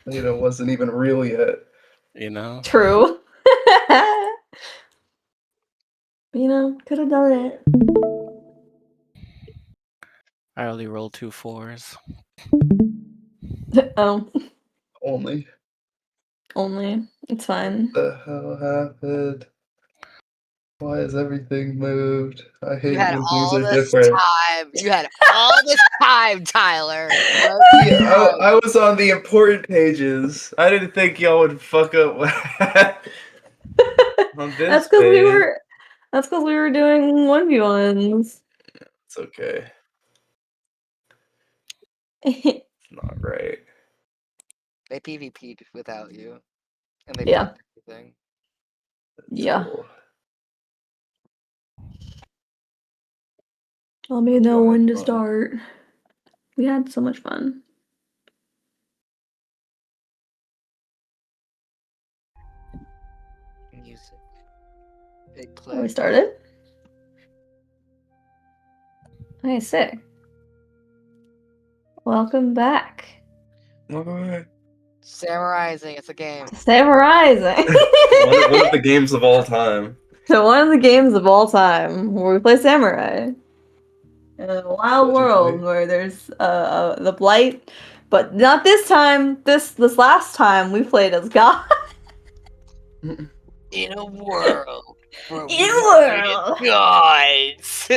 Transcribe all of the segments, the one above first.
wasn't even real yet. True. Could have done it. I only rolled 2 4s. Oh, Only. it's fine. What the hell happened? Why is everything moved? I You hate had when things all are this different. time. You had all this time, Tyler. Yeah, I was on the important pages. I didn't think y'all would fuck up on this That's because page. we were doing 1v1s. It's okay. It's not right. They PvP'd without you, and they Yeah. fucked everything. That's Yeah. cool. Let me know Y'all when had to fun. start. We had so much fun. Music. Big Are we play. started? Okay, sick. Welcome back. What? Samuraising, it's a game. Samuraising. One of the games of all time. So one of the games of all time where we play samurai. In a wild world where there's the blight, but not this time. This last time we played as God. In a world where In a world. gods.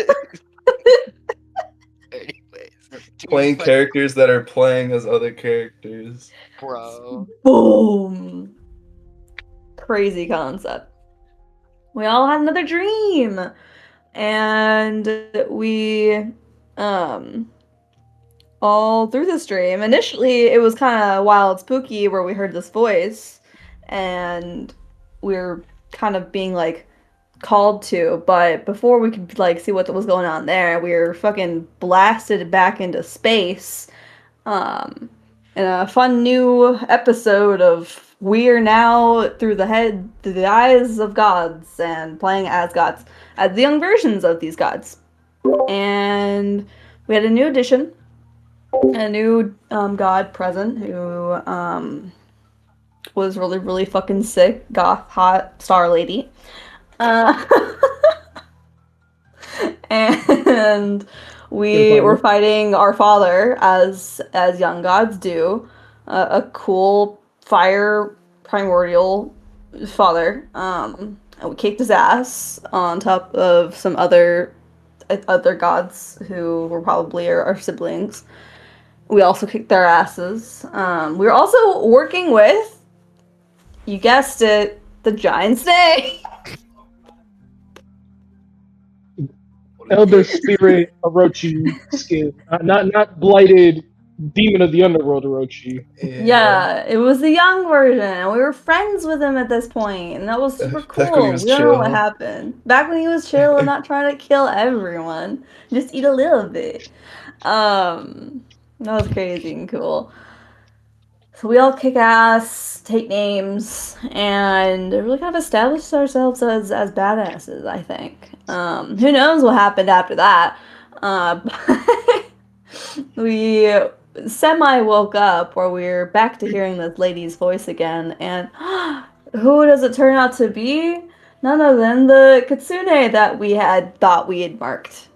Anyways, Playing characters that are playing as other characters. bro. Boom. Crazy concept. We all had another dream. And we all through this dream. Initially it was kinda wild spooky where we heard this voice and we were kind of being like called to, but before we could like see what was going on there, we were fucking blasted back into space. In a fun new episode of we are now through the eyes of gods and playing as gods, as the young versions of these gods. And we had a new addition, a new god present who was really, really fucking sick, goth, hot star lady. And we were fighting our father as young gods do, a cool fire primordial father. And we kicked his ass on top of some other gods who were probably our siblings. We also kicked their asses. We were also working with, you guessed it, the giant snake. Elder Spirit Orochi skin, not blighted demon of the underworld Orochi. Yeah, it was the young version, and we were friends with him at this point, and that was super cool. Back when he was We don't know what chill. happened. Back when he was chill and not trying to kill everyone, just eat a little bit. That was crazy and cool. So we all kick ass, take names, and really kind of established ourselves as badasses, I think. Who knows what happened after that? We semi woke up where we were back to hearing this lady's voice again, and who does it turn out to be? None other than the kitsune that we had thought we had marked.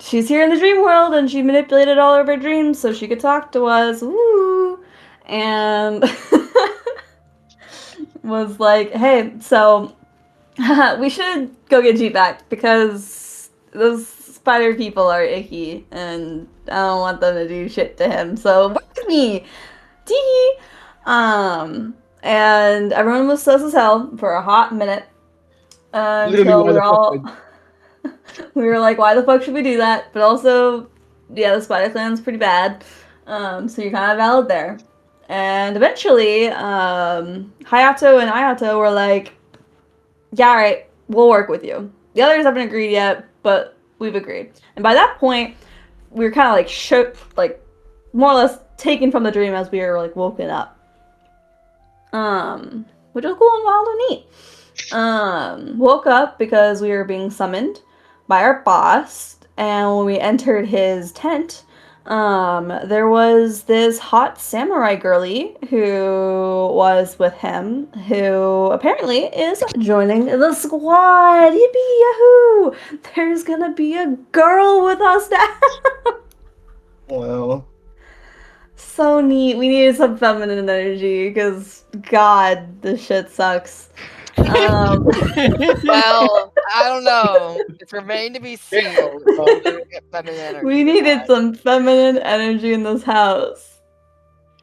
She's here in the dream world, and she manipulated all of our dreams so she could talk to us. Woo! And was like, hey, so we should go get Jeep back because those spider people are icky and I don't want them to do shit to him. So work with me. Tee. And everyone was sus as hell for a hot minute. Until we were all we were like, why the fuck should we do that? But also, yeah, the spider clan's pretty bad. So you're kind of valid there. And eventually, Hayato and Ayato were like, yeah, alright, we'll work with you. The others haven't agreed yet, but we've agreed. And by that point, we were kind of like shook, like more or less taken from the dream as we were like woken up. Which was cool and wild and neat. Woke up because we were being summoned by our boss, and when we entered his tent, There was this hot samurai girly who was with him, who apparently is joining the squad. Yippee yahoo! There's gonna be a girl with us now. Well, So neat. We needed some feminine energy because God, this shit sucks. Well, I don't know. It's remained to be seen. We're gonna get feminine energy We or needed not. some feminine energy in this house.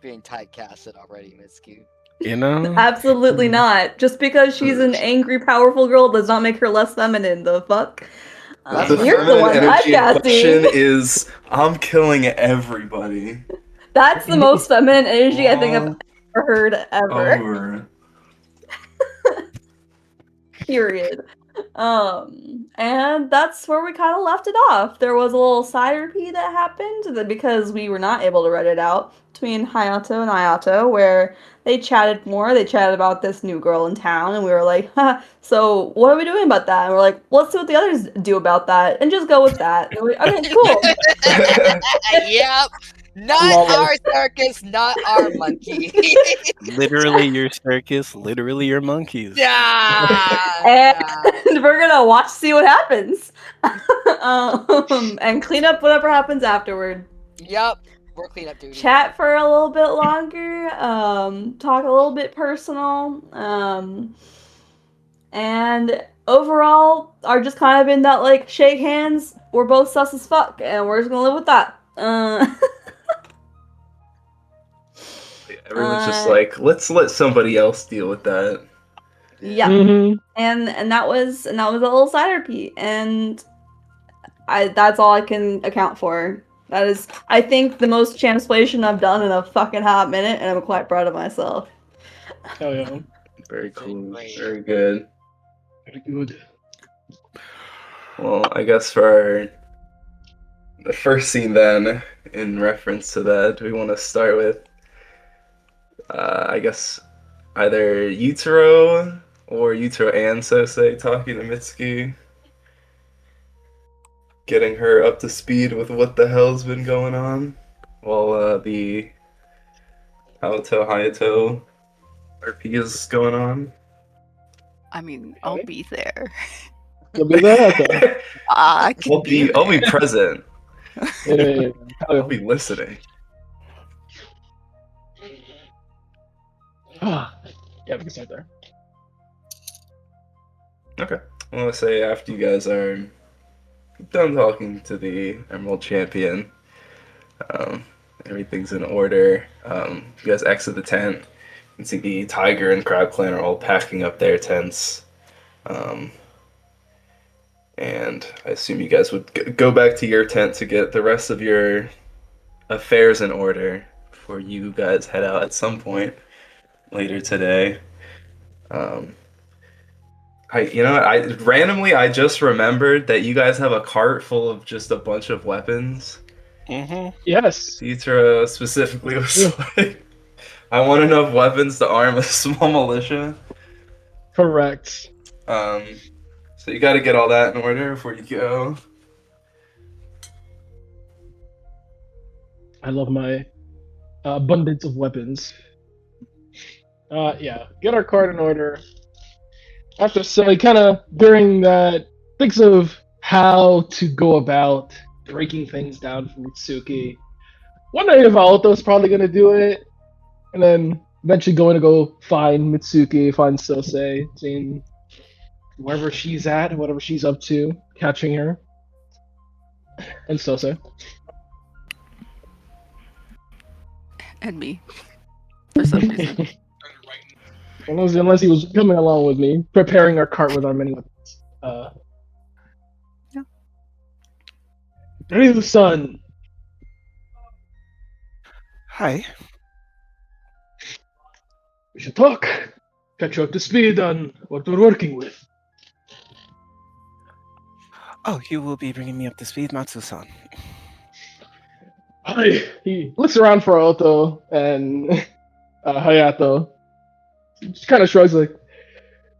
Being typecasted already, Mitsuki. You know? Absolutely not. Just because she's an angry, powerful girl does not make her less feminine. The fuck? That's the what You're the feminine one energy in question typecasting. is I'm killing everybody. That's the most feminine energy I think I've All ever heard ever. over. Period. And that's where we kind of left it off. There was a little side repeat that happened because we were not able to write it out between Hayato and Ayato, where they chatted more. They chatted about this new girl in town, and we were like, huh, so what are we doing about that? And we're like, let's see what the others do about that, and just go with that. And we're like, okay, cool. Yep. Not Love it. our circus, not our monkey. Literally your circus, literally your monkeys. Yeah. And we're gonna watch, see what happens, and clean up whatever happens afterward. Yep. We're cleanup duty. Chat for a little bit longer, talk a little bit personal, and overall are just kind of in that like shake hands, we're both sus as fuck, and we're just gonna live with that. Everyone's just like, let's let somebody else deal with that. Yeah. Mhm. and that was a little side repeat, and that's all I can account for. That is, I think, the most translation I've done in a fucking hot minute, and I'm quite proud of myself. Hell yeah. Very cool. Great. Very good. Very good. Well, I guess for the first scene then, in reference to that, we want to start with, I guess, either Yutaro or Yutaro and Sosei talking to Mitsuki, getting her up to speed with what the hell's been going on, while the Hayato RP is going on. I mean, I'll Okay. be there. You'll be there, okay. I can I'll be there. present. Yeah. I'll be listening. Ah, yeah, we can start there. Okay. I want to say after you guys are done talking to the Emerald Champion, everything's in order. You guys exit the tent. You can see the Tiger and Crab Clan are all packing up their tents. And I assume you guys would go back to your tent to get the rest of your affairs in order before you guys head out at some point later today. I just remembered that you guys have a cart full of just a bunch of weapons. Mm-hmm. Yes. Citra specifically was Yeah. like, I want enough weapons to arm a small militia. Correct. So you got to get all that in order before you go. I love my abundance of weapons. Yeah, get our card in order. After so kind of during that, thinks of how to go about breaking things down for Mitsuki. Wondering if Aoto's probably gonna do it, and then eventually going to go find Mitsuki, find Sosei, seeing wherever she's at, whatever she's up to, catching her, and Sosei. And me. For some reason. Unless he was coming along with me, preparing our cart with our many weapons. Yeah. Ryu-san, Hi. we should talk. Catch you up to speed on what we're working with. Oh, you will be bringing me up to speed, Matsu-san. Hi. He looks around for Aoto and Hayato. Just kind of shrugs like,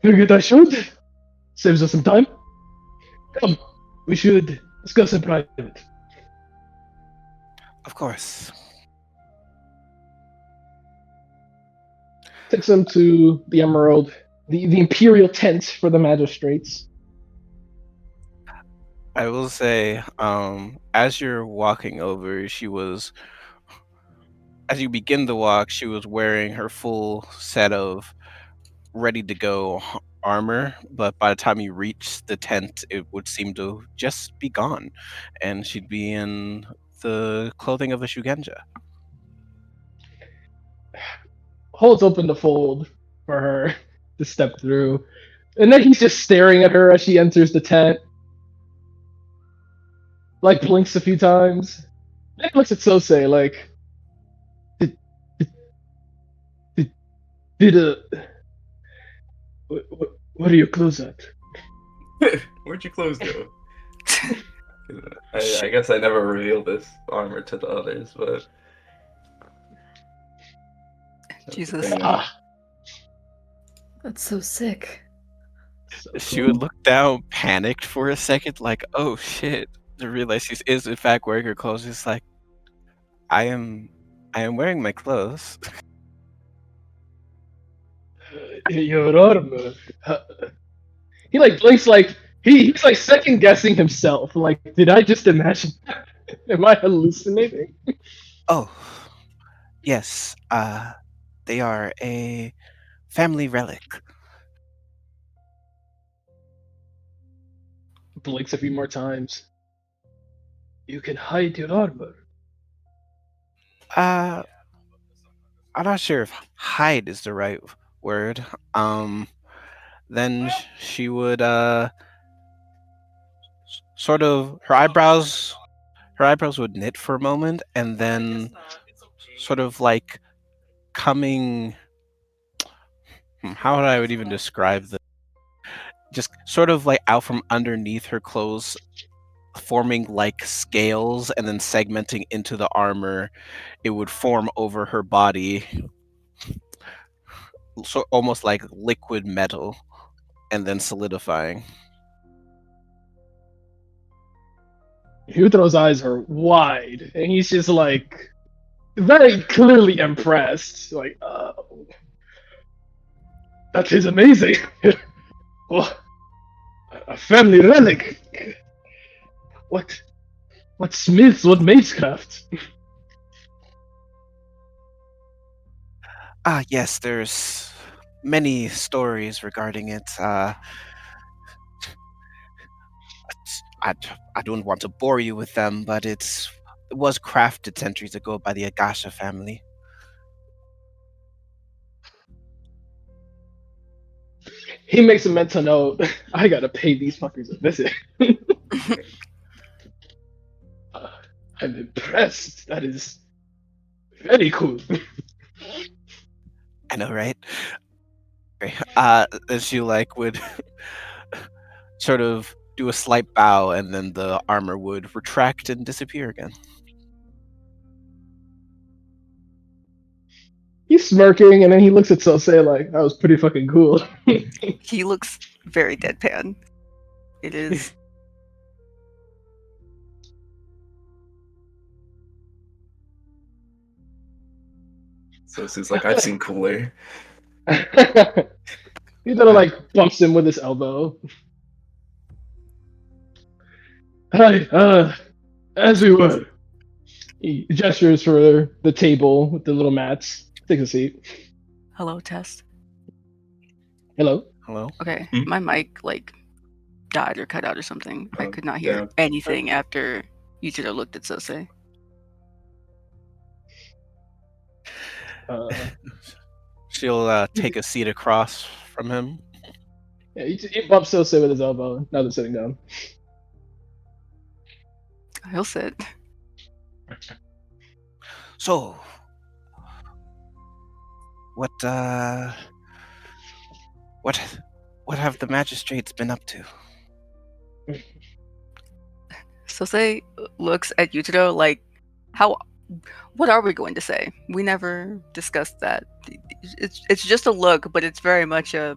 figured I should. Saves us some time. Come, we should discuss in private. Of course. Takes them to the Emerald, the Imperial tent for the magistrates. I will say, as you're walking over, as you begin the walk, she was wearing her full set of ready to go armor, but by the time you reach the tent, it would seem to just be gone, and she'd be in the clothing of a Shugenja. Holds open the fold for her to step through. And then he's just staring at her as she enters the tent. Like, blinks a few times. Then looks at Sosei like, did, did, did what are your clothes at? Where'd your clothes go? I guess I never revealed this armor to the others, but that's the Jesus. thing. Ah, That's so sick. so She would cool. look down, panicked for a second, like, "Oh shit!" To realize she is in fact wearing her clothes. She's like, I am wearing my clothes." Your armor. He like blinks like he's like second guessing himself. Like, did I just imagine? Am I hallucinating? Oh, yes. They are a family relic. Blinks a few more times. You can hide your armor. Uh, I'm not sure if hide is the right word. Then she would sort of her eyebrows would knit for a moment, and then sort of like coming. How would I would even describe this? Just sort of like out from underneath her clothes, forming like scales, and then segmenting into the armor. It would form over her body, so almost like liquid metal, and then solidifying. Hutro's eyes are wide, and he's just like very clearly impressed. Like, that is amazing. Oh, a family relic. What? What smiths? What magecraft? Ah, yes, there's many stories regarding it. I, I don't want to bore you with them, but it was crafted centuries ago by the Agasha family. He makes a mental note. I gotta pay these fuckers a visit. I'm impressed. That is very cool. I know, right? Okay. And she like would sort of do a slight bow, and then the armor would retract and disappear again. He's smirking, and then he looks at Sosei like, that was pretty fucking cool. He looks very deadpan. It is. So it's like I've seen cooler. He kind of like bumps him with his elbow. Hi, as we were. He gestures for the table with the little mats. Take a seat. Hello, test. Hello. Hello? Okay, Hmm? my mic like died or cut out or something. I Oh, could not hear damn. anything after Yujiro looked at Sosei. She'll take a seat across from him. Yeah, he bumps Sosei with his elbow. Now they're sitting down. He'll sit. So, what have the magistrates been up to? Sosei looks at Yujiro like, how? What are we going to say? We never discussed that. It's just a look, but it's very much a.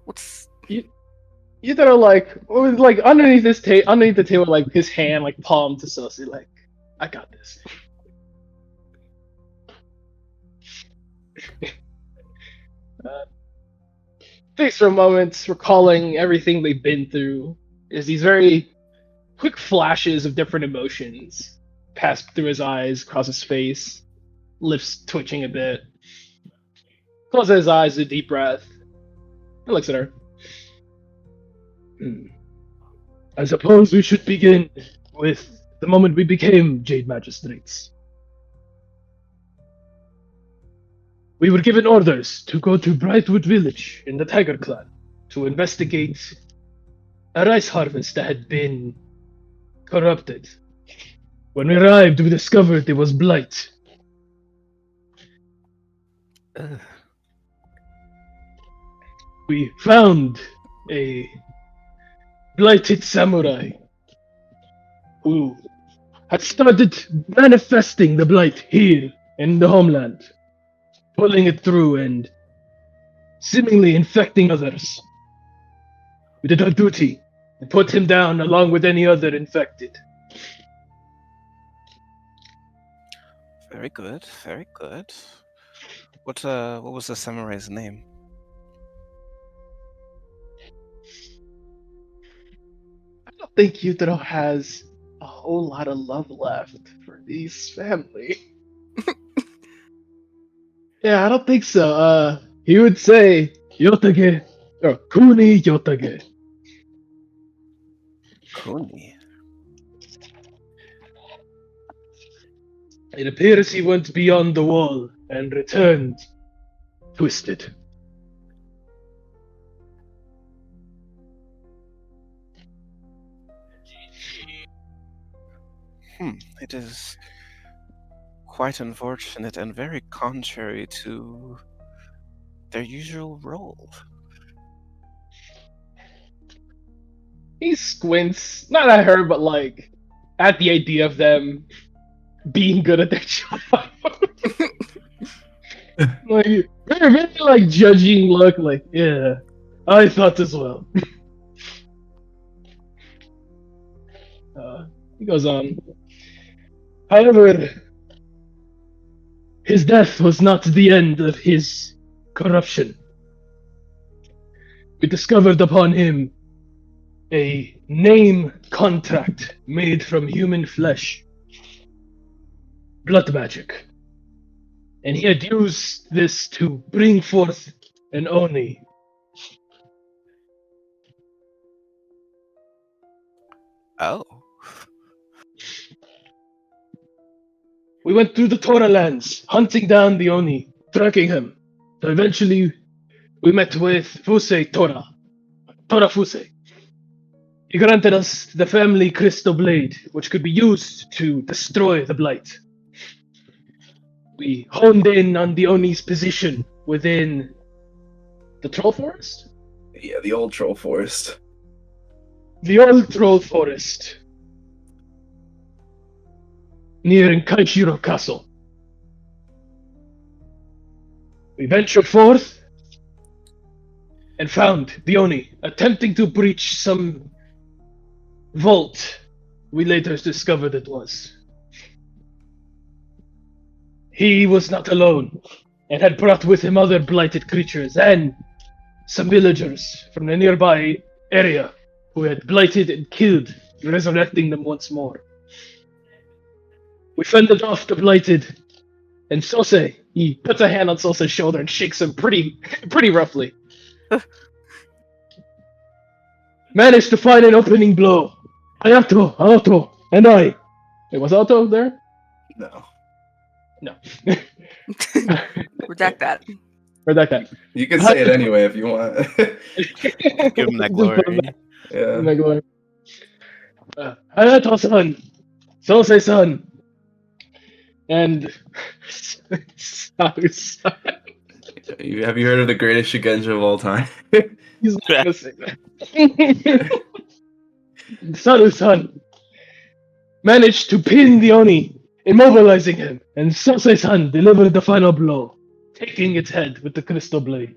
What's Yutaro like underneath underneath the table, like his hand like palm to Sosi, like, I got this. Thinks for a moment, recalling everything they've been through, is these very quick flashes of different emotions pass through his eyes, across his face, lips twitching a bit. Closes his eyes, a deep breath. He looks at her. I suppose we should begin with the moment we became Jade Magistrates. We were given orders to go to Brightwood Village in the Tiger Clan to investigate a rice harvest that had been corrupted. When we arrived, we discovered it was blight. Ugh. We found a blighted samurai who had started manifesting the blight here in the homeland, pulling it through and seemingly infecting others. We did our duty and put him down along with any other infected. Very good, very good. What was the samurai's name? I don't think Yutaro has a whole lot of love left for this family. Yeah, I don't think so. He would say Yotage or Kuni Yotage. Kuni. It appears he went beyond the wall and returned twisted. It is quite unfortunate and very contrary to their usual role. He squints, not at her, but like at the idea of them being good at their job. Like very like judging look, like, yeah, I thought as well. He goes on. However, his death was not the end of his corruption. We discovered upon him a name contract made from human flesh. Blood magic. And he had used this to bring forth an Oni. Oh. We went through the Tora lands, hunting down the Oni, tracking him. So eventually, we met with Fusei Tora Fusei. He granted us the family crystal blade, which could be used to destroy the blight. We honed in on the Oni's position within the Troll Forest? Yeah, the old troll forest. The old Troll Forest. Near Kaishiro Castle. We ventured forth and found the Oni attempting to breach some vault we later discovered it was. He was not alone and had brought with him other blighted creatures and some villagers from the nearby area who had blighted and killed, resurrecting them once more. We fended off the blighted, and Sose, he puts a hand on Sose's shoulder and shakes him pretty roughly. Managed to find an opening blow. Hayato, Aoto, and I. Wait, was Aoto there? No. No. Redact that. Redact that. You can say it anyway if you want. Give him that glory. Yeah. Hayato-san, Sose-san, and Saru-san. Have you heard of the greatest Shugenja of all time? He's not gonna say that. Saru-san managed to pin the Oni, immobilizing him, and Sose-san delivered the final blow, taking its head with the crystal blade.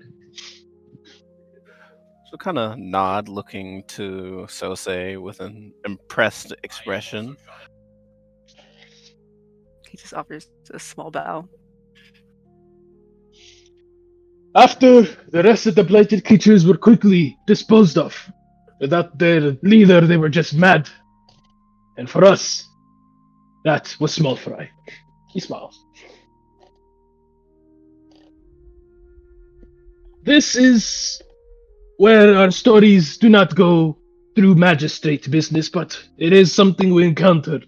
So kind of nod, looking to Sose with an impressed expression. He just offers a small bow. After the rest of the blighted creatures were quickly disposed of, without their leader, they were just mad. And for us, that was small fry. He smiles. This is where our stories do not go through magistrate business, but it is something we encountered.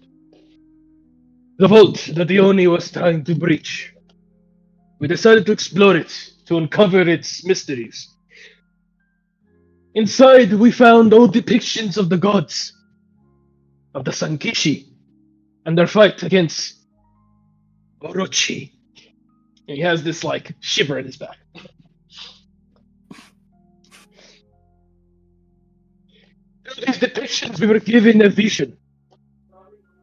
The vault that the Oni was trying to breach. We decided to explore it, to uncover its mysteries. Inside, we found old depictions of the gods, of the Sankishi, and their fight against Orochi. And he has this, like, shiver in his back. Through these depictions, we were given a vision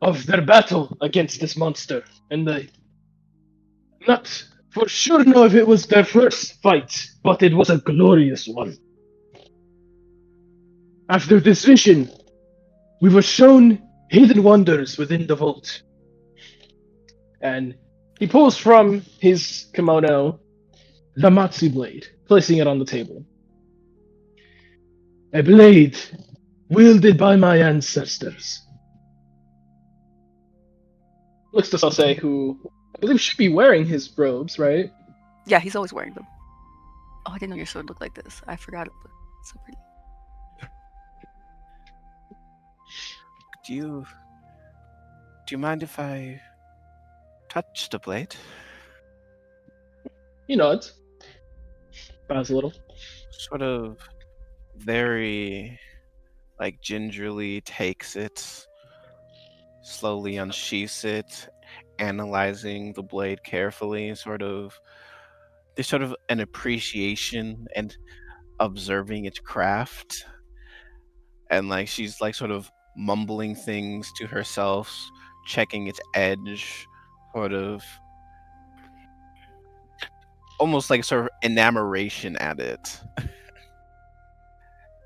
of their battle against this monster, and I not for sure know if it was their first fight, but it was a glorious one. After this vision, we were shown hidden wonders within the vault. And he pulls from his kimono the Matsu blade, placing it on the table. A blade wielded by my ancestors. Looks to Sase, who I believe should be wearing his robes, right? Yeah, he's always wearing them. Oh, I didn't know your sword looked like this. I forgot it looked so pretty. Do you mind if I touch the blade? He nods. Bows a little. Sort of very like gingerly takes it, slowly unsheaths it, analyzing the blade carefully, there's sort of an appreciation and observing its craft. And like she's like sort of mumbling things to herself, checking its edge, sort of almost like sort of enamoration at it.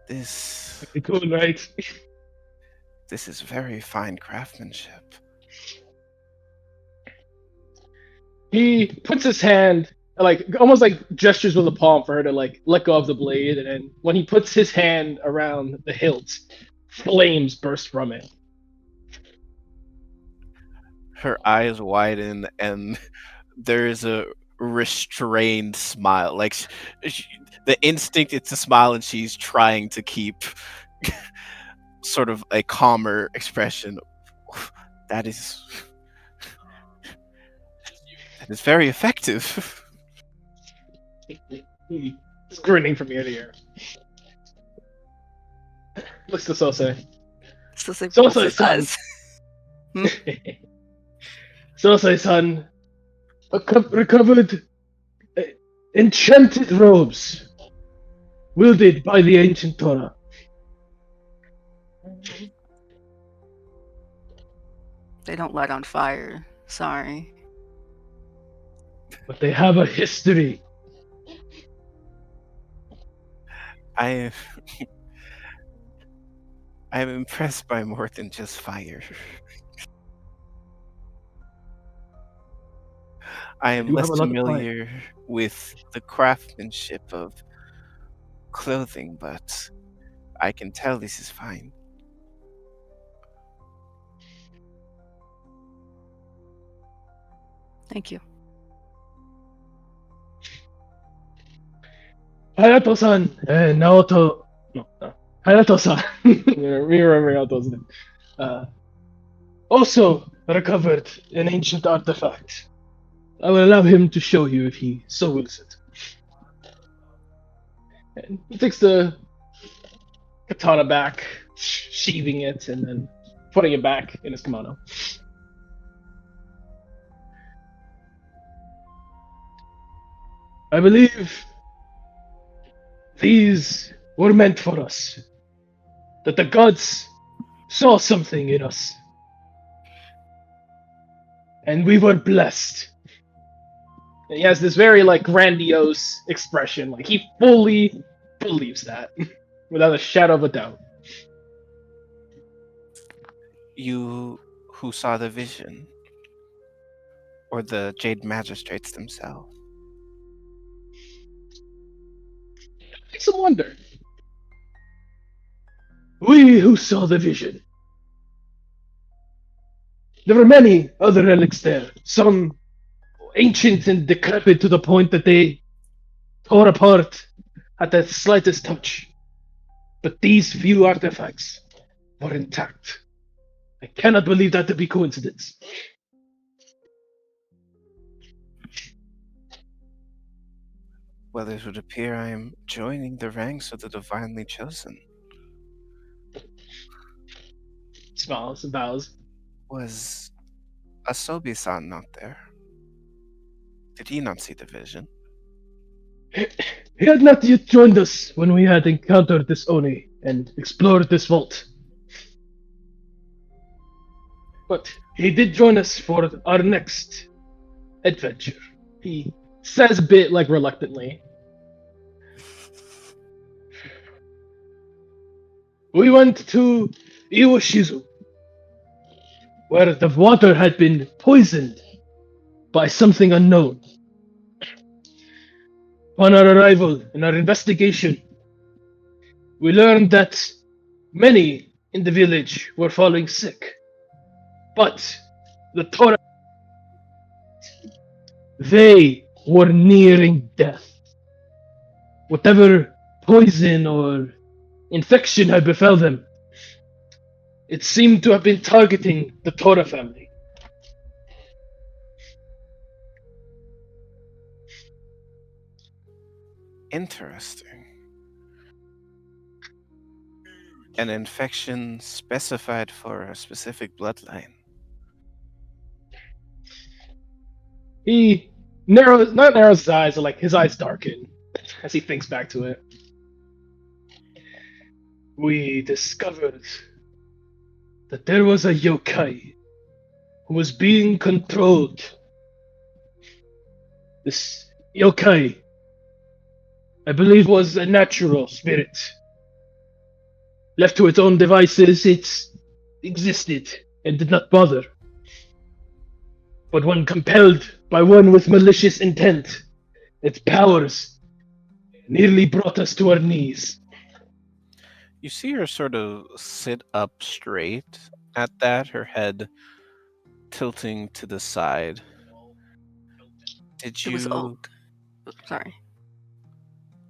This Pretty cool, right? this is very fine craftsmanship. He puts his hand, like, almost like gestures with a palm for her to, like, let go of the blade, and then when he puts his hand around the hilt, flames burst from it. Her eyes widen and there's a restrained smile. Like the instinct is to smile, and she's trying to keep sort of a calmer expression. That is very effective. He's grinning from ear to ear. Looks to Sose. So say So rolls say, his son. eyes. Sose, son. Recovered enchanted robes wielded by the ancient Torah. They don't light on fire. Sorry. But they have a history. I am impressed by more than just fire. I am You less have a lot of fire. familiar with the craftsmanship of clothing, but I can tell this is fine. Thank you. Hayato-san, Naoto, no, Hayato-san, remember Naoto's name, also recovered an ancient artifact. I will allow him to show you if he so wills it. And he takes the katana back, sheathing it, and then putting it back in his kimono. I believe these were meant for us. That the gods saw something in us. And we were blessed. And he has this very, like, grandiose expression. Like, he fully believes that. without a shadow of a doubt. You who saw the vision, or the Jade Magistrates themselves? Makes some wonder. We who saw the vision. There were many other relics there, some ancient and decrepit to the point that they tore apart at the slightest touch. But these few artifacts were intact. I cannot believe that to be coincidence. Well, it would appear I am joining the ranks of the divinely chosen. Smiles and bows. Was Asobi-san not there? Did he not see the vision? He had not yet joined us when we had encountered this Oni and explored this vault. But he did join us for our next adventure. He says a bit like reluctantly. We went to Iwashizu, where the water had been poisoned by something unknown. Upon our arrival and our investigation, we learned that many in the village were falling sick. But the Torah, they were nearing death. Whatever poison or infection had befell them, it seemed to have been targeting the Torah family. Interesting. An infection specified for a specific bloodline. He not narrows his eyes, but like his eyes darken as he thinks back to it. We discovered that there was a yokai who was being controlled. This yokai, I believe, was a natural spirit. Left to its own devices, it existed and did not bother. But when compelled by one with malicious intent, its powers nearly brought us to our knees. You see her sort of sit up straight at that, her head tilting to the side. Did It was you old. Sorry.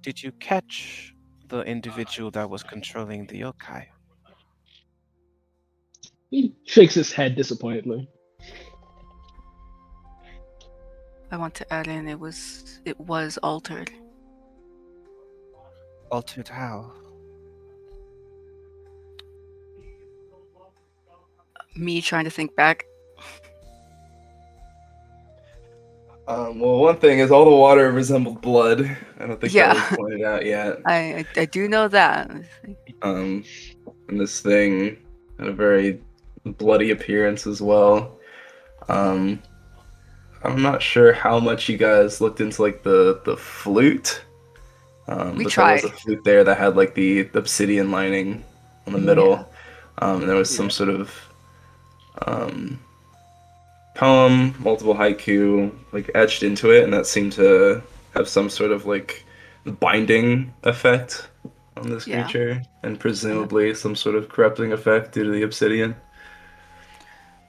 did you catch the individual that was controlling the yokai? He shakes his head disappointedly. I want to add in it was altered. Altered how? Me trying to think back. Well, one thing is all the water resembled blood. I don't think Yeah. that was pointed out yet. I do know that. And this thing had a very bloody appearance as well. I'm not sure how much you guys looked into like the flute. We but tried. there was a flute there that had like the obsidian lining on the middle. And there was some sort of poem, multiple haiku, like etched into it, and that seemed to have some sort of like binding effect on this Yeah. creature, and presumably some sort of corrupting effect due to the obsidian.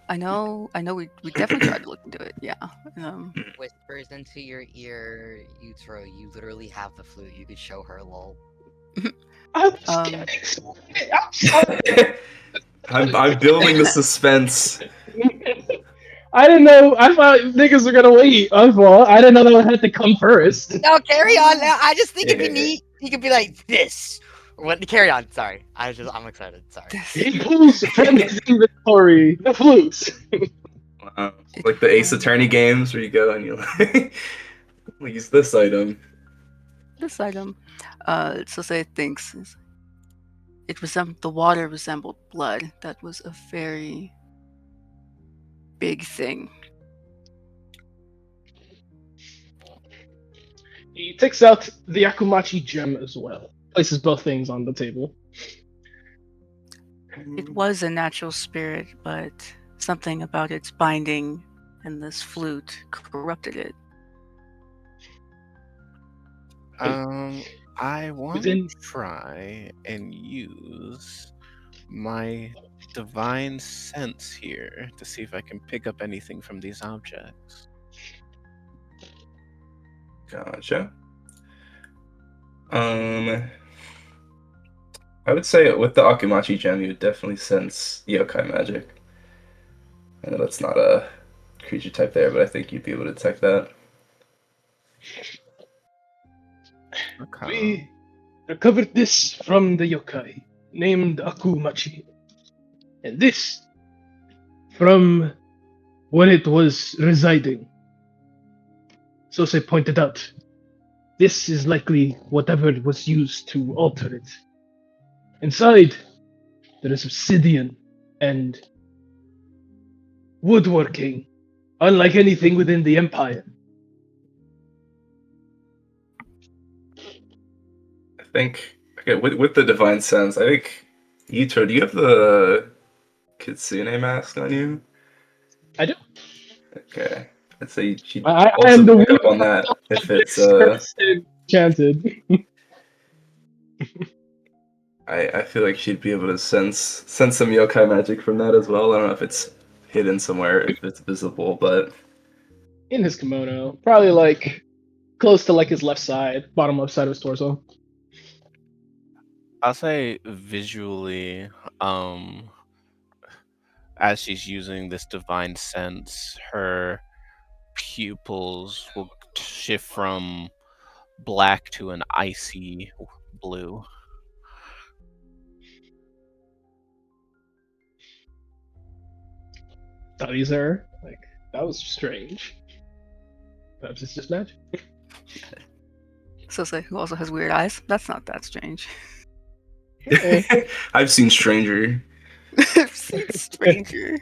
I know we definitely tried to look into it, yeah. Whispers into your ear, Utro. You literally have the flute. You could show her, lol. I was Um, getting so I'm sorry. I'm building the suspense. I didn't know. I thought niggas were gonna wait. I didn't know that one had to come first. No, carry on. Now, I just think it'd be neat. He could be like this. What? Carry on. Sorry. I'm excited. Sorry. He pulls from his inventory the flutes. Like the Ace Attorney games where you go and you like use this item. This item, so say thinks the water resembled blood. That was a very big thing. He takes out the Akumachi gem as well. Places both things on the table. It was a natural spirit, but something about its binding and this flute corrupted it. I want to Within try and use my divine sense here to see if I can pick up anything from these objects. Gotcha. I would say with the Akimachi gem, you would definitely sense yokai magic. I know that's not a creature type there, but I think you'd be able to detect that. Okay. we recovered this from the yokai named Akumachi, and this from where it was residing. Sose pointed out, this is likely whatever was used to alter it. Inside, there is obsidian and woodworking, unlike anything within the Empire. I think okay, with the divine sense, I think Yutro, do you have the Kitsune mask on you? I do. Okay. I'd say she'd I also am the pick up on weaver that of if it's enchanted. I feel like she'd be able to sense some yokai magic from that as well. I don't know if it's hidden somewhere, if it's visible, but In his kimono, probably like close to like his left side, bottom left side of his torso. I'll say visually, as she's using this divine sense, her pupils will shift from black to an icy blue. Studies her. Like, that was strange. Perhaps it's just magic. Sose, who also has weird eyes. That's not that strange. I've seen Stranger. I've seen Stranger.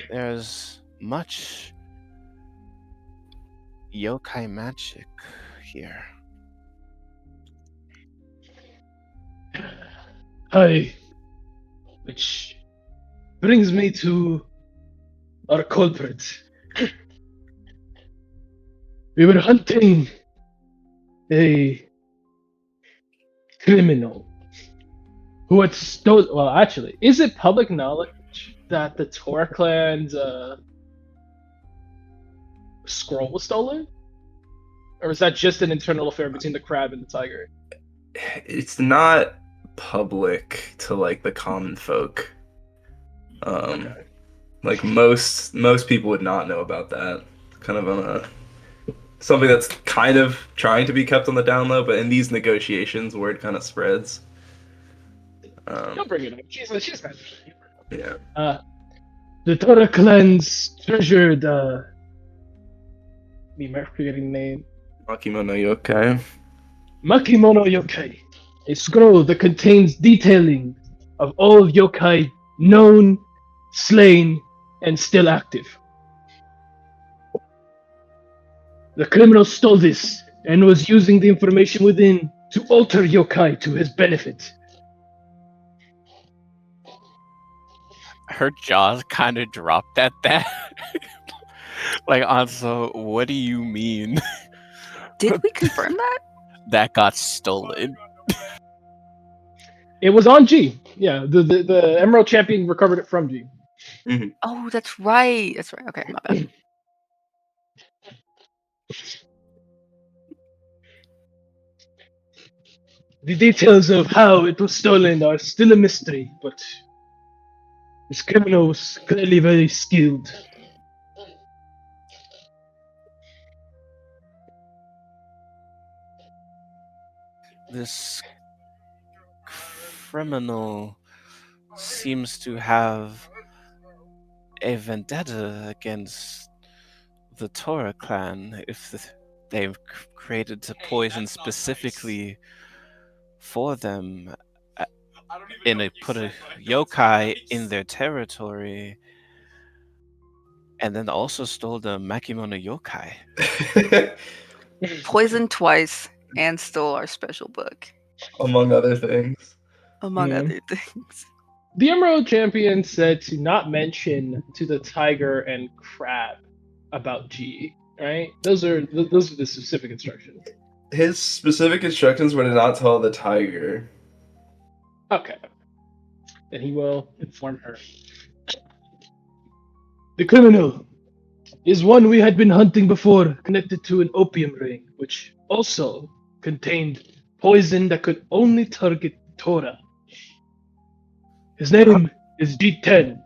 There's much yokai magic here. Hi. Which brings me to our culprit. We were hunting a criminal who had stolen. Well, actually, is it public knowledge that the Tora clan's scroll was stolen? Or is that just an internal affair between the crab and the tiger? It's not public to like the common folk. Okay. Like most people would not know about that. Kind of on a something that's kind of trying to be kept on the down low, but in these negotiations, word kind of spreads. Don't bring it up. She's magic. Yeah. The Tora clan's treasured. Me forgetting the name. Makimo no yokai. Makimono Yokai, a scroll that contains detailing of all yokai known, slain, and still active. The criminal stole this and was using the information within to alter yokai to his benefit. Her jaws kind of dropped at that. Like, also, what do you mean Did we confirm that? that got stolen? It was on G. Yeah, the Emerald Champion recovered it from G. Oh, that's right. That's right. Okay, my bad. The details of how it was stolen are still a mystery, but this criminal was clearly very skilled. This criminal seems to have a vendetta against the Tora clan if they've created the poison specifically for them put a yokai in their territory And then also stole the Makimono Yokai. Poisoned twice and stole our special book, Among other things. among Yeah. other things. The Emerald Champion said to not mention to the tiger and crab about G. Right? Those are the specific instructions. His specific instructions were to not tell the tiger. Okay. Then he will inform her. The criminal is one we had been hunting before, connected to an opium ring, which also contained poison that could only target Tora. His name is G10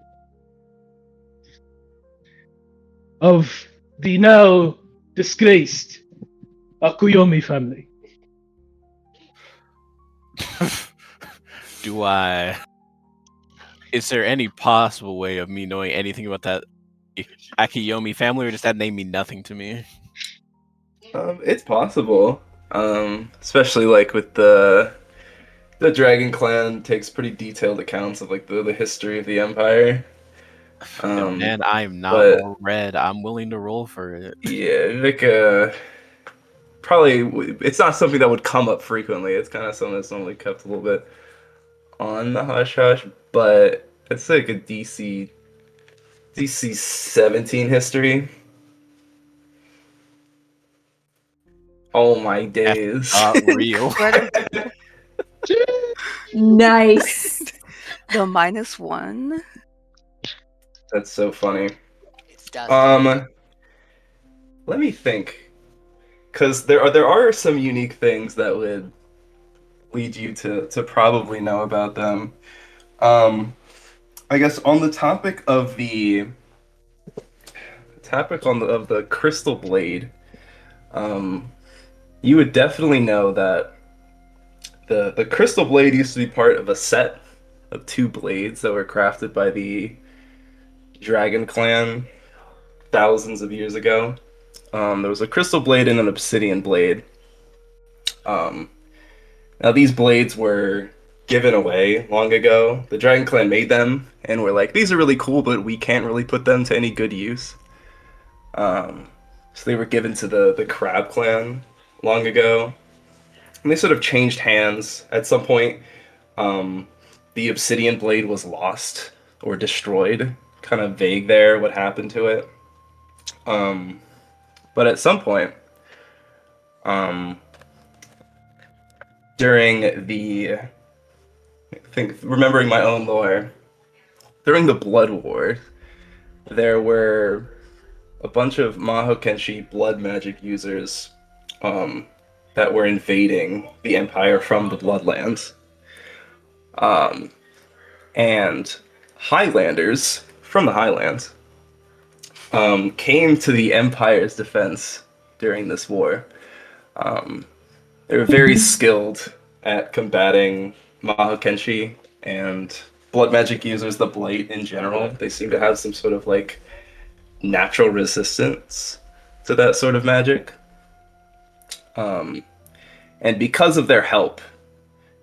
of the now disgraced Akuyomi family. Do I? Is there any possible way of me knowing anything about that Akiyomi family, or does that name mean nothing to me? It's possible. Especially like with the Dragon Clan takes pretty detailed accounts of like the history of the Empire. Man, I'm not but- well read. I'm willing to roll for it. Yeah, Vika probably it's not something that would come up frequently. It's kind of something that's normally kept a little bit on the hush hush, but it's like a DC 17 history. Oh my days. Real. Incredible. Nice. The -1. That's so funny. It's done. Let me think, because there are some unique things that would lead you to probably know about them. I guess on the topic of the crystal blade, you would definitely know that the crystal blade used to be part of a set of 2 blades that were crafted by the Dragon Clan thousands of years ago. There was a crystal blade and an obsidian blade. Now these blades were given away long ago. The Dragon Clan made them and were like, these are really cool, but we can't really put them to any good use. So they were given to the Crab Clan long ago. And they sort of changed hands at some point. The obsidian blade was lost or destroyed. Kind of vague there what happened to it. But at some point, during remembering my own lore, during the Blood War, there were a bunch of Maho Kenshi blood magic users that were invading the Empire from the Bloodlands. And Highlanders from the Highlands came to the Empire's defense during this war. They were very skilled at combating Maho Kenshi and blood magic users, the Blight in general. They seem to have some sort of like natural resistance to that sort of magic. And because of their help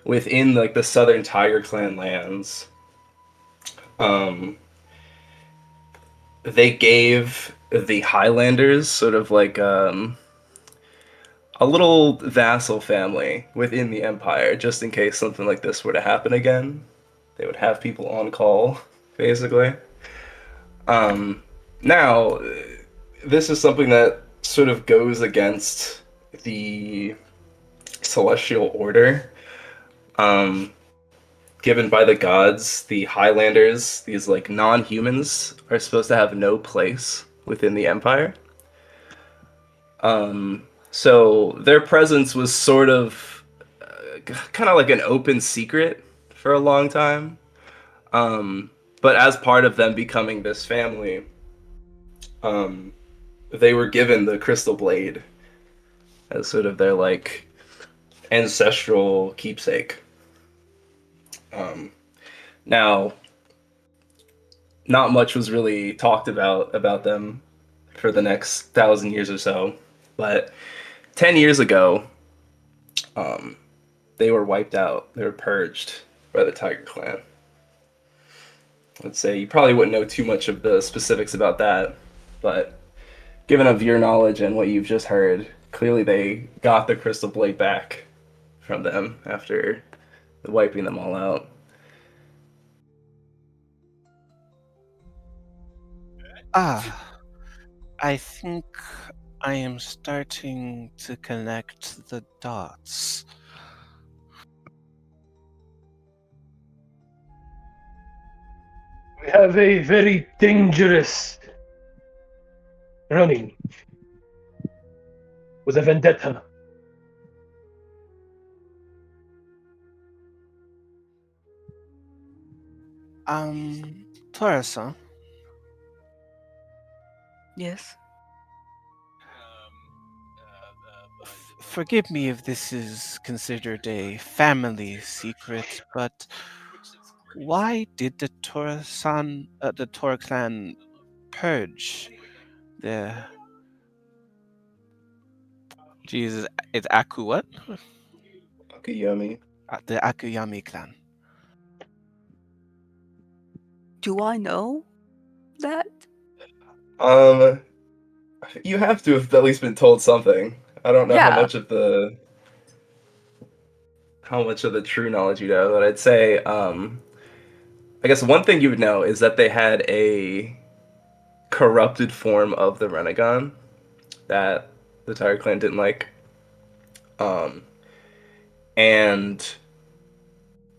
within like the Southern Tiger Clan lands, they gave the Highlanders sort of like a little vassal family within the Empire, just in case something like this were to happen again. They would have people on call, basically. Now, this is something that sort of goes against the celestial order given by the gods. The Highlanders, these like non-humans, are supposed to have no place within the Empire. So their presence was sort of kind of like an open secret for a long time. But as part of them becoming this family, they were given the crystal blade as sort of their like ancestral keepsake. Now, not much was really talked about them for the next 1,000 years or so, but 10 years ago, they were wiped out. They were purged by the Tiger Clan. Let's say you probably wouldn't know too much of the specifics about that, but given of your knowledge and what you've just heard, clearly they got the crystal blade back from them after wiping them all out. Ah, I think I am starting to connect the dots. We have a very dangerous running with a vendetta. Torres-san, Yes. forgive me if this is considered a family secret, but why did the the Tora clan purge the Jesus? It's Aku what? Akuyami. The Akuyami clan. Do I know that? You have to have at least been told something. I don't know Yeah. how much of the true knowledge you know, but I'd say I guess one thing you would know is that they had a corrupted form of the Renegon that the Tiger Clan didn't like. Um, and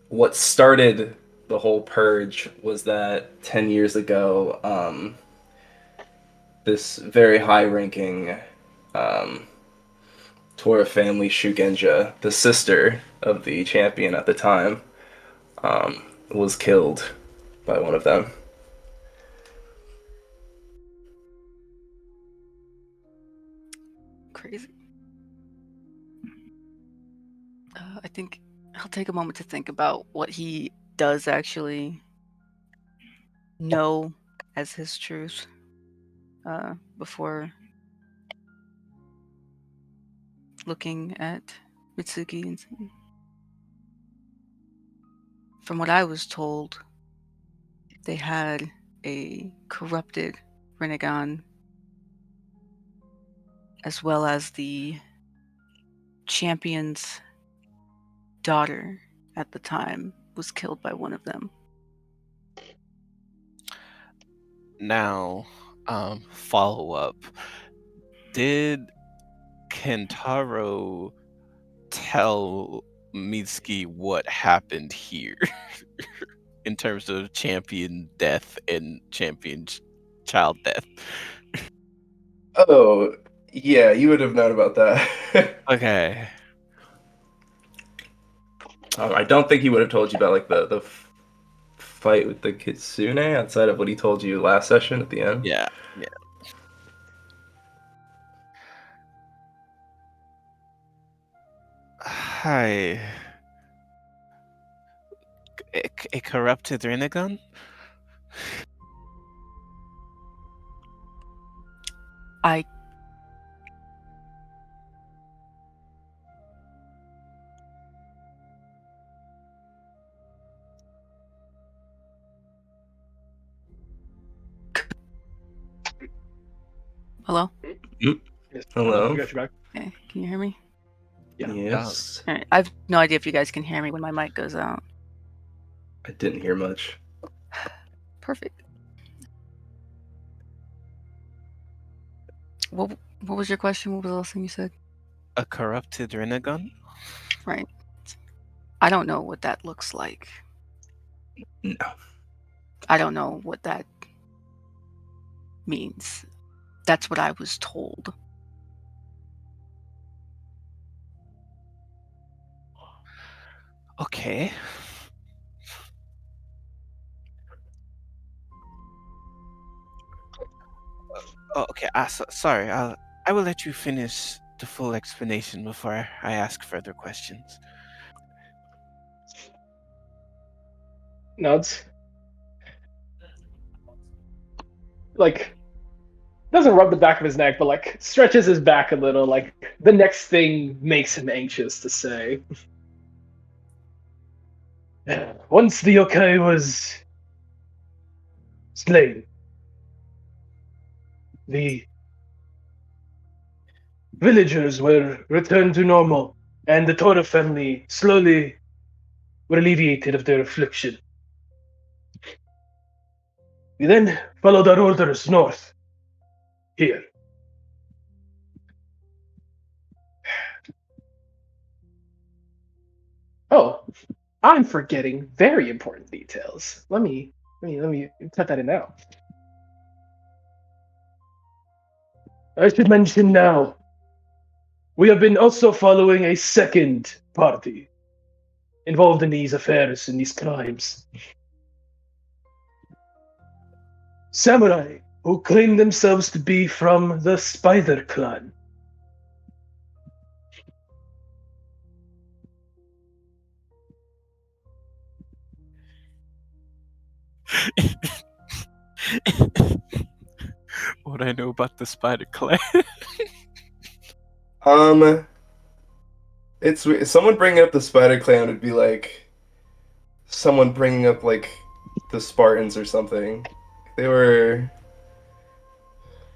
what started the whole purge was that 10 years ago, this very high ranking um, Tora family Shugenja, the sister of the champion at the time, was killed by one of them. Crazy. I think I'll take a moment to think about what he does actually know as his truth before looking at Mitsuki and saying, from what I was told, they had a corrupted Renegon as well as the champion's daughter at the time was killed by one of them. Now, follow up. Did Kentaro tell Mitsuki what happened here in terms of champion death and champion child death? Oh, yeah, you would have known about that. Okay. I don't think he would have told you about like the fight with the kitsune outside of what he told you last session at the end. Yeah. Yeah. Hi. A corrupted Renegon? I Hello? Yes. Hello? We got you back. Okay, can you hear me? Yeah. Yes. All right. I have no idea if you guys can hear me when my mic goes out. I didn't hear much. Perfect. What was your question? What was the last thing you said? A corrupted Renegon? Right. I don't know what that looks like. No. I don't know what that means. That's what I was told. Okay. Oh, okay. Sorry. I will let you finish the full explanation before I ask further questions. Nods. Like, doesn't rub the back of his neck, but like stretches his back a little. Like the next thing makes him anxious to say. Once the yokai was slain, the villagers were returned to normal, and the Tora family slowly were alleviated of their affliction. We then followed our orders north, here. Oh, I'm forgetting very important details. Let me cut that in now. I should mention now, we have been also following a second party involved in these affairs and these crimes. Samurai who claim themselves to be from the Spider Clan. What I know about the Spider Clan. It's someone bringing up the Spider Clan would be like someone bringing up like the Spartans or something. They were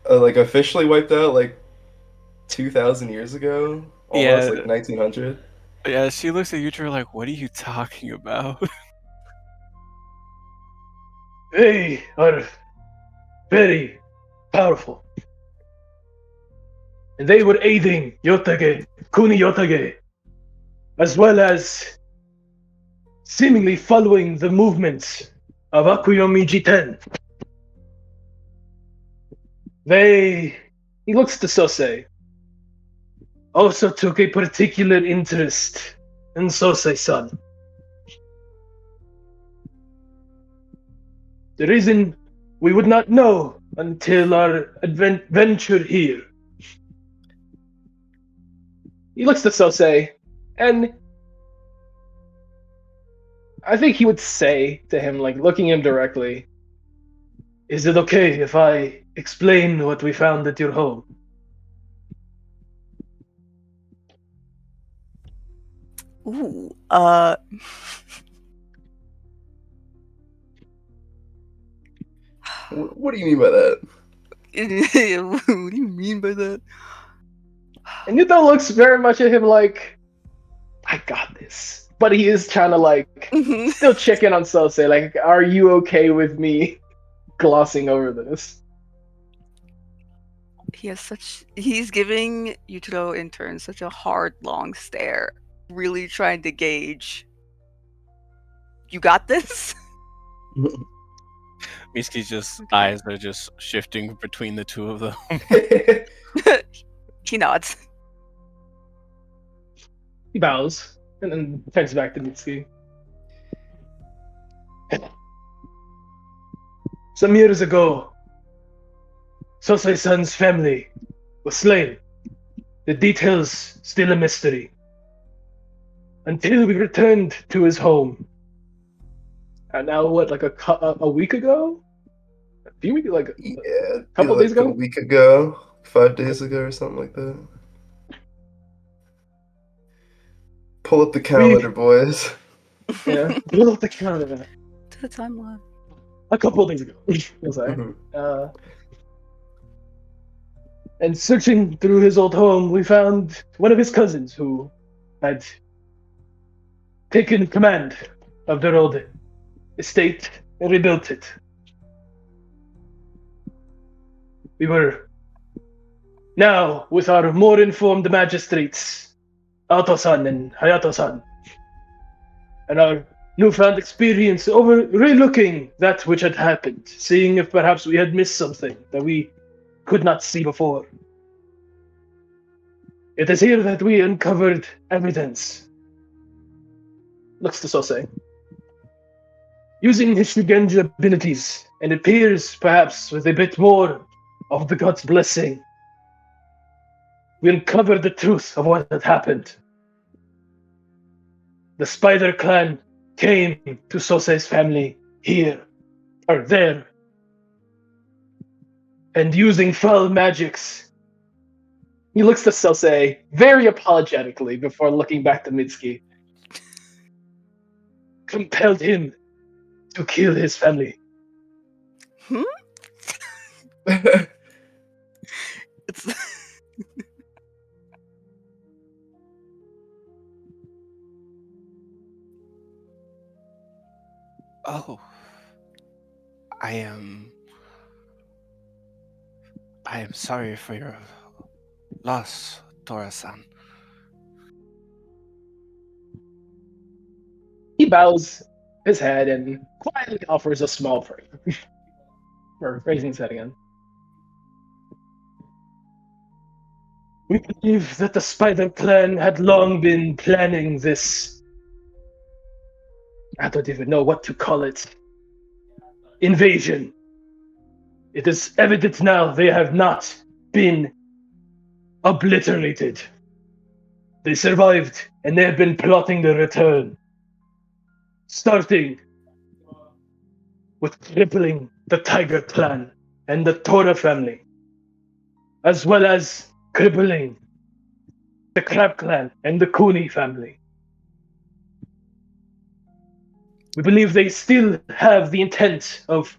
like officially wiped out like 2,000 years ago, almost Yeah. like 1900. Yeah, she looks at Yutaro like, what are you talking about? They are very powerful. And they were aiding Yotage, Kuni Yotage, as well as seemingly following the movements of Akuyomi Jiten. He looks to Sosei, also took a particular interest in Sosei-san. The reason we would not know until our adventure here. He looks to Sosei, and I think he would say to him, like looking him directly, "Is it okay if I explain what we found at your home?" Ooh, What do you mean by that? what do you mean by that? And Yuto looks very much at him like, "I got this." But he is trying to like still checking on Sosei, like, "Are you okay with me glossing over this?" He's giving Yutaro in turn such a hard, long stare, really trying to gauge. You got this? Mitsuki's just Okay. eyes are just shifting between the two of them. He nods. He bows and then turns back to Mitsuki. Some years ago, Sosei-san's family was slain. The details still a mystery. Until we returned to his home. And now, what, like a week ago? A few weeks, like Yeah, a couple like days ago? a week ago, 5 days ago, or something like that. Pull up the calendar, boys. Yeah, we'll have to count it. To the timeline. A couple days ago, we'll say. Mhm. And searching through his old home, we found one of his cousins who had taken command of their old estate and rebuilt it. We were now with our more informed magistrates, Ato-san and Hayato-san, and our newfound experience over relooking that which had happened, seeing if perhaps we had missed something that we could not see before. It is here that we uncovered evidence. Looks to Sosei. Using his Shugenja abilities, and it appears perhaps with a bit more of the god's blessing, we uncovered the truth of what had happened. The Spider Clan came to Sosei's family here, or there, and using foul magics. He looks to Sosei very apologetically before looking back to Mitsuki. Compelled him to kill his family. Hmm? I am sorry for your loss, Tora-san. He bows his head and quietly offers a small prayer. Or raising his head again. We believe that the Spider Clan had long been planning this. I don't even know what to call it. Invasion. It is evident now they have not been obliterated. They survived, and they have been plotting their return. Starting with crippling the Tiger Clan and the Tora family, as well as crippling the Crab Clan and the Cooney family. We believe they still have the intent of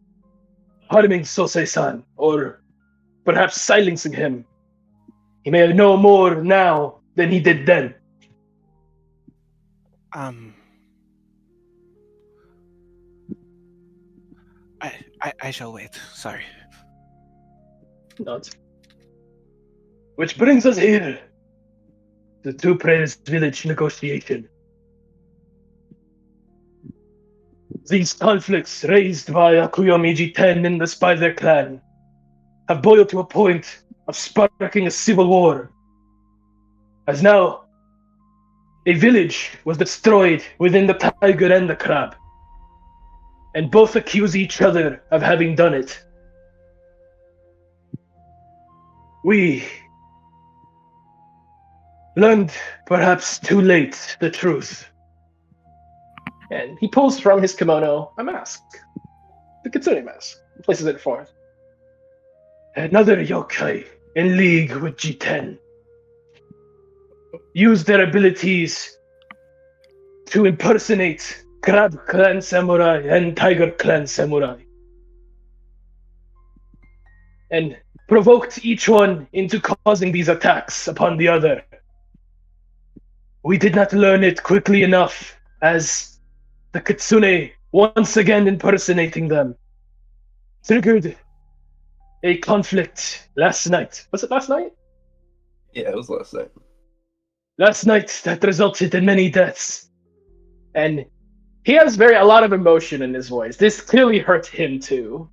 harming Sosei-san, or perhaps silencing him. He may know more now than he did then. I shall wait. Sorry. Not. Which brings us here. The Two Prayers Village negotiation. These conflicts raised by Akuyomi Ten and the Spider Clan have boiled to a point of sparking a civil war. As now, a village was destroyed within the Tiger and the Crab, and both accuse each other of having done it. We learned, perhaps too late, the truth. And he pulls from his kimono a mask. The Kitsune mask. He places it forth. Another yokai in league with G10 used their abilities to impersonate Crab Clan Samurai and Tiger Clan Samurai, and provoked each one into causing these attacks upon the other. We did not learn it quickly enough, as the Kitsune, once again impersonating them, triggered a conflict last night. Was it last night? Yeah, it was last night. Last night that resulted in many deaths. And he has a lot of emotion in his voice. This clearly hurt him too.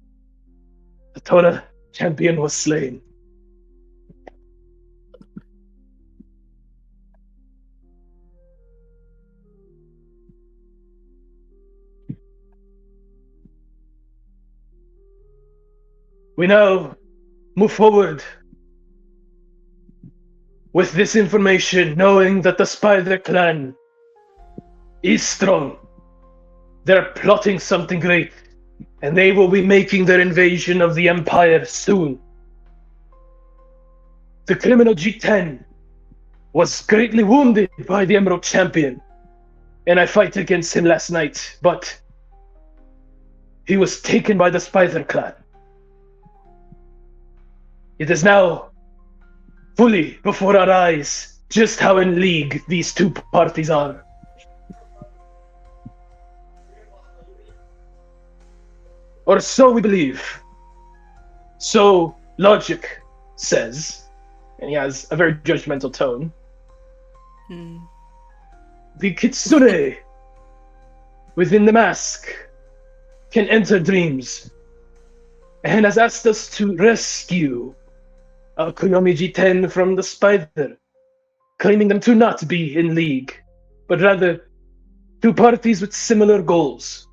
The Tora champion was slain. We now move forward with this information, knowing that the Spider Clan is strong. They're plotting something great, and they will be making their invasion of the Empire soon. The criminal G10 was greatly wounded by the Emerald Champion, and I fight against him last night, but he was taken by the Spider Clan. It is now fully before our eyes just how in league these two parties are. Or so we believe. So logic says, and he has a very judgmental tone. The Kitsune within the mask can enter dreams, and has asked us to rescue Kuyomi G10 from the Spider, claiming them to not be in league, but rather two parties with similar goals.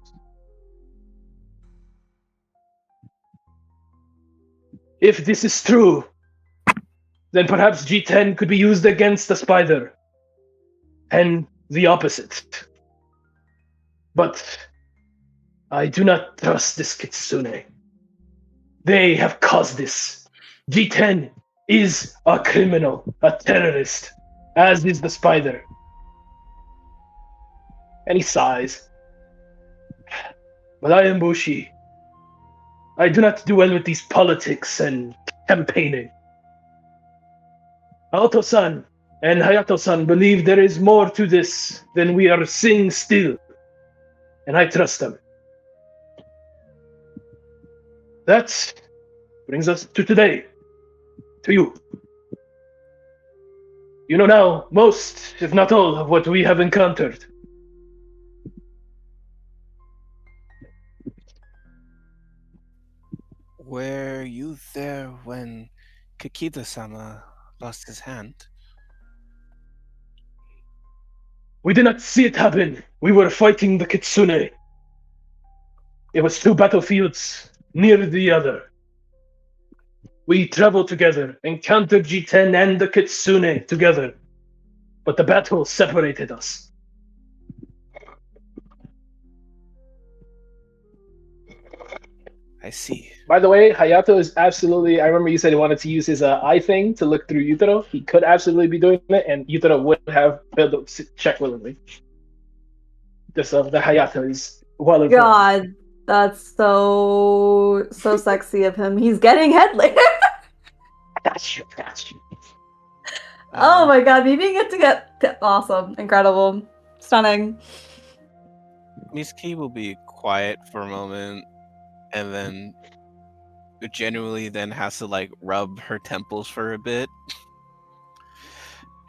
If this is true, then perhaps G10 could be used against the Spider, and the opposite. But I do not trust this Kitsune. They have caused this. G10 is a criminal, a terrorist, as is the Spider. And he sighs. But I am Bushi. I do not do well with these politics and campaigning. Aoto-san and Hayato-san believe there is more to this than we are seeing still, and I trust them. That brings us to today. to you. You know now most, if not all, of what we have encountered. Were you there when Kikida-sama lost his hand? We did not see it happen. We were fighting the Kitsune. It was two battlefields near the other. We traveled together, encountered G10 and the Kitsune together, but the battle separated us. I see. By the way, Hayato is absolutely. I remember you said he wanted to use his eye thing to look through Yutaro. He could absolutely be doing it, and Yutaro would have failed to check willingly. Just the Hayato is well informed. God, that's so sexy of him. He's getting head later. Got you. Oh my god, me being it to get awesome, incredible, stunning. Miss Key will be quiet for a moment, and then genuinely then has to like rub her temples for a bit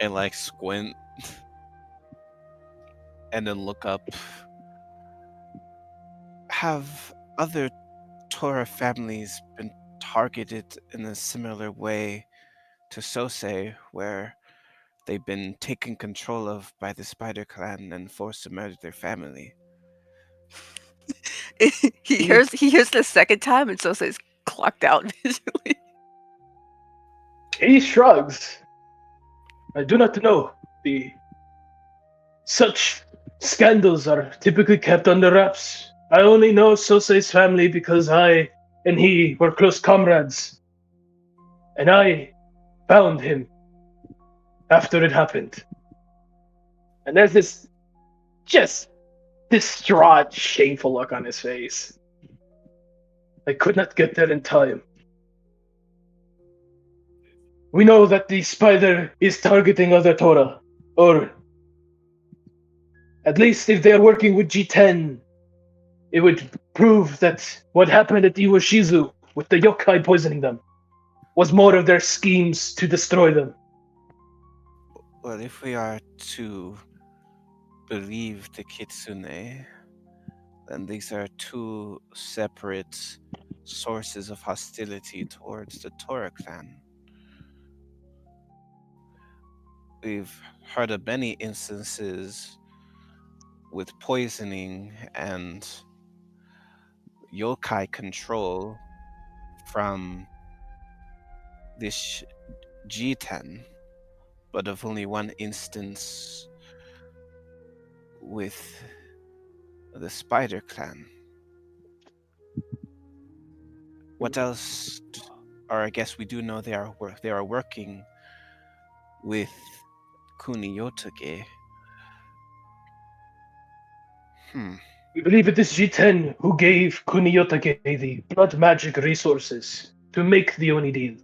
and like squint and then look up. Have other Tora families been targeted in a similar way to Sosei, where they've been taken control of by the Spider Clan and forced to murder their family? he hears the second time, and so says clocked out visually. He shrugs. I do not know. Such scandals are typically kept under wraps. I only know Sosei's family because I and he were close comrades. And I found him after it happened. And there's this just distraught, shameful look on his face. I could not get there in time. We know that the spider is targeting other Tora, or at least if they are working with G10, it would prove that what happened at Iwashizu with the yokai poisoning them was more of their schemes to destroy them. Well, if we are to believe the Kitsune, then these are two separate sources of hostility towards the Tora clan. We've heard of many instances with poisoning and yokai control from this G10, but of only one instance with the Spider Clan. What else? Or I guess we do know they are working with Kuniyotage. We believe it is G10 who gave Kuniyotage the blood magic resources to make the Oni deal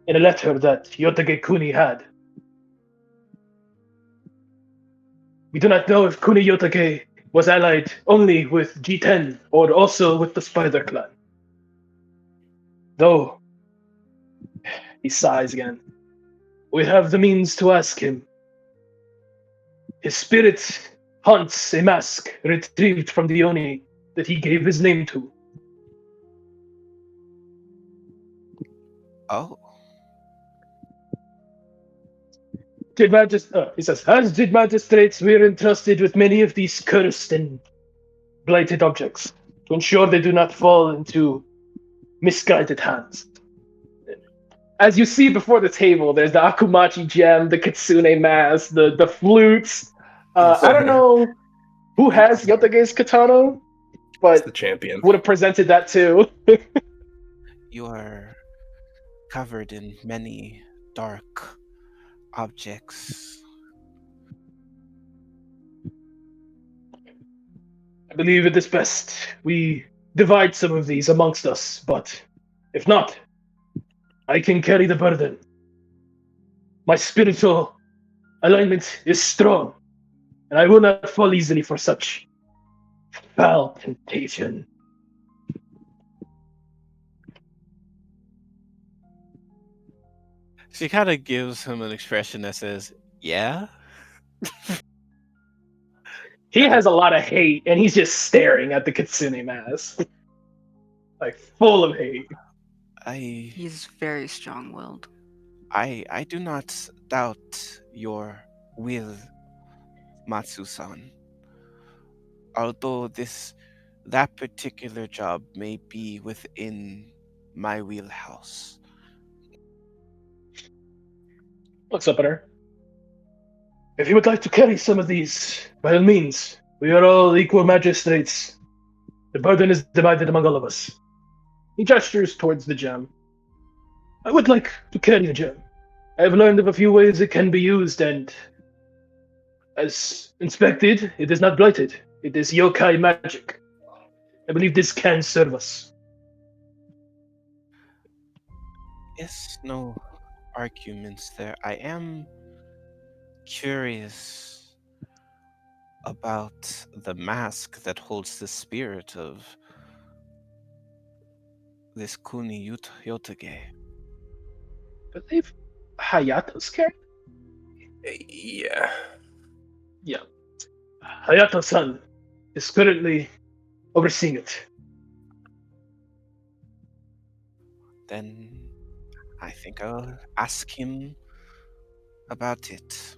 in a letter that Yotage Kuni had. We do not know if Kuniyotage was allied only with G10 or also with the Spider Clan. Though, he sighs again. We have the means to ask him. His spirit haunts a mask retrieved from the Oni that he gave his name to. Oh. He says, as did magistrates, we are entrusted with many of these cursed and blighted objects to ensure they do not fall into misguided hands. As you see before the table, there's the Akumachi gem, the Kitsune mask, the flutes. Yes. I don't know who has Yotage's katana, It's but the champion. would have presented that too. You are covered in many dark objects. I believe it is best we divide some of these amongst us, but if not, I can carry the burden. My spiritual alignment is strong, and I will not fall easily for such foul temptation. She kind of gives him an expression that says, "Yeah." He has a lot of hate, and he's just staring at the Kitsune mask, like full of hate. I He's very strong-willed. I do not doubt your will, Matsu-san. Although that particular job may be within my wheelhouse. Looks up at her. If you would like to carry some of these, by all means, we are all equal magistrates. The burden is divided among all of us. He gestures towards the gem. I would like to carry the gem. I have learned of a few ways it can be used, and as inspected, it is not blighted. It is yokai magic. I believe this can serve us. Yes, no arguments there. I am curious about the mask that holds the spirit of this Kuni Yotage. I believe Hayato's carrying. Yeah. Yeah, Hayato-san is currently overseeing it. Then I think I'll ask him about it.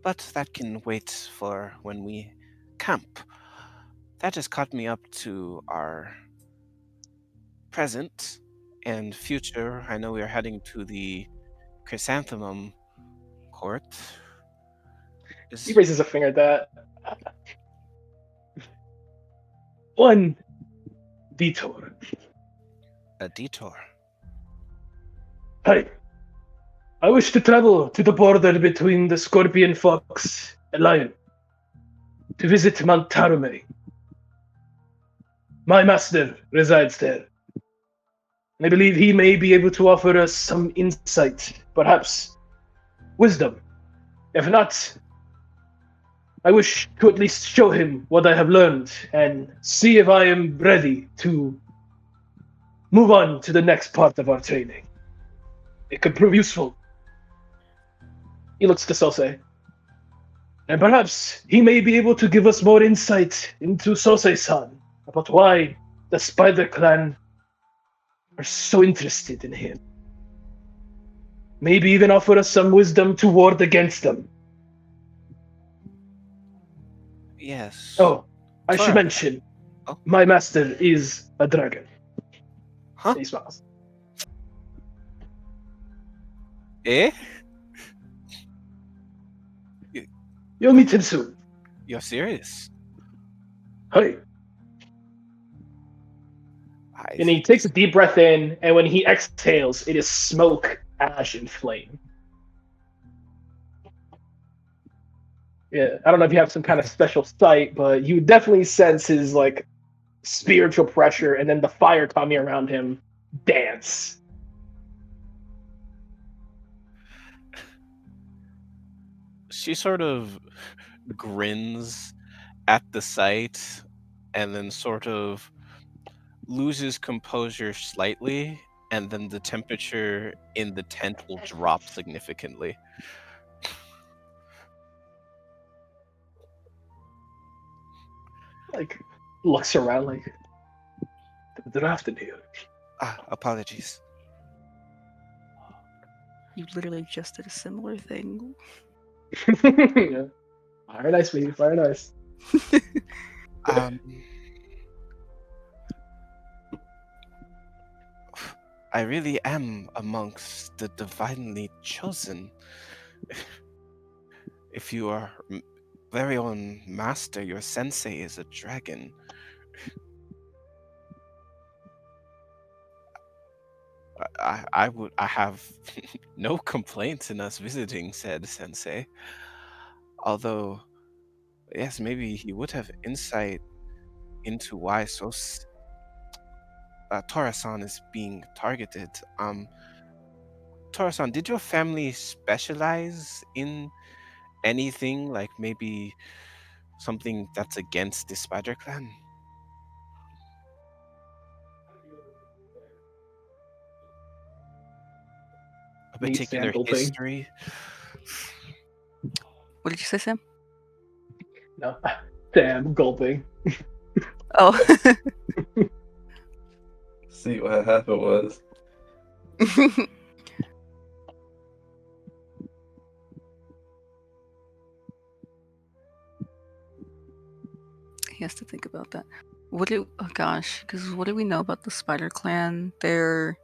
But that can wait for when we camp. That has caught me up to our present and future. I know we are heading to the Chrysanthemum Court. He raises a finger at that. One detour. A detour. Hi. I wish to travel to the border between the Scorpion Fox and Lion to visit Mount Tarume. My master resides there. And I believe he may be able to offer us some insight, perhaps wisdom. If not, I wish to at least show him what I have learned and see if I am ready to move on to the next part of our training. It could prove useful. He looks to Sose. And perhaps he may be able to give us more insight into Sose-san about why the Spider Clan are so interested in him. Maybe even offer us some wisdom to ward against them. Yes. Oh, I should Tora. mention, Oh. my master is a dragon. Huh? He smiles. Eh? You'll meet him soon. You're serious? Hi. I And he takes a deep breath in, and when he exhales, it is smoke, ash, and flame. Yeah, I don't know if you have some kind of special sight, but you definitely sense his like spiritual pressure, and then the fire coming around him dance. She sort of grins at the sight and then sort of loses composure slightly, and then the temperature in the tent will drop significantly. Like looks around like the afternoon. Apologies. You literally just did a similar thing. Yeah. Very nice, baby. Very nice. I really am amongst the divinely chosen. If you are very own master, your sensei is a dragon. I have no complaints in us visiting said sensei. Although, yes, maybe he would have insight into why Torasan is being targeted. Torasan, did your family specialize in anything, like maybe something that's against the Spider Clan? Neat particular sample thing. history. What did you say, Sam? No. Damn, gulping. Oh. See what happened was. He has to think about that. Oh gosh, because what do we know about the Spider Clan? They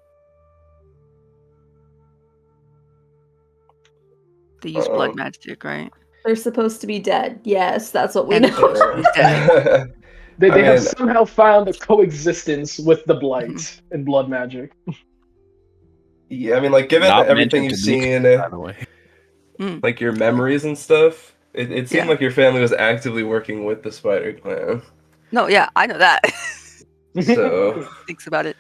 use blood magic, right? They're supposed to be dead. Yes, that's what we And know. He's dead. They I have mean- somehow found a coexistence with the blight Mhm. and blood magic. Yeah, I mean, like, given Not everything mentioned you've to Nick, seen, by the way. like your memories and stuff, it seemed Yeah. like your family was actively working with the Spider Clan. No, yeah, I know that. So, Thinks about it.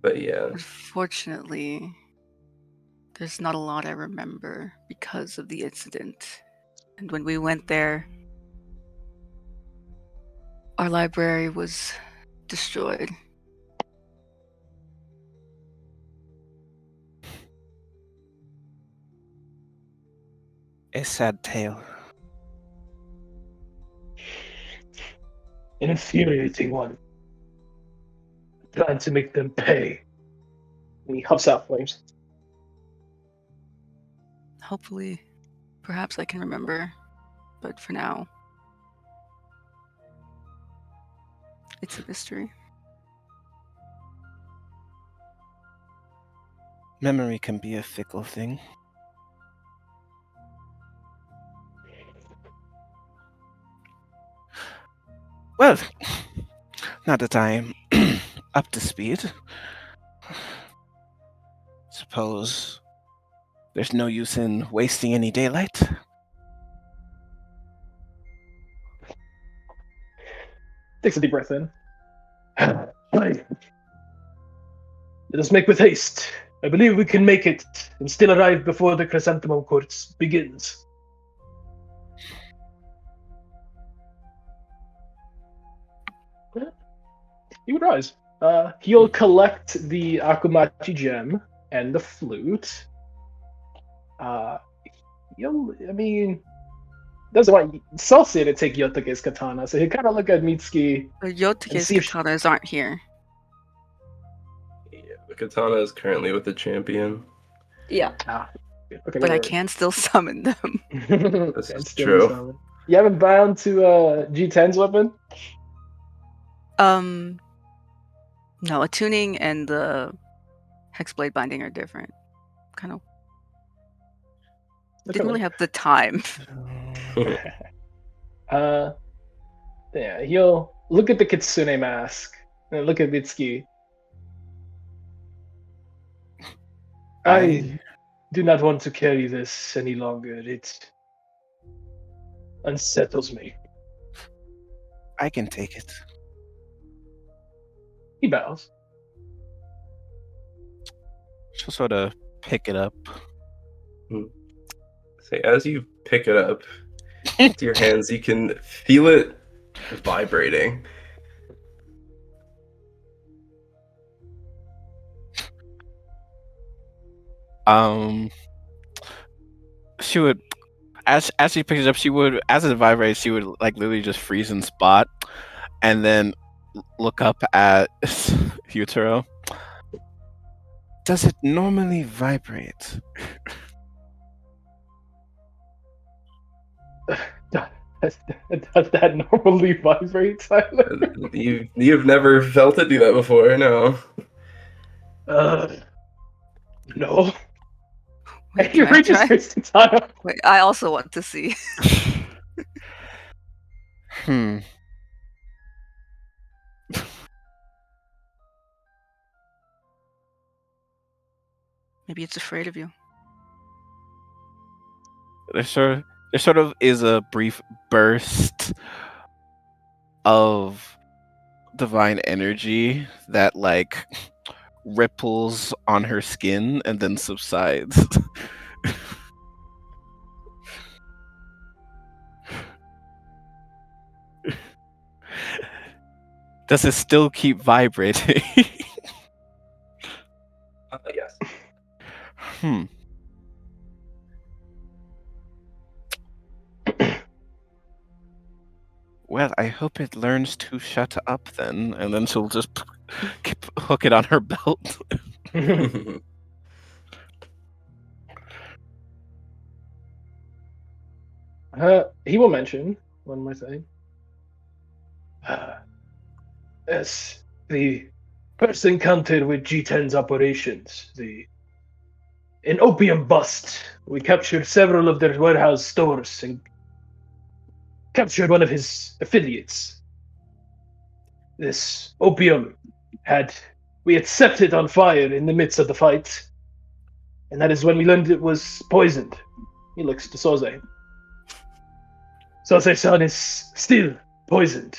but yeah. Unfortunately, there's not a lot I remember because of the incident. And when we went there, our library was destroyed. A sad tale. An infuriating one. Trying to make them pay. And he huffs out flames. Hopefully, perhaps I can remember. But for now, it's a mystery. Memory can be a fickle thing. Well, now that I'm up to speed, suppose there's no use in wasting any daylight. Takes a deep breath in. Right. Let us make with haste. I believe we can make it and still arrive before the chrysanthemum course begins. He would rise. He'll collect the Akumachi gem and the flute. Doesn't want Celsius to take Yotake's katana, so he'll kind of look at Mitsuki. The Yotake's see if- katanas aren't here. Yeah, the katana is currently with the champion. Yeah. Okay, But I can still summon them. This That's is still true. solid. You haven't bound to G10's weapon? No, attuning and the hexblade binding are different. Kind of didn't really have the time. Yeah, he'll look at the Kitsune mask and look at Mitsuki. I do not want to carry this any longer. It unsettles me. I can take it. He bows. She'll sort of pick it up. Say, as you pick it up with your hands, you can feel it vibrating. She would, as she picks it up, she would, as it vibrates, she would like literally just freeze in spot, and then look up at Yutaro. Does it normally vibrate? Does that normally vibrate, Tyler? You've never felt it do that before, no? No. Wait, He can I reaches try? his katana. Wait, I also want to see. Maybe it's afraid of you. There sort of is a brief burst of divine energy that like ripples on her skin and then subsides. Does it still keep vibrating? Yes. Hmm. Well, I hope it learns to shut up then, and then she'll just hook it on her belt. He will mention one more thing. Yes, the first encounter with G10's operations, an opium bust. We captured several of their warehouse stores and captured one of his affiliates. This opium we had set it on fire in the midst of the fight, and that is when we learned it was poisoned. He looks to Soze. Soze-san is still poisoned.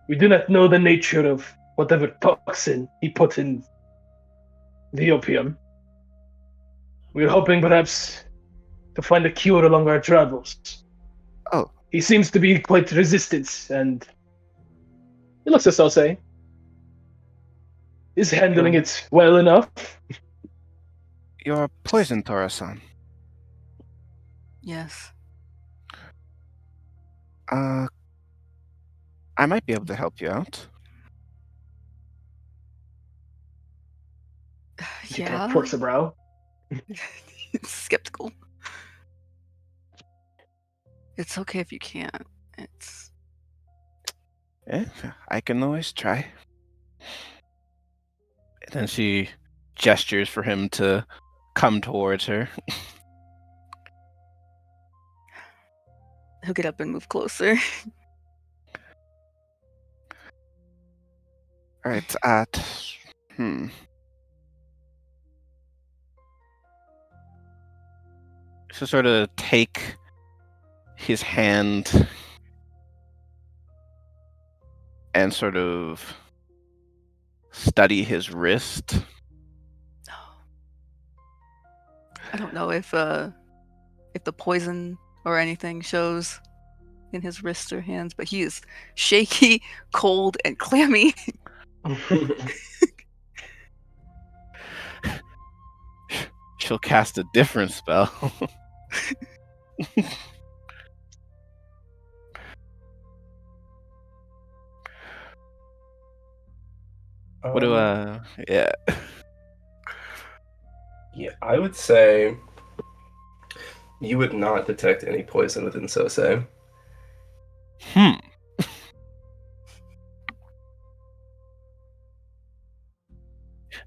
We do not know the nature of whatever toxin he put in the opium. We are hoping perhaps to find a cure along our travels. Oh. He seems to be quite resistant, and he looks at Sose. Is handling it well enough. You're poison, Tora-san. Yes. I might be able to help you out. He Yeah. quirks a brow. Skeptical. It's okay if you can't. It's I can always try. And then she gestures for him to come towards her. he'll get up and move closer. All right, So sort of take his hand and sort of study his wrist. I don't know if the poison or anything shows in his wrists or hands, but he is shaky, cold, and clammy. She'll cast a different spell. What do yeah. Yeah, I would say you would not detect any poison within Sose.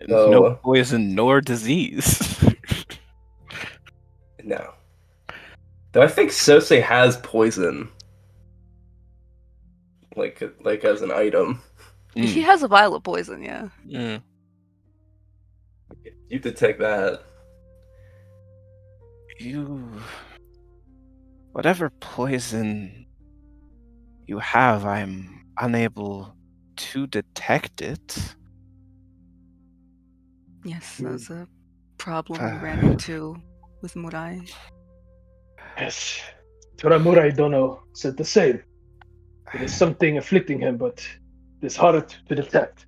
No So, poison nor disease. no. Though I think Sose has poison. Like as an item. He has a vial of poison, yeah. Yeah. You detect that. Whatever poison you have, I'm unable to detect it. Yes, that's a problem we ran into with Murai. Yes. Toramurai Dono said the same. It is something afflicting him, but it is hard to detect.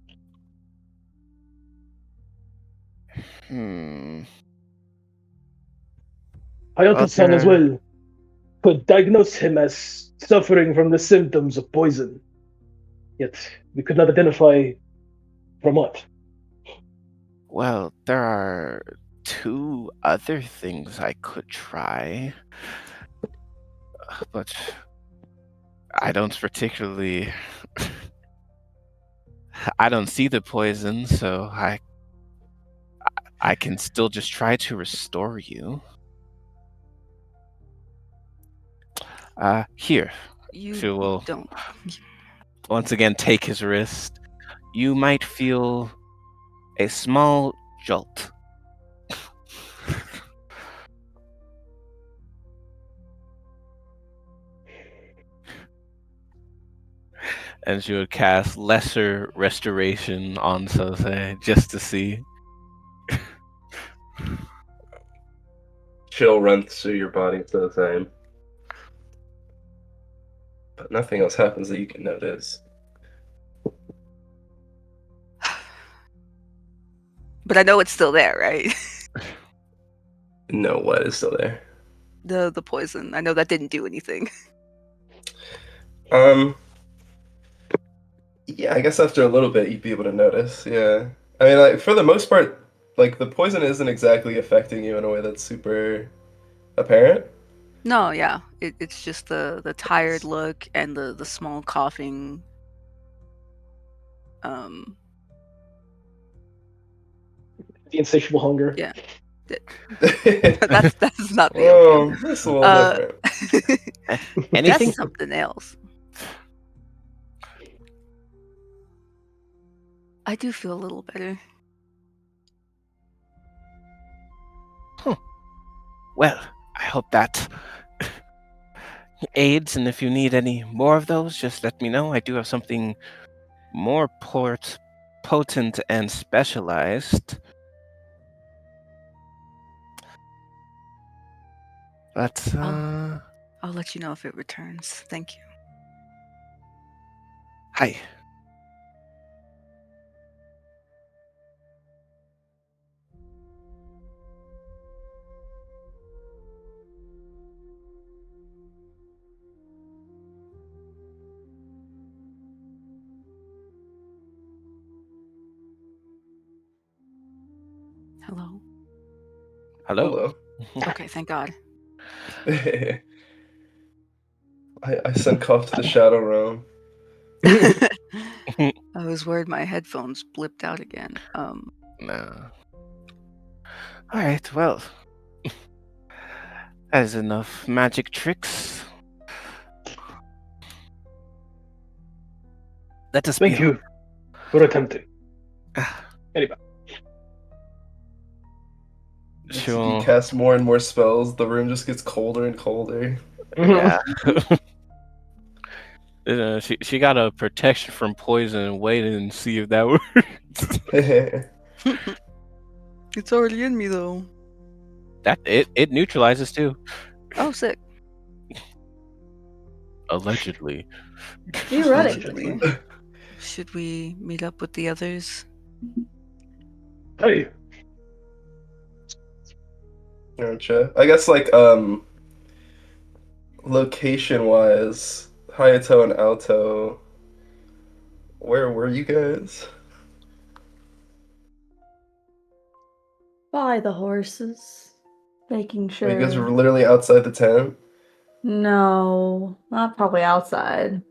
Hayato-san as well could diagnose him as suffering from the symptoms of poison. Yet we could not identify from what. Well, there are two other things I could try, but I don't particularly. I don't see the poison, so I can still just try to restore you. Here. You She will don't. once again take his wrist. You might feel a small jolt. And she would cast Lesser Restoration on Sose just to see. Chill runs through your body Sose. But nothing else happens that you can notice. But I know it's still there, right? No, what is still there? The poison. I know that didn't do anything. Um, yeah, I guess after a little bit you'd be able to notice. Yeah, I mean, like for the most part, like the poison isn't exactly affecting you in a way that's super apparent. No, yeah. It's just the tired look and the small coughing. Um, The insatiable hunger. yeah. That's That's not the opium. that's a little Uh, different. Anything? That's something else. I do feel a little better. Well, I hope that aids, and if you need any more of those, just let me know. I do have something more potent and specialized. But I'll let you know if it returns. Thank you. hi. Hello. Hello. Okay, thank God. I sent Cough to the Shadow Realm. I was worried my headphones blipped out again. No. All right. Well, that is enough magic tricks. Let us Thank be. you for attempting. Anyway. You Sure. cast more and more spells, the room just gets colder and colder. Yeah. She got a protection from poison and waited and see if that works. It's already in me though. That it neutralizes too. Oh, sick. Allegedly. Theoretically. Should we meet up with the others? Hey. Gotcha. I guess like location wise, Hayato and Alto, where were you guys? By the horses. Making Oh, you guys were sure. literally outside the tent? No, not probably outside.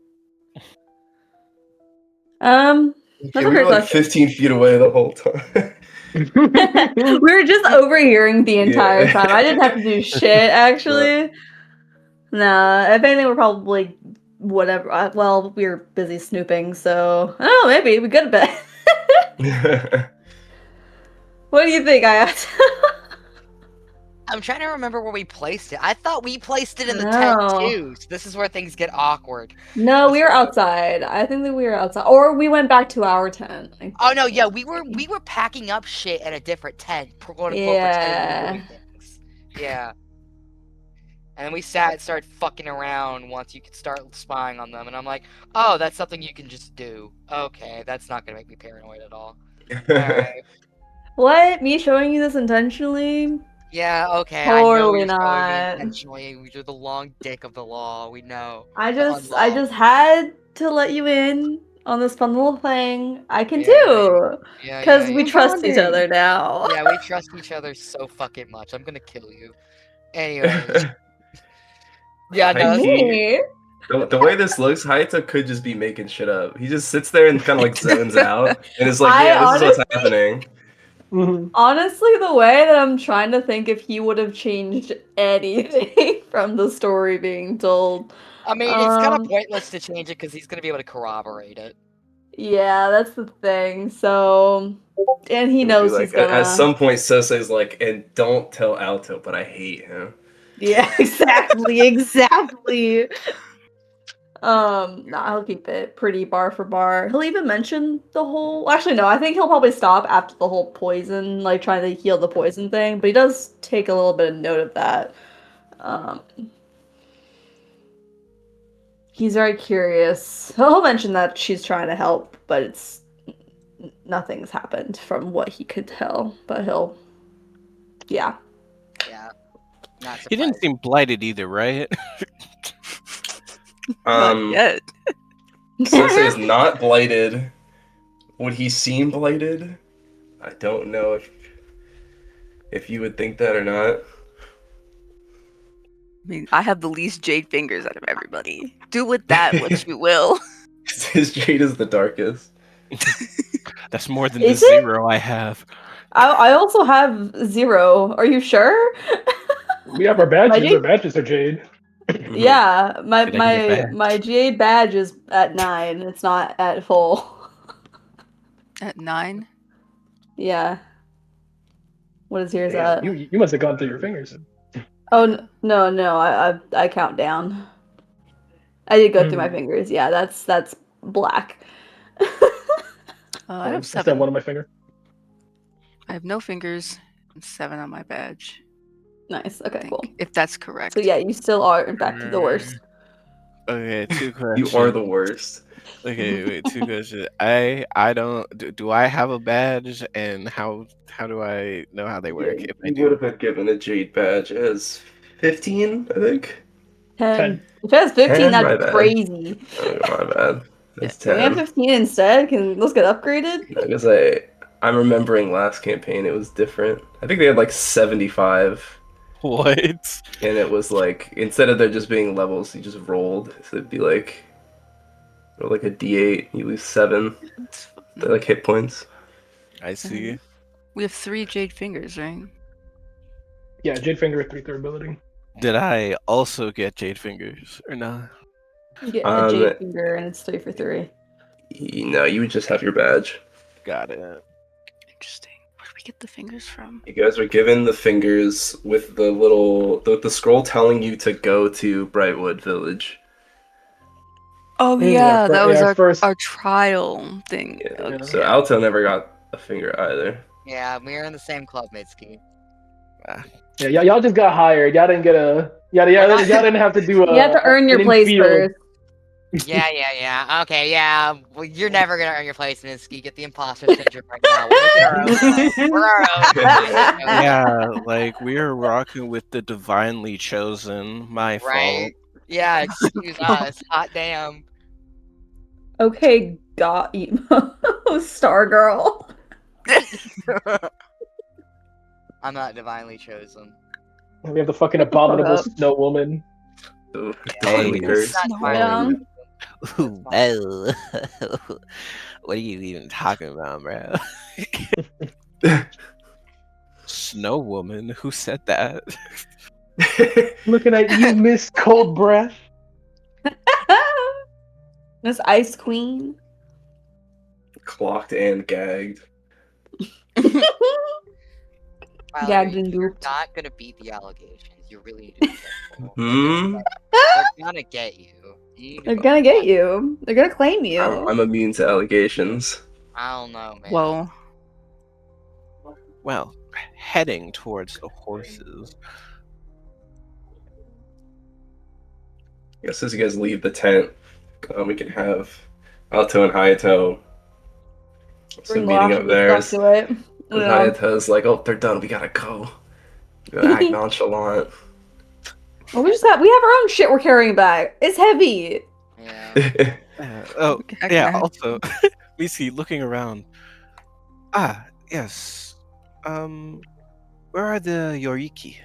Okay, That's a we were great like question. 15 feet away the whole time. We were just overhearing the entire Yeah. time. I didn't have to do shit, actually. Nah, if anything, we're probably whatever. Well, we were busy snooping, so I don't know. Maybe we could have been. What do you think, Ayat? I'm trying to remember where we placed it. I thought we placed it in the tent No. too. So this is where things get awkward. No, we That's were right. outside. I think that we were outside, or we went back to our tent. Oh no, yeah, we were packing up shit at a different tent, quote unquote, pretending we were Yeah. doing things. Yeah. And then we sat and started fucking around once you could start spying on them, and I'm like, oh, that's something you can just do. Okay, that's not gonna make me paranoid at all. Alright. What? Me showing you this intentionally? Yeah, okay, I know Totally you're showing me not. intentionally. You're the long dick of the law, we know. I The just unlaw. had to let you in on this fun little thing. I can Yeah, yeah, do. yeah, Because we yeah. trust each other now. Yeah, we trust each other so fucking much. I'm gonna kill you. Anyways. Yeah, no, that's High-key, Me? the way this looks, Hayato could just be making shit up. He just sits there and kind of like zones out and is like, I yeah, this is what's honestly, happening. honestly, the way that I'm trying to think if he would have changed anything from the story being told. I mean, it's kind of pointless to change it because he's gonna be able to corroborate it. Yeah, that's the thing. So, and he It would be knows he's like, at gonna. some point, Sosei's like, and don't tell Alto, but I hate him. Yeah, exactly. No, he'll keep it pretty bar for bar. He'll even mention the whole. Actually, no, I think he'll probably stop after the whole poison, like trying to heal the poison thing. But he does take a little bit of note of that. Um, he's very curious. He'll mention that she's trying to help, but it's nothing's happened from what he could tell, but yeah. Yeah. Not He didn't surprised. seem blighted either, right? Not yet. Sensei is not blighted. Would he seem blighted? I don't know if you would think that or not. I mean, I have the least jade fingers out of everybody. Do with that what you will. His jade is the darkest. That's more than Is the it? 0 I have. I also have 0. Are you sure? We have our badges. jade- Our badges are jade. Yeah, my Did I get a my badge? my jade badge is at 9. It's not at full. At 9? Yeah. What is yours Damn, at? you must have gone through your fingers. Oh no, I count down. I did go through my fingers. Yeah, that's black. I have I still 7. have one on my finger. I have no fingers and 7 on my badge. Nice. I Okay, think, cool. if that's correct. So yeah, you still are in fact the worst. Okay, 2 questions. You are the worst. Okay, wait, 2 questions. I don't. Do I have a badge, and how do I know how they work if I You would do? have been given a jade badge as 15, I think. 10. If it has 15, 10? My that'd be bad. crazy. Oh, my bad. That's Can we have 10. 15 instead? Let's get upgraded? I guess I'm remembering last campaign, it was different. I think they had like 75, What? and it was like, instead of there just being levels, you just rolled. So it'd be like a D8, you lose 7. It's fun. They're like hit points. I see. We have 3 jade fingers, right? Yeah, jade finger with 3 durability. Did I also get jade fingers or not? You get a jade finger and it's 3 for 3. No, you would just have your badge. Got it. Interesting. Where did we get the fingers from? You guys were given the fingers with the scroll telling you to go to Brightwood Village. Oh Yeah, yeah, that was our our first- our trial thing. Yeah. Okay. So Alto never got a finger either. Yeah, we were in the same club, Mitsuki. Yeah, y'all just got hired. Y'all didn't get a. Y'all didn't have to do a. You have to earn your an place infield. first. Yeah. Okay, yeah. Well, you're never gonna earn your place, Mitsuki. Get the imposter syndrome right now. We're making our own. We're our own. Yeah, like we are rocking with the divinely chosen. My Right. Yeah, excuse us. Hot damn. Okay, got you. Star Girl. I'm not divinely chosen. We have the fucking Shut the fuck abominable up. snow woman. So, Hey, divinely cursed. Not divinely Yeah. chosen. Well, what are you even talking about, bro? Snow woman? Who said that? Looking at you, Miss Cold Breath. Miss Ice Queen. Clocked and gagged. Valerie, Gagged and you're gooped. not gonna beat the allegations. You really need to be careful. Hmm? They're gonna get you. They're gonna get you. They're gonna claim you. I'm immune to allegations. I don't know, man. Well, Well, heading towards the horses. I guess as you guys leave the tent, we can have Alto and Hayato. So Bring meeting Losh up and there. stuff to it. And Yeah. Hayato's like, oh, they're done. We gotta go. We gotta act nonchalant. Well, we have our own shit we're carrying back. It's heavy. Yeah. Oh, Okay. yeah, also, Misi, looking around. Ah, yes. Where are the Yoriki?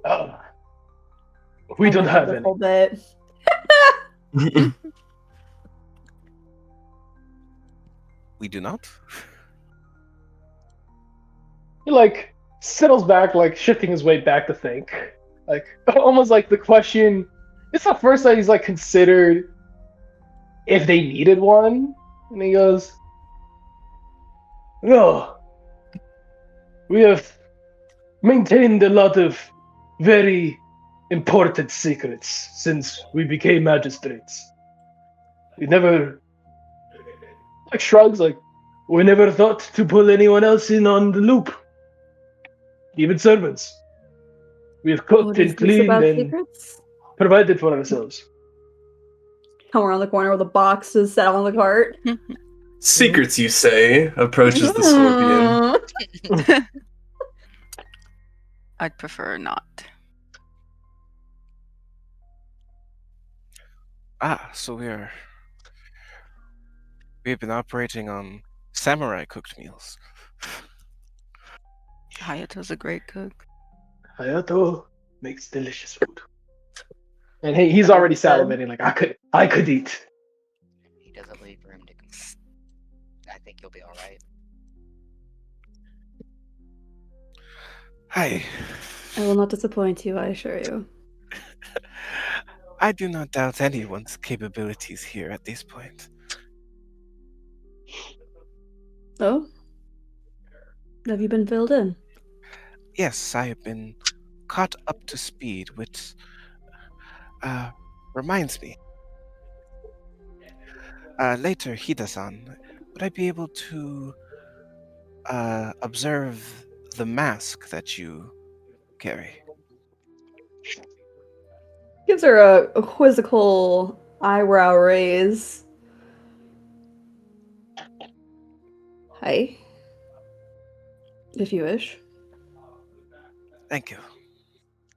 Oh. We don't have a any. whole bit. We do not? He like settles back, like shifting his weight back to think. Like almost like the question. It's the first time he's like considered if they needed one, and he goes, "No, we have maintained a lot of very important secrets since we became magistrates. We never." Like shrugs, like we never thought to pull anyone else in on the loop. Even servants. We have cooked What is and this cleaned about and secrets? provided for ourselves. come around the corner with a box to set on the cart. Secrets, you say? Approaches the scorpion. I'd prefer not. So we've been operating on samurai cooked meals. Hayato's a great cook. Hayato makes delicious food. And he's already salivating like I could eat. He doesn't leave room to. I think you'll be all right. Hi. I will not disappoint you, I assure you. I do not doubt anyone's capabilities here at this point. Oh? Have you been filled in? Yes, I have been caught up to speed, which reminds me. Later, Hida-san, would I be able to observe the mask that you carry? Gives her a quizzical eyebrow raise. Hi. If you wish. Thank you.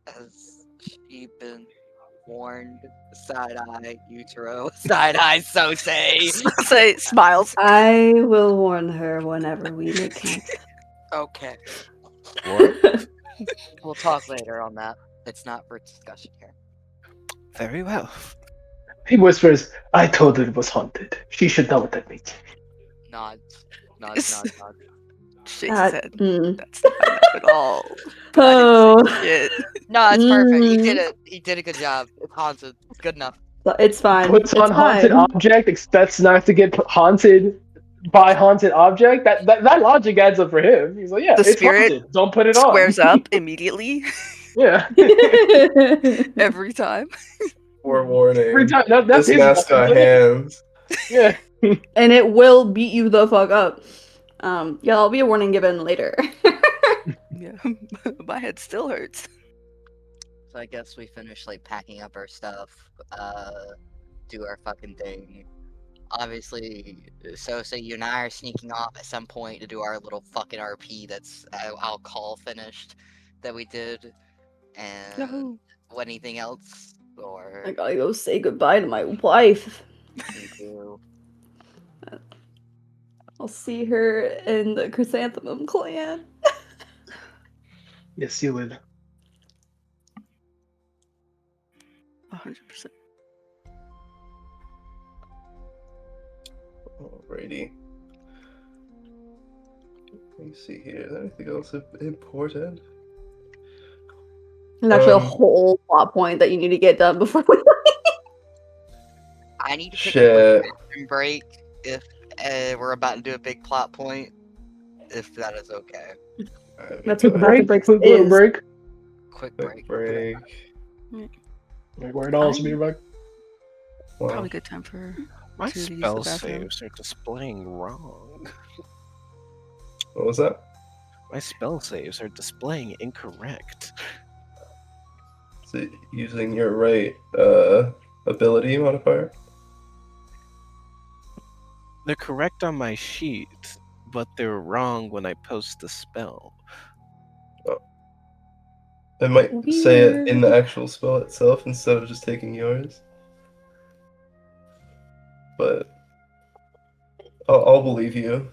Has she been warned? Side eye, Utero. Side eye, so say. Say smiles. I will warn her whenever we make camp. Okay. What? We'll talk later on that. It's not for discussion here. Very well. He whispers, I told her it was haunted. She should know what that means. Nods. Nods. Shakes his head. Mm. That's not enough at all. Oh. Shit. No, it's perfect. He Mm. did it. He did a good job. It's haunted. Good enough. It's fine. Puts it's on haunted fine. object, expects not to get haunted by haunted object. That logic adds up for him. He's like, yeah, The it's spirit haunted. Don't put it Squares on. up immediately Yeah. every time. Forewarning. Every time. That's This his mask got hands. Yeah. And it will beat you the fuck up. Yeah, I'll be a warning given later. Yeah. My head still hurts. So I guess we finish like packing up our stuff. Do our fucking thing. Obviously, so say you and I are sneaking off at some point to do our little fucking RP that's I'll call finished that we did. And Yahoo. anything else or I gotta go say goodbye to my wife. you do. I'll see her in the Chrysanthemum clan. Yes, you would. 100%. Alrighty. Let me see here. Is there anything else important? There's actually a Um, whole plot point that you need to get done before we I need to take a Shit. quick bathroom break if we're about to do a big plot point. If that is okay. That's Quick what the bathroom break Quick little is. break. Quick break. break. Like, where it all should be back. Wow. Probably good time for My to use the spell bathroom. saves are displaying wrong. What was that? My spell saves are displaying incorrect. Is it using your right ability modifier? They're correct on my sheet, but they're wrong when I post the spell. It might say it in the Weird. actual spell itself instead of just taking yours. But I'll believe you.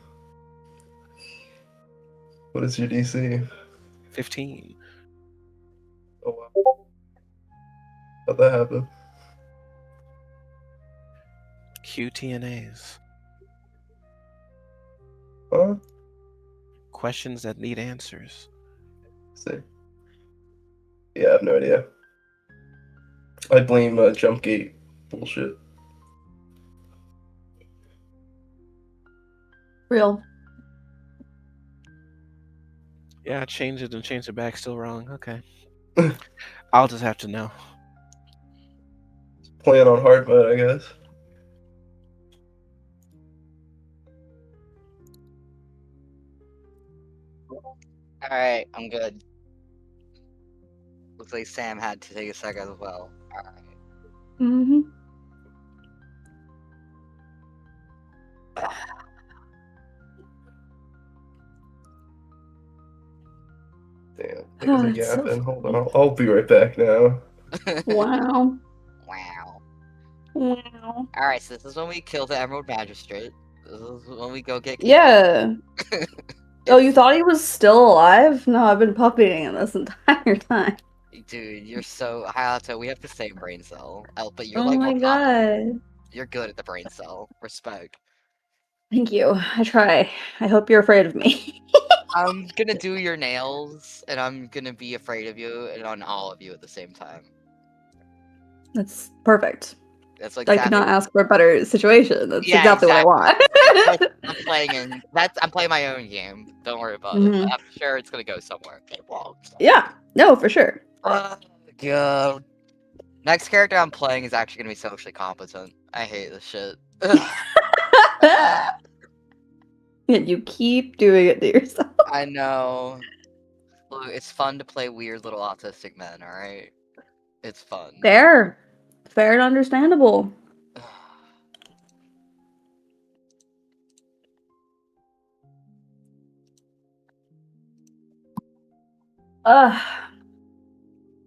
What is your DC? 15. Oh wow. How'd that happen? QTNAs. Huh? Questions that need answers. See. Yeah, I have no idea. I blame Jumpgate bullshit. Real. Yeah, change it and change it back, still wrong. Okay. I'll just have to know. Playing on hard mode, I guess. Alright, I'm good. Looks like Sam had to take a second as well. Alright. Mm-hmm. Damn, Oh, niggas are it's so yapping. Hold on, funny. I'll be right back now. Wow. Wow. Wow. Alright, so this is when we kill the Emerald Magistrate. This is when we go get Yeah. Oh, you It's- thought he was still alive? No, I've been puppeting him this entire time. Dude, you're so Hayato, we have the same brain cell. But you're Oh like my more competent. god. You're good at the brain cell. Respect. Thank you. I try. I hope you're afraid of me. I'm gonna do your nails, and I'm gonna be afraid of you, and on all of you at the same time. That's perfect. That's I could exactly. not ask for a better situation. That's Yeah, exactly what I want. Like, I'm playing my own game. Don't worry about it. Mhm. I'm sure it's gonna go somewhere. Okay, well. Yeah. No, for sure. Oh, God. Next character I'm playing is actually gonna be socially competent. I hate this shit. And you keep doing it to yourself. I know. Look, it's fun to play weird little autistic men, alright? It's fun. Fair. Fair and understandable. Ugh.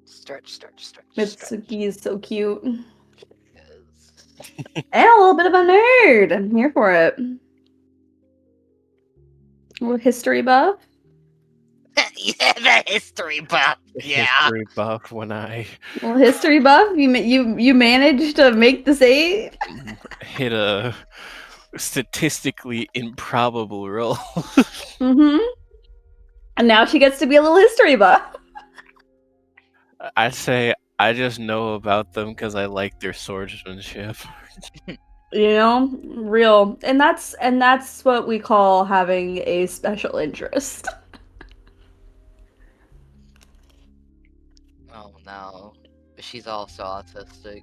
Stretch. Mitsuki is so cute. And Yes. a little bit of a nerd. I'm here for it. A little history buff. Yeah, the history buff. Yeah. History buff when I A little history buff. You managed to make the save. hit a statistically improbable roll. Mm-hmm. And now she gets to be a little history buff. I'd say I just know about them because I like their swordsmanship. You know, real. And that's what we call having a special interest. Oh no. She's also autistic.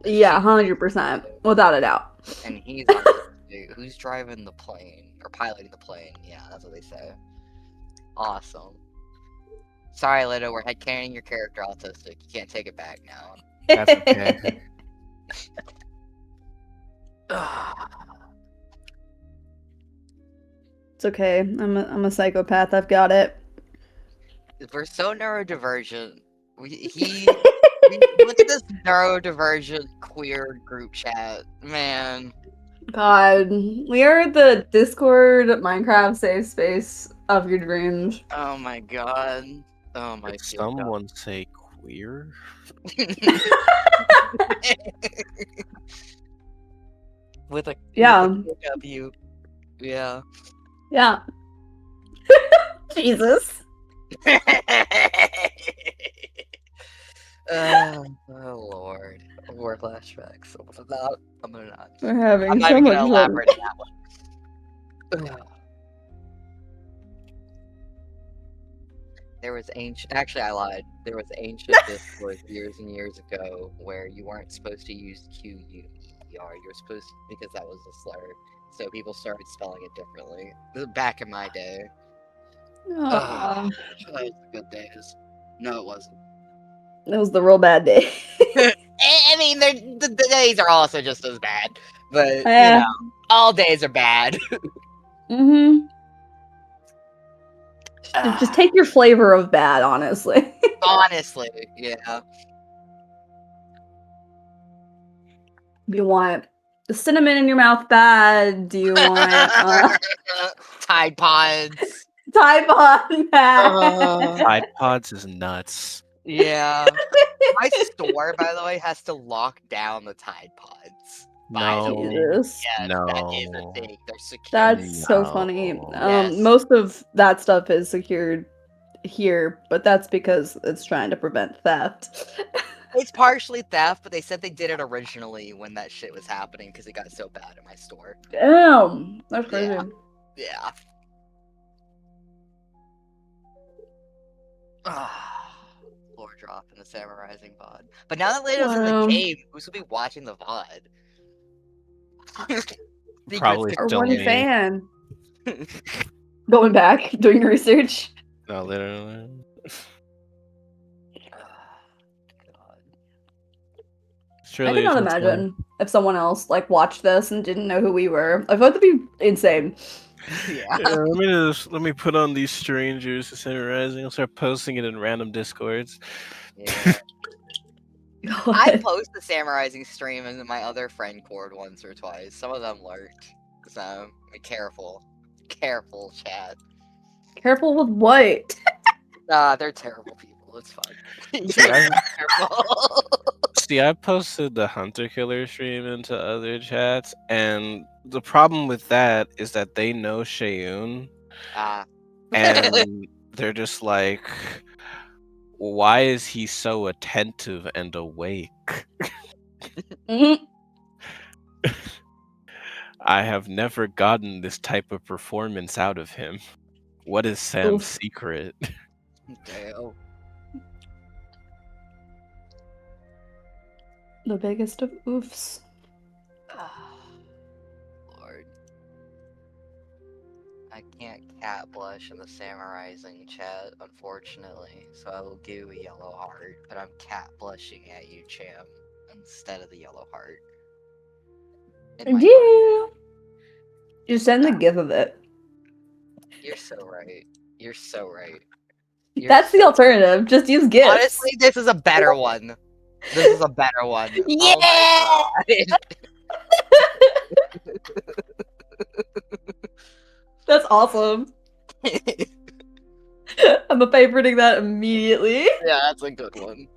Yeah, 100%. Without a doubt. And he's autistic. Who's driving the plane? Or piloting the plane? Yeah, that's what they say. Awesome. Sorry, Lito, we're headcanoning your character autistic. You can't take it back now. That's okay. It's okay. I'm a psychopath. I've got it. We're so neurodivergent. Look at this neurodivergent queer group chat. Man. God, we are the Discord Minecraft safe space of your dreams. Oh my god. Oh my Did god. someone say queer? With a Yeah. W. Yeah. Yeah. Jesus. Oh lord. War flashbacks. I'm gonna not. We're having I'm not so even much gonna fun. elaborate on that one. There was ancient. Actually, I lied. There was ancient Discord years and years ago where you weren't supposed to use QUER. You were supposed to, because that was a slur. So people started spelling it differently. This is back in my day. Aw, That was the good days. No, it wasn't. that was the real bad day. I mean, the days are also just as bad. But, you Yeah. know, all days are bad. Mm-hmm. Just take your flavor of bad, honestly. Honestly, yeah. Do you want the cinnamon in your mouth bad? Do you want Tide Pods. Tide Pod bad? Tide Pods is nuts. Yeah. My store, by the way, has to lock down the Tide Pods. By the way. No. Jesus. Yes, that is a No. thing. They're secure. That's so funny. No. Yes. Most of that stuff is secured here, but that's because it's trying to prevent theft. It's partially theft, but they said they did it originally when that shit was happening because it got so bad in my store. Damn, that's crazy. Yeah. Yeah. Floor drop in the Samuraising VOD. But now that Lato's in Wow. the game, who's gonna be watching the VOD? Probably Our still one me. fan. Going back, doing research. No, literally. I cannot imagine if someone else like watched this and didn't know who we were. I thought that'd be insane. Yeah. Let me put on these strangers to Samuraising. I'll start posting it in random discords. Yeah. God. I post the Samuraising stream in my other friend cord once or twice. Some of them lurked. So be careful. Careful, chat. Careful with what? They're terrible people. It's fine. See, I Careful. see. I posted the Hunter Killer stream into other chats, and the problem with that is that they know Shayun, Ah. and they're just like, why is he so attentive and awake? Mhm. I have never gotten this type of performance out of him. What is Sam's Oof. secret? Damn. The biggest of oofs. Lord. I can't cat blush in the Samuraising chat, unfortunately, so I will give you a yellow heart, but I'm cat blushing at you, Cham, instead of the yellow heart. In my heart. Yeah. Just send the gif of it. You're so right. You're so right. You're That's the so- alternative. Just use gifs. Honestly, this is a better one. This is a better one. Yeah! Oh my god. That's awesome. I'm favoriting that immediately. Yeah, that's a good one.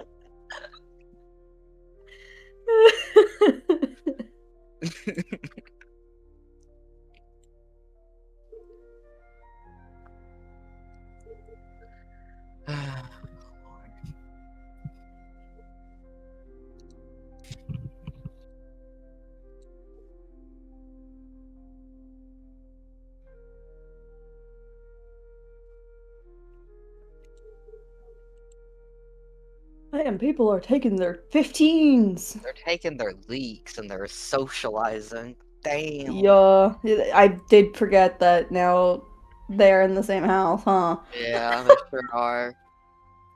Man, people are taking their 15s. They're taking their leaks and they're socializing. Damn. Yeah, I did forget that now they're in the same house, huh? Yeah, they sure are.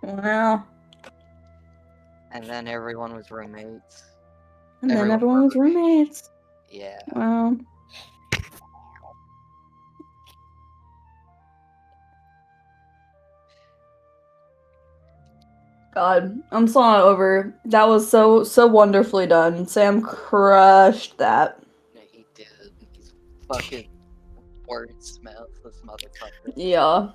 Well, And then everyone was roommates. and then Everyone everyone was roommates. Yeah. Well, God, I'm so not over. That was so wonderfully done. Sam crushed that. Yeah, he did. He's fucking wordsmith, this motherfucker. Yeah.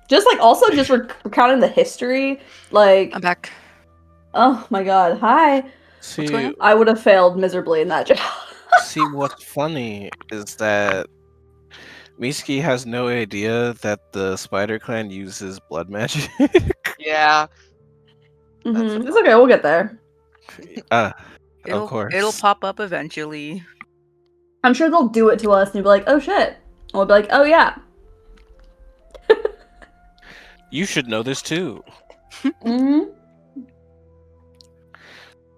Just like also just recounting the history, like I'm back. oh my god, hi. What's going See, on? I would have failed miserably in that job. see, what's funny is that Miski has no idea that the Spider Clan uses blood magic. Yeah. It's okay, we'll get there. Of It'll course. pop up eventually. I'm sure they'll do it to us and be like, oh shit. And we'll be like, oh yeah. You should know this too. hmm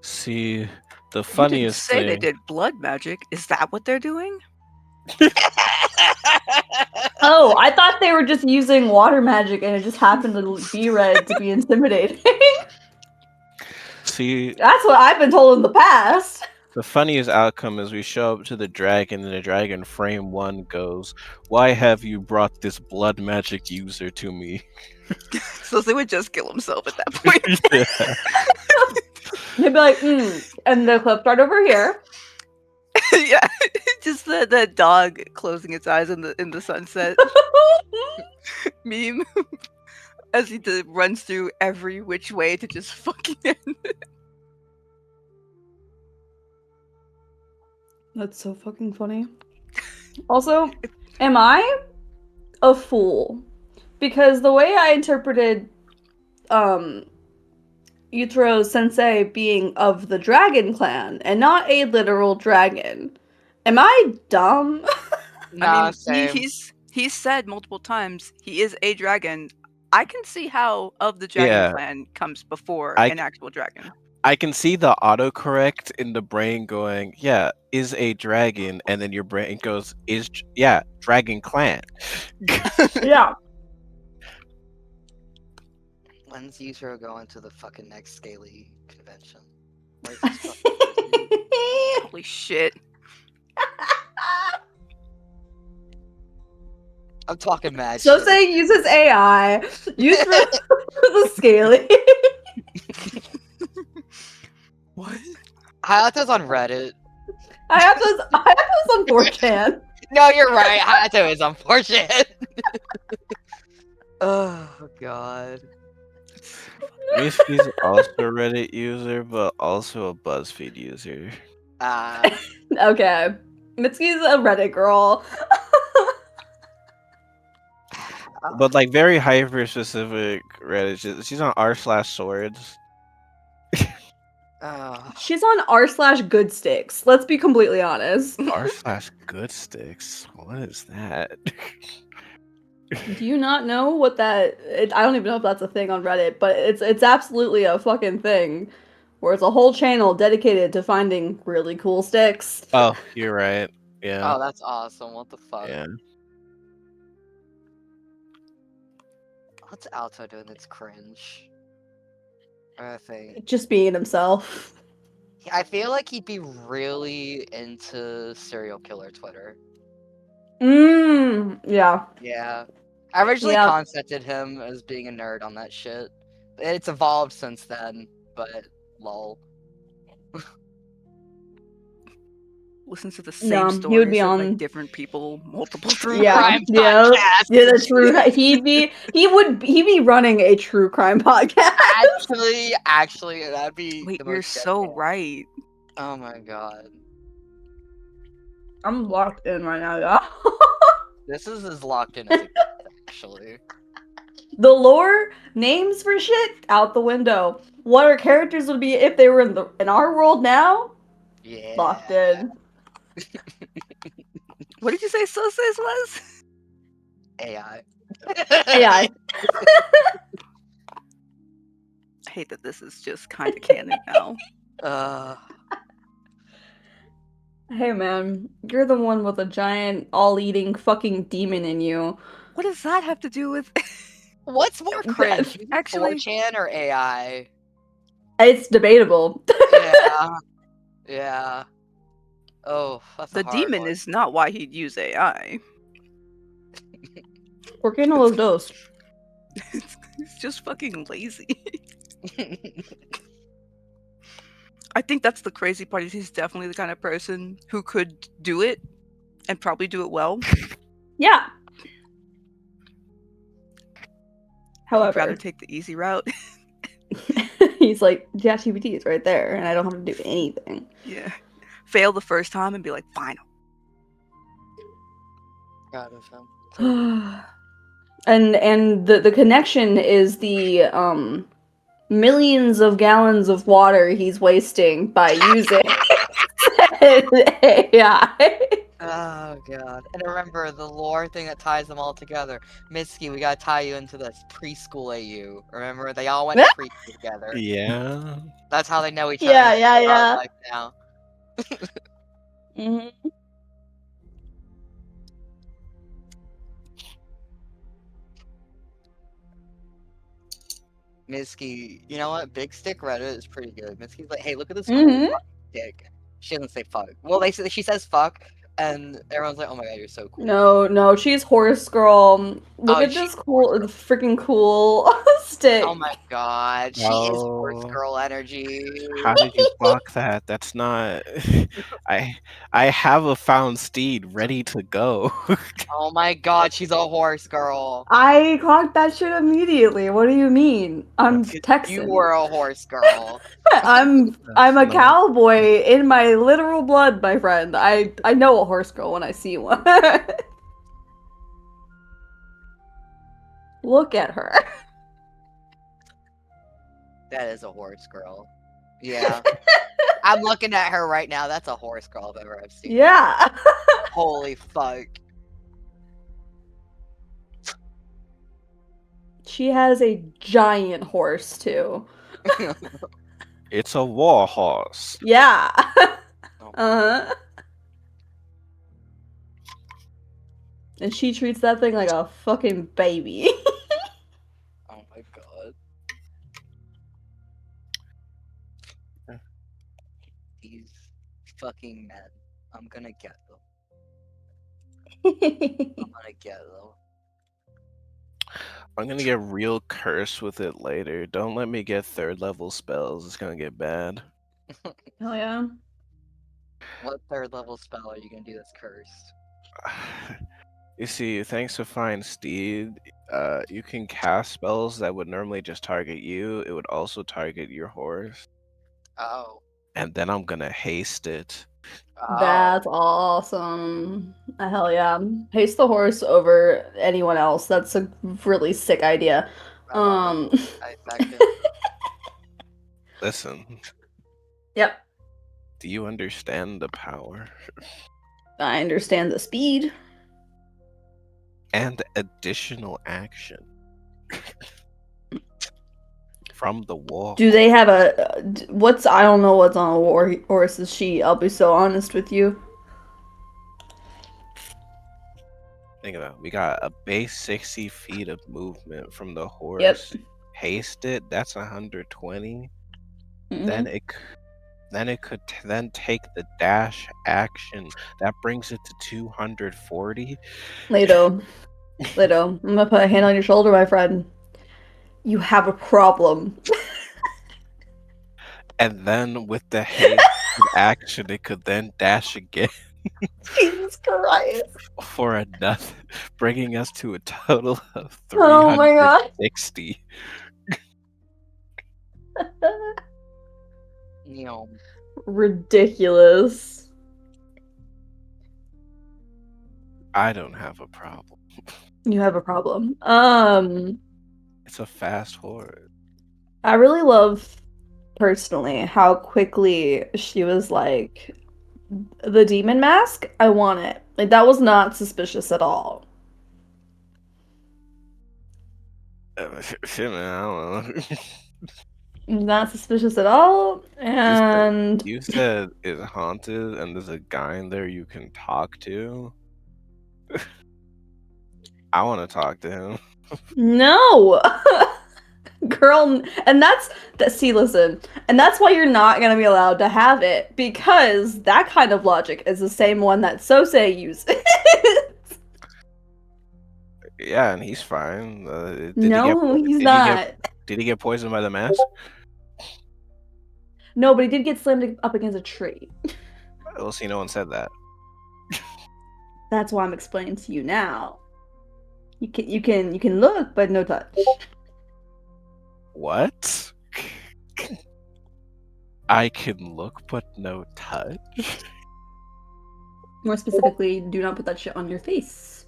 See, the You didn't funniest say they thing. did blood magic. Is that what they're doing? Oh, I thought they were just using water magic and it just happened to be red to be intimidating. See, That's what I've been told in the past. the funniest outcome is we show up to the dragon, and the dragon frame one goes, "Why have you brought this blood magic user to me?" So they would just kill himself at that point. Yeah. They'd be like, and the clip right over here. Yeah, just the dog closing its eyes in the sunset meme as he runs through every which way to just fucking end. That's so fucking funny. Also, am I a fool? Because the way I interpreted Yutaro Sensei being of the dragon clan and not a literal dragon. Am I dumb? Nah, I mean, same. he's said multiple times he is a dragon. I can see how of the dragon Yeah. clan comes before I- an actual dragon. I can see the autocorrect in the brain going, "Yeah, is a dragon," and then your brain goes, "Yeah, dragon clan." Yeah. When's Yusro going to the fucking next Scaly convention? Where's this fucking- Holy shit! I'm talking mad So shit. saying uses AI. Use for the scaling. What? Hayato's on Reddit. I have those on 4chan. No, you're right. Hayato is unfortunate. Oh god. Misky's also a Reddit user, but also a BuzzFeed user. Okay. Mitsuki's a Reddit girl. But like very hyper specific Reddit. She's on r/swords. She's on r/good sticks. Let's be completely honest. r/good sticks. What is that? Do you not know what that? I don't even know if that's a thing on Reddit, but it's absolutely a fucking thing, where it's a whole channel dedicated to finding really cool sticks. Oh, you're right. Yeah. Oh, that's awesome. What the fuck? Yeah. What's Alto doing that's cringe? I think. Just being himself. I feel like he'd be really into serial killer Twitter. Yeah. Yeah. I originally Yeah. concepted him as being a nerd on that shit. It's evolved since then, but lol. Listen to the same No, stories he would be of on. like different people multiple True Yeah, crime yeah, podcast. yeah. The true. He'd be running a true crime podcast. Actually, that'd be Wait, the you're most so deadly. right. Oh my god. I'm locked in right now, y'all. This is as locked in as it gets, actually. The lore, names for shit, out the window. What our characters would be if they were in our world now? Yeah. Locked in. What did you say Sosa's was? AI. AI. I hate that this is just kind of canon now. Hey man, you're the one with a giant, all-eating fucking demon in you. What does that have to do with? What's more cringe, using Actually- 4chan or AI? It's debatable. Yeah. Yeah. Oh, that's The a hard demon one. is not why he'd use AI. ¿Por qué no los dos? He's just fucking lazy. I think that's the crazy part. Is he's definitely the kind of person who could do it and probably do it well. Yeah. He'd rather However, take the easy route. he's like, ChatGPT is right there, and I don't have to do anything. Yeah. Fail the first time and be like, fine. Proud of him. And the connection is the millions of gallons of water he's wasting by using AI. Oh god. And remember the lore thing that ties them all together. Mitsuki, we gotta tie you into this preschool AU. Remember? They all went to preschool together. Yeah. That's how they know each Yeah, other. yeah, in yeah. life now. Mm-hmm. Mitsuki, you know what? Big Stick Reddit is pretty good. Mitsuki's like, hey, look at this Mhm. cool fucking dick. She doesn't say fuck. Well, she says fuck, and everyone's like, oh my god, you're so cool. No, she's horse girl. Look Oh, at she's this cool, freaking cool stick. Oh my god, she is horse Oh. girl energy. How did you block that? That's not. I have a found steed ready to go. Oh my god, she's a horse girl. I clocked that shit immediately. What do you mean? I'm That's- Texan. You were a horse girl. I'm a not- cowboy in my literal blood, my friend. I know a horse girl when I see one. Look at her. That is a horse girl. Yeah. I'm looking at her right now. That's a horse girl if ever I've seen. Yeah. Holy fuck. She has a giant horse too. It's a war horse. Yeah. Oh. Uh-huh. And she treats that thing like a fucking baby. Oh my god. These fucking men. I'm gonna get them. I'm gonna get them. I'm gonna get real cursed with it later. Don't let me get 3rd level spells. It's gonna get bad. Hell yeah. What 3rd level spell are you gonna do that's cursed? You see, thanks to Fine Steed, you can cast spells that would normally just target you. It would also target your horse. Oh. And then I'm gonna haste it. That's awesome. Hell yeah. Haste the horse over anyone else. That's a really sick idea. I love it. I back it. Listen, Yep. do you understand the power? I understand the speed. And additional action. From the wall. Do they have a what's I don't know what's on a war horse's sheet. I'll be so honest with you. Think about it. We got a base 60 feet of movement from the horse. Yep. Haste it, that's 120. Mhm. Then it could then take the dash action. That brings it to 240. Leto, I'm gonna put a hand on your shoulder, my friend. You have a problem. And then with the haste action, it could then dash again Jesus Christ. for another, bringing us to a total of Oh my god. 360. Neom. Ridiculous. I don't have a problem. You have a problem. It's a fast horse. I really love personally how quickly she was like, the demon mask, I want it. Like that was not suspicious at all. Shit, man, I don't know. Not suspicious at all. And You said it's haunted and there's a guy in there you can talk to. I want to talk to him. no. Girl, and see, listen, and that's why you're not gonna be allowed to have it, because that kind of logic is the same one that Sosei uses. Yeah, and he's fine. No, he's not. Did he get poisoned by the mask? No, but he did get slammed up against a tree. Well, see, no one said that. That's why I'm explaining to you now. You can look, but no touch. What? I can look, but no touch. More specifically, do not put that shit on your face.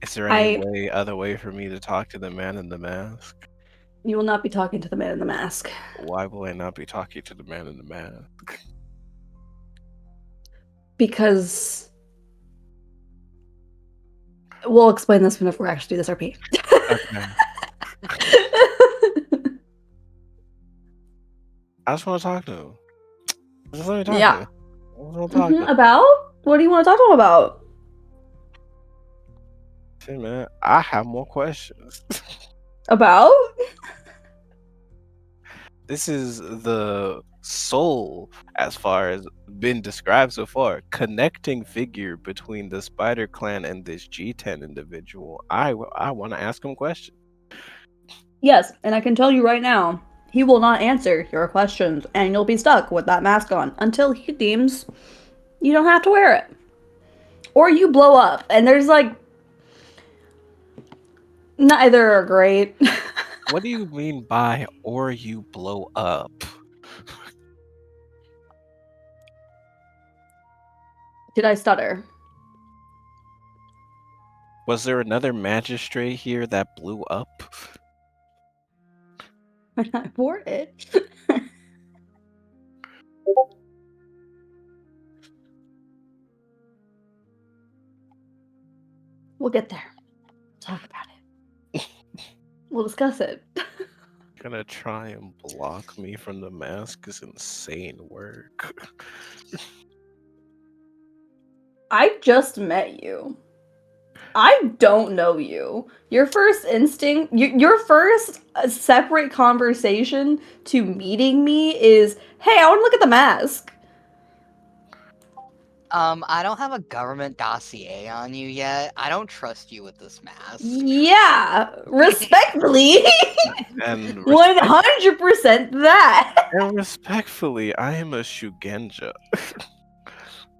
Is there any other way for me to talk to the man in the mask? You will not be talking to the man in the mask. Why will I not be talking to the man in the mask? Because we'll explain this whenever we actually do this RP. Okay. I just want to talk to him. Just let me talk to him. I want to talk to him. About? What do you want to talk to him about? Shit, man, I have more questions. About? This is the sole, as far as been described so far, connecting figure between the Spider Clan and this G10 individual. I want to ask him questions. Yes, and I can tell you right now, he will not answer your questions, and you'll be stuck with that mask on until he deems you don't have to wear it. Or you blow up, and there's like... Neither are great. What do you mean by "or you blow up"? Did I stutter? Was there another magistrate here that blew up? I wore it. We'll get there. Talk about it. We'll discuss it. Gonna try and block me from the mask is insane work. I just met you. I don't know you. Your first instinct, your first separate conversation to meeting me is, hey, I want to look at the mask. I don't have a government dossier on you yet. I don't trust you with this mask. Yeah, respectfully, And 100% that. and respectfully, I am a Shugenja.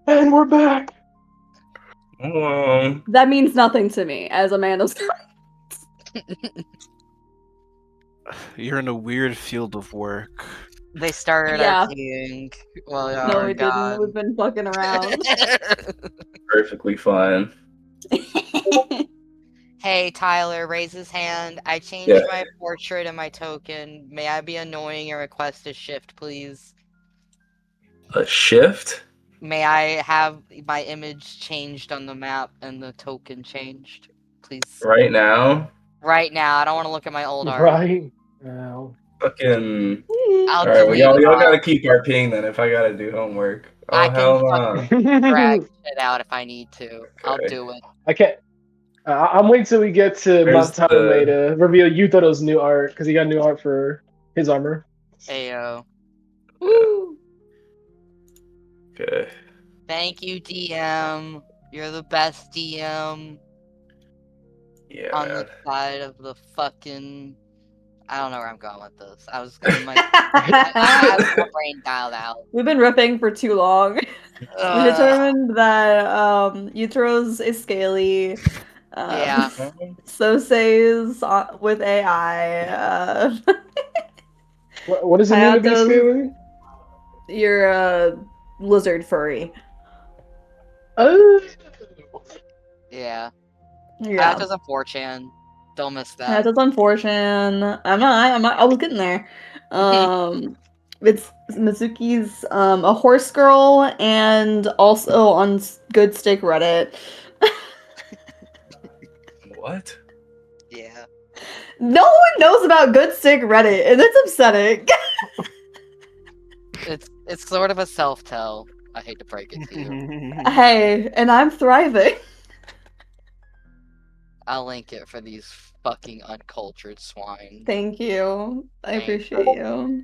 And we're back. That means nothing to me as a man of science. You're in a weird field of work. They started Yeah. RPing. Well, No, oh we god. didn't. We've been fucking around. Perfectly fine. Hey, Tyler, raise his hand. I changed Yeah. my portrait and my token. May I be annoying and request a shift, please? A shift? May I have my image changed on the map and the token changed, please? Right now? Right now. I don't want to look at my old art. Right now. Fucking. I'll Alright, well, delete y'all it gotta all. keep our ping then if I gotta do homework. Oh, I can hell fucking no. drag shit out if I need to. I'll Okay. do it. I can't. I'm waiting till we get to Where's Matame the- to reveal Yutoro's new art because he got new art for his armor. Ayo. Woo. Okay. Thank you, DM. You're the best DM Yeah, on man. the side of the fucking. I don't know where I'm going with this. I was gonna I have my brain dialed out. We've been ripping for too long. We determined that Uteros is scaly. Yeah. Sosei's with AI. What does it mean to be Hayato's- scaly? You're a lizard furry. Oh. Yeah. Yeah. Hayato's a 4chan. Don't miss that. Hayato's unfortunate. I'm not. I was getting there. It's Mitsuki's a horse girl and also on Good Stick Reddit. What? Yeah. No one knows about Good Stick Reddit, and it's upsetting. It's sort of a self-tell. I hate to break it to you. Hey, and I'm thriving. I'll link it for these fucking uncultured swine. Thank you. I Thank appreciate you.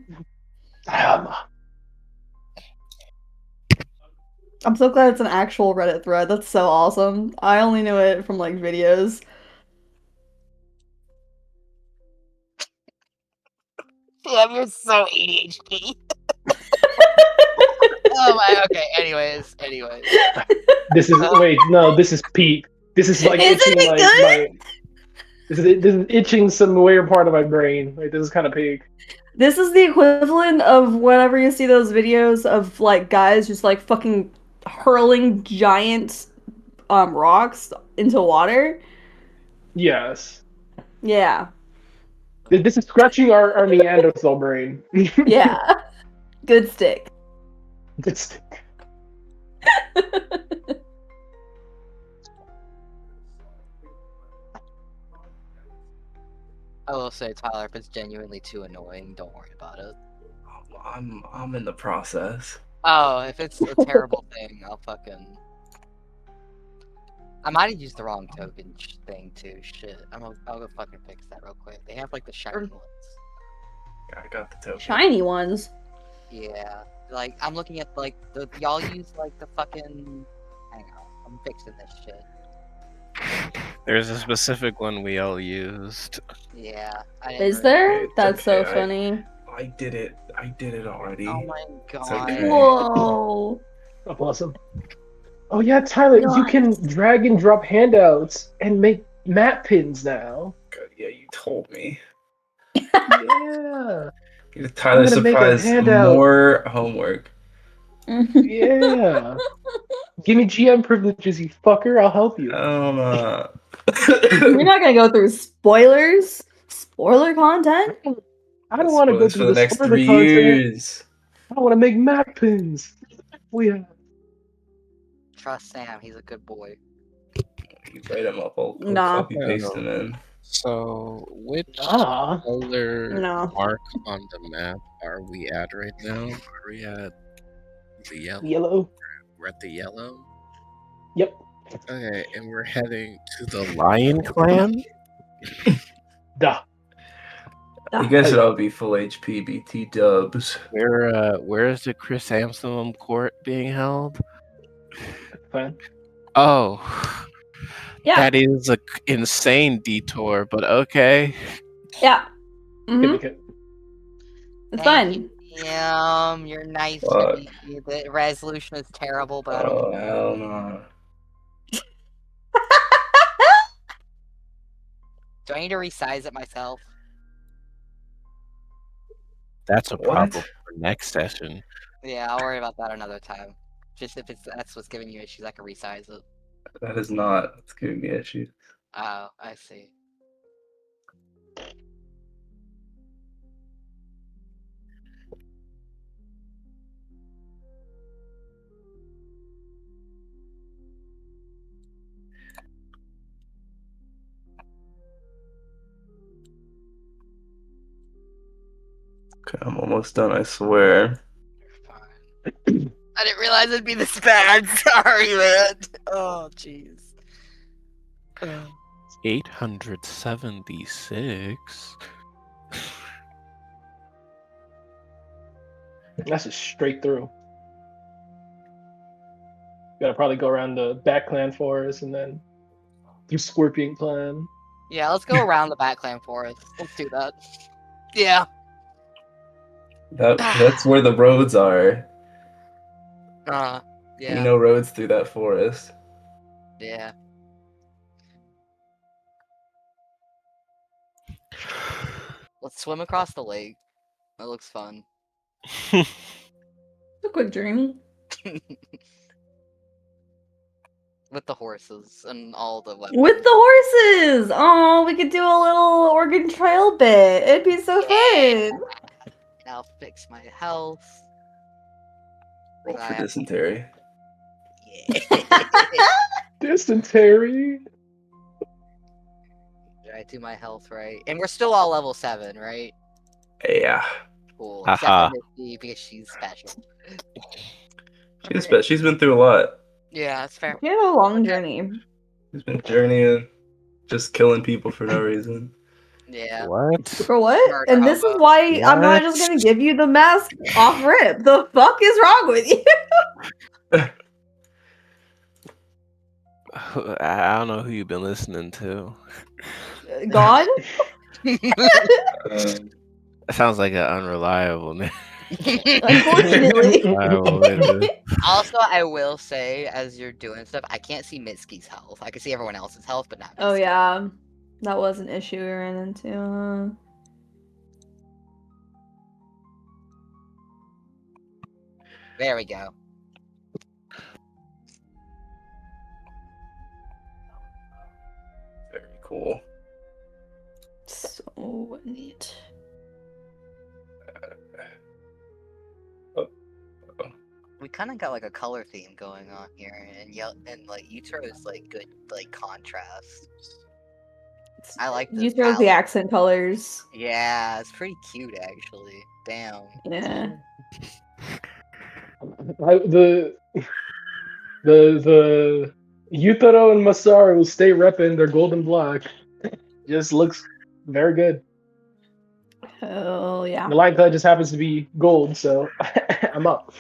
I'm so glad it's an actual Reddit thread. That's so awesome. I only knew it from like videos. Yeah, you're so ADHD. Oh my. Okay. Anyways. This is this is peak. This is like Isn't itching it like good? my. This is itching some weird part of my brain. Like this is kind of peak. This is the equivalent of whenever you see those videos of like guys just like fucking hurling giant rocks into water. Yes. Yeah. This is scratching our Neanderthal brain. Yeah. Good stick. It's I will say, Tyler, if it's genuinely too annoying, don't worry about it. I'm in the process. Oh, if it's a terrible thing, I'll fucking. I might have used the wrong token thing too. Shit, I'll go fucking fix that real quick. They have like the shiny ones. Yeah, I got the token. Shiny ones. Yeah, like I'm looking at like y'all use like the fucking. Hang on, I'm fixing this shit. There's a specific one we all used. Yeah. Is there? It's That's so okay, funny. I did it. I did it already. Oh my god. okay. Whoa. oh, awesome. Oh yeah, Tyler, you can drag and drop handouts and make map pins now. Good. Yeah, you told me. Yeah. Tyler gonna make a surprise handout. more homework. Yeah. Give me GM privileges, you fucker. I'll help you. We're not gonna go through spoilers. Spoiler content. I don't want to go Spoilers through for the the next spoiler 3 content. years. I want to make map pins. Yeah. Trust Sam, he's a good boy. You write them up. I'll Nah. copy paste them in. So, which Ah. color No. mark on the map are we at right now? Are we at the yellow? Yellow. We're at the yellow? Yep. Okay, and we're heading to the Lion Clan? Duh. You guys should all be full HP BT dubs. Where is the Chris Amsterdam court being held? Fine. Oh, Yeah. that is a insane detour, but okay. Yeah. Give me Mm-hmm. a It's Thank fine. you. You're nice to Fuck. me. The resolution is terrible, but I don't Oh care. hell no. Do I need to resize it myself? That's a What? problem for next session. Yeah, I'll worry about that another time. Just if that's what's giving you issues, I can resize it. That is not. It's giving me issues. Oh, I see. Okay, I'm almost done. I swear. Fine. I didn't realize it'd be this bad. Sorry, man. Oh, jeez. 876. That's just straight through. Gotta probably go around the Bat Clan forest and then through Scorpion Clan. Yeah, let's go around the Batclan forest. Let's do that. Yeah. That's where the roads are. Yeah. We know roads through that forest. Yeah. Let's swim across the lake. That looks fun. It's a quick journey. With the horses and all the weapons. With the horses! Oh, we could do a little Oregon Trail bit. It'd be so Yeah. fun. I'll fix my health. Roll I for have- dysentery. Yeah. Dysentery. Did I do my health right? And we're still all level 7, right? Yeah. Cool. Haha. Except for Misty because she's special. She's been through a lot. Yeah, that's fair. We had a long journey. She's been journeying, just killing people for no reason. Yeah. What? For what? Murder And this is hobo. why I'm not What? just gonna give you the mask off rip. The fuck is wrong with you? I don't know who you've been listening to. God? Um, That sounds like an unreliable name. Unfortunately. Unreliable witness. Also, I will say, as you're doing stuff, I can't see Mitsuki's health. I can see everyone else's health, but not Mitsuki. Oh yeah. That was an issue we ran into. There we go. very cool. So neat. We kind of got like a color theme going on here, and like Utro is like good like contrast. I like this You throw the palette. accent colors. Yeah, it's pretty cute actually. Damn. Yeah. The Yutaro and Masaru stay repping their golden block. Just looks very good. Oh yeah. The line cut just happens to be gold, so I'm up.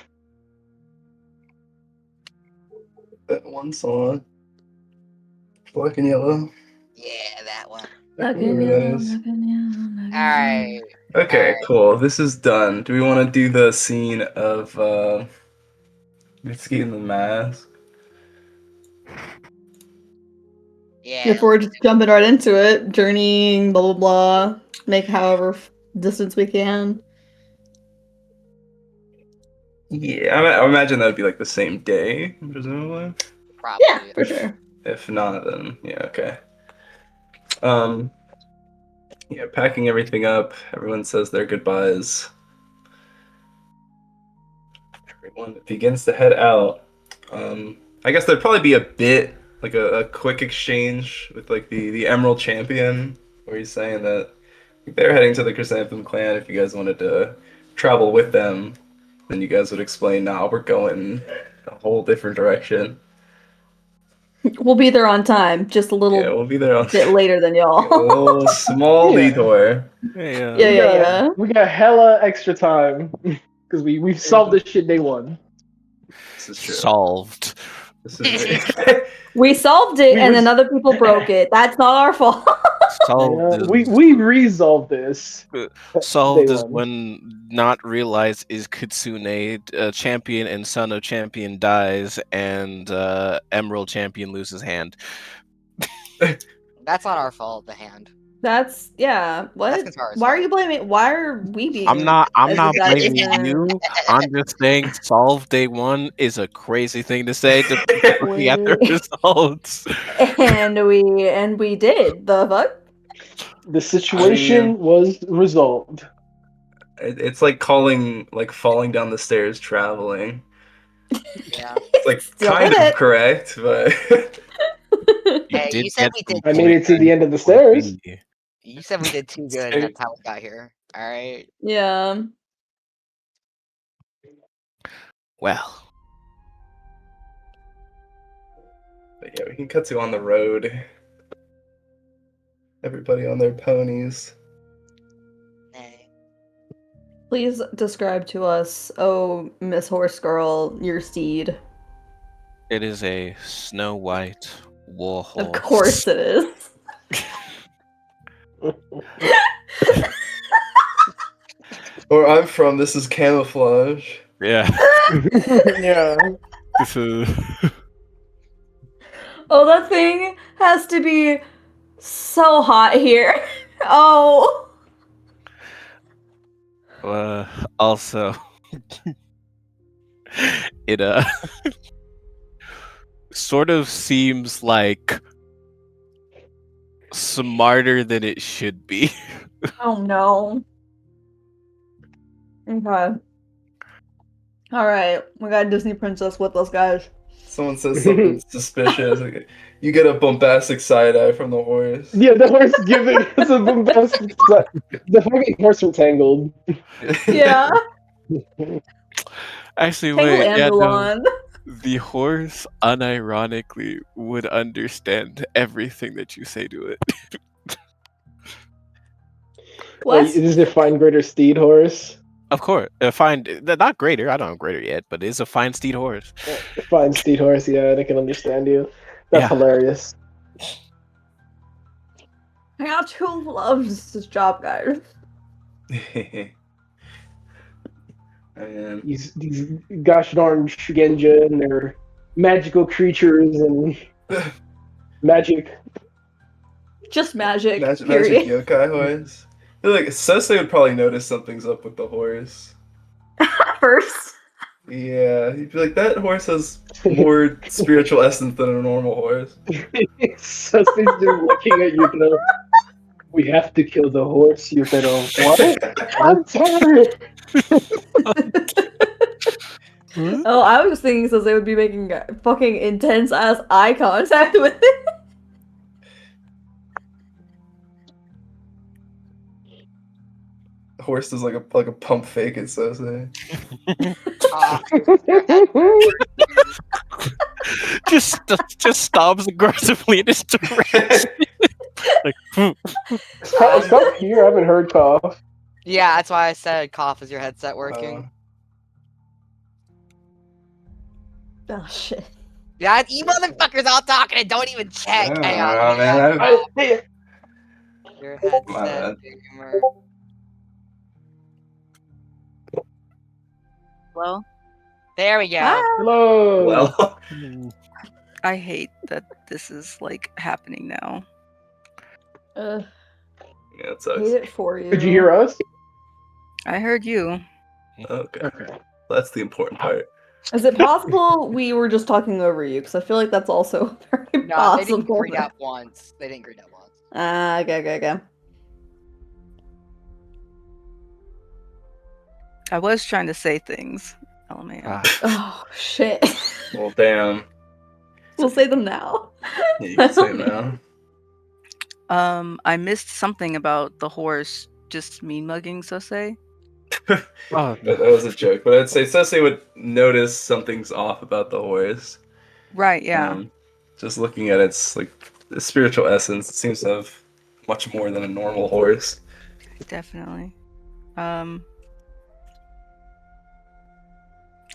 That one song. Black and yellow. Yeah, that one. Whatever that is. Alright. Okay, Alright. cool. This is done. Do we want to do the scene of Mitsuki in the mask? Yeah. If we're just jumping right into it, journeying, blah blah blah, make however distance we can. Yeah, I imagine that would be like the same day, presumably. Probably. Yeah, for sure. If not, then yeah, okay. Yeah, packing everything up. Everyone says their goodbyes. Everyone begins to head out. I guess there'd probably be a bit like a quick exchange with like the Emerald Champion, where he's saying that they're heading to the Chrysanthemum Clan. If you guys wanted to travel with them, then you guys would explain, nah, we're going a whole different direction. We'll be there on time, just a little Yeah, we'll be there on bit later than a y'all. little small Yeah. detour. Yeah. We got hella extra time because we solved this shit day one. This is true. Solved. This is We solved it, We and res- then other people broke it. That's not our fault. Solved we resolved this. Day solved is one. when not realized is Kitsune, champion and son of champion dies, and Emerald champion loses hand. That's not our fault. The hand. That's That's What? Kintara's Why are fault. you blaming? Why are we being? I'm as if not that blaming isn't- you. I'm just saying solve day one is a crazy thing to say to people looking at the We results. and we did the fuck. The situation was resolved. it's like calling like falling down the stairs traveling. Yeah. It's like Still kind did of it. correct, but You Hey, did you said get we from did. I made point it to A the end of the to point stairs. B. You said we did too good, and that's how we got here. All right. Yeah. Well, But yeah, we can cut to on the road. Everybody on their ponies. Nay. Please describe to us, oh Miss Horse Girl, your steed. it is a snow white war horse. Of course it is. Where I'm from, this is camouflage. Yeah. Yeah. This is Oh, that thing has to be so hot here. Oh. also it sort of seems like smarter than it should be. Oh no. Okay. Alright. We got a Disney princess with us, guys. Someone says something suspicious. You get a bombastic side eye from the horse. Yeah, the horse giving us a bombastic. The fucking horse were tangled. Yeah. Actually, Tangle wait, and yeah, no. Mulan. The horse unironically would understand everything that you say to it. What? Like, is it fine greater steed horse? Of course, fine. Not greater. I don't know greater yet, but it's a fine steed horse. Fine steed horse, yeah, they can understand you. That's Yeah. hilarious. I got who loves this job, guys. And These gosh darn Shugenja and their magical creatures and magic. Just magic. magic period. yokai horse. I feel like Sose would probably notice something's up with the horse. First. Yeah, he'd be like, that horse has more spiritual essence than a normal horse. So she's just looking at Yukino. We have to kill the horse, Yukino. What? I'm sorry. Oh, I was thinking since they would be making fucking intense ass eye contact with it. Horse does like a pump fake at Sose. Ah, just stops aggressively in his direction. Like, Stop here. I haven't heard cough. yeah, that's why I said cough. Is your headset working? Oh shit. Yeah, you motherfuckers all talking and don't even check. I Hang don't on. know, man. Hey, Your My headset bad. gamer. Well, There we go. Ah. hello. Well, I hate that this is like happening now. yeah, it Hate sucks. it for you. Did you hear us? I heard you. Okay, Okay. that's the important part. Is it possible we were just talking over you? Because I feel like that's also very No, they didn't possible. greet up once. They didn't greet up once. Ah, okay. I was trying to say things. Oh man. Oh shit. Well, damn. We'll say them now. Yeah, you can say it now. I missed something about the horse just mean mugging Sose. Oh, That was a joke, but I'd say Sose would notice something's off about the horse. Right, yeah. Just looking at its like the spiritual essence, it seems to have much more than a normal horse. Definitely.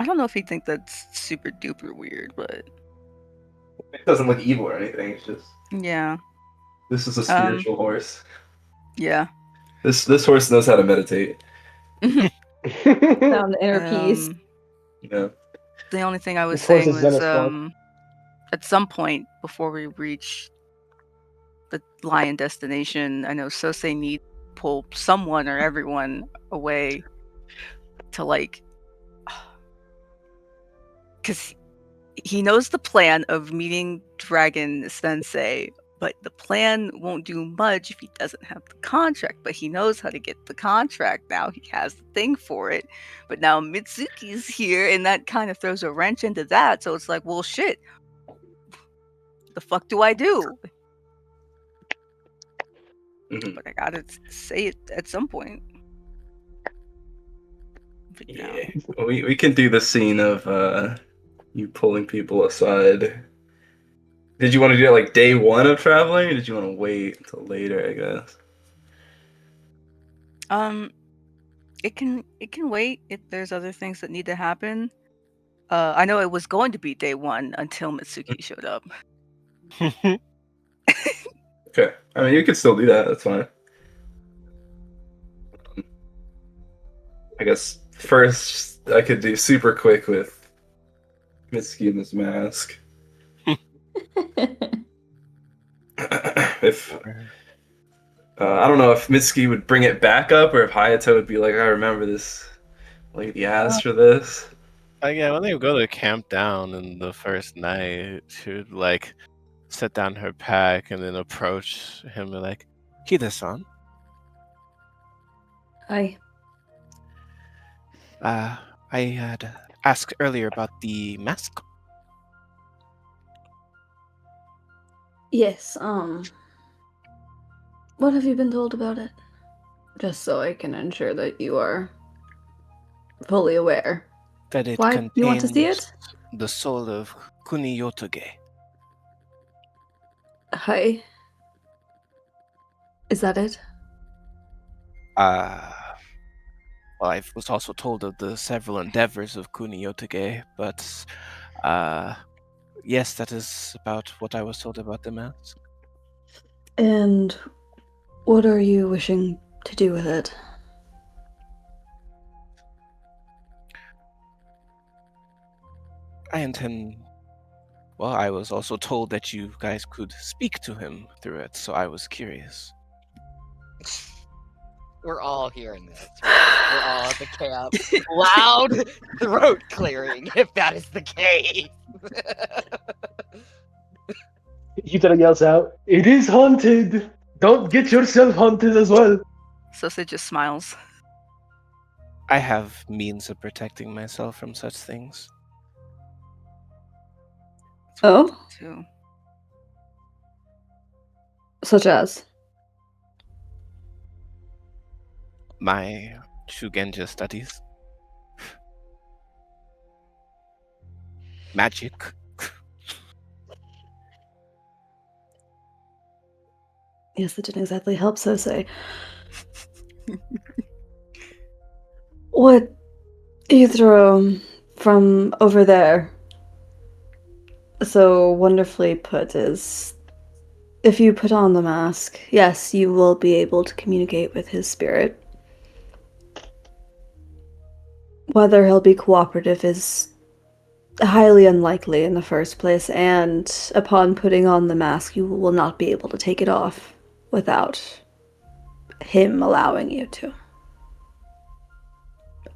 I don't know if he'd think that's super duper weird, but It doesn't look evil or anything. It's just Yeah. this is a spiritual horse. Yeah. This horse knows how to meditate. Found the inner peace. Yeah. The only thing I was This horse saying is was Zenith's fault. at some point before we reach the lion destination, I know Sosei needs to pull someone or everyone away to like, because he knows the plan of meeting Dragon Sensei, but the plan won't do much if he doesn't have the contract. But he knows how to get the contract now. He has the thing for it. But now Mitsuki's here, and that kind of throws a wrench into that. So it's like, well, shit. The fuck do I do? Mhm. But I gotta say it at some point. But Yeah. We can do the scene of you pulling people aside. Did you want to do it like day one of traveling, or did you want to wait until later? I guess. It can wait if there's other things that need to happen. I know it was going to be day one until Mitsuki showed up. Okay. I mean, you could still do that. That's fine. I guess first I could do super quick with Mitsuki in this mask. If I don't know if Mitsuki would bring it back up, or if Hayato would be like, "I remember this lady asked for this." Yeah, when they go to camp down in the first night, she would like set down her pack and then approach him and like, Hida-san, I I had asked earlier about the mask. Yes, what have you been told about it? Just so I can ensure that you are fully aware. That it Why? You want to see contains it? the soul of Kuniyotoge. Hi. Is that it? Well, I was also told of the several endeavors of Kuniyotoge, but yes, that is about what I was told about the mask. And what are you wishing to do with it? I intend. Well, I was also told that you guys could speak to him through it, so I was curious. We're all hearing this. We're all at the camp. Loud throat clearing, if that is the case. Yutara yells out, "It is haunted! Don't get yourself haunted as well!" Sosei just smiles. I have means of protecting myself from such things. Oh? Too. Such as? My Shugenja studies. Magic. Yes, that didn't exactly help Sosei. What you throw from over there, so wonderfully put, is if you put on the mask, yes, you will be able to communicate with his spirit. Whether he'll be cooperative is highly unlikely in the first place, and upon putting on the mask, you will not be able to take it off without him allowing you to.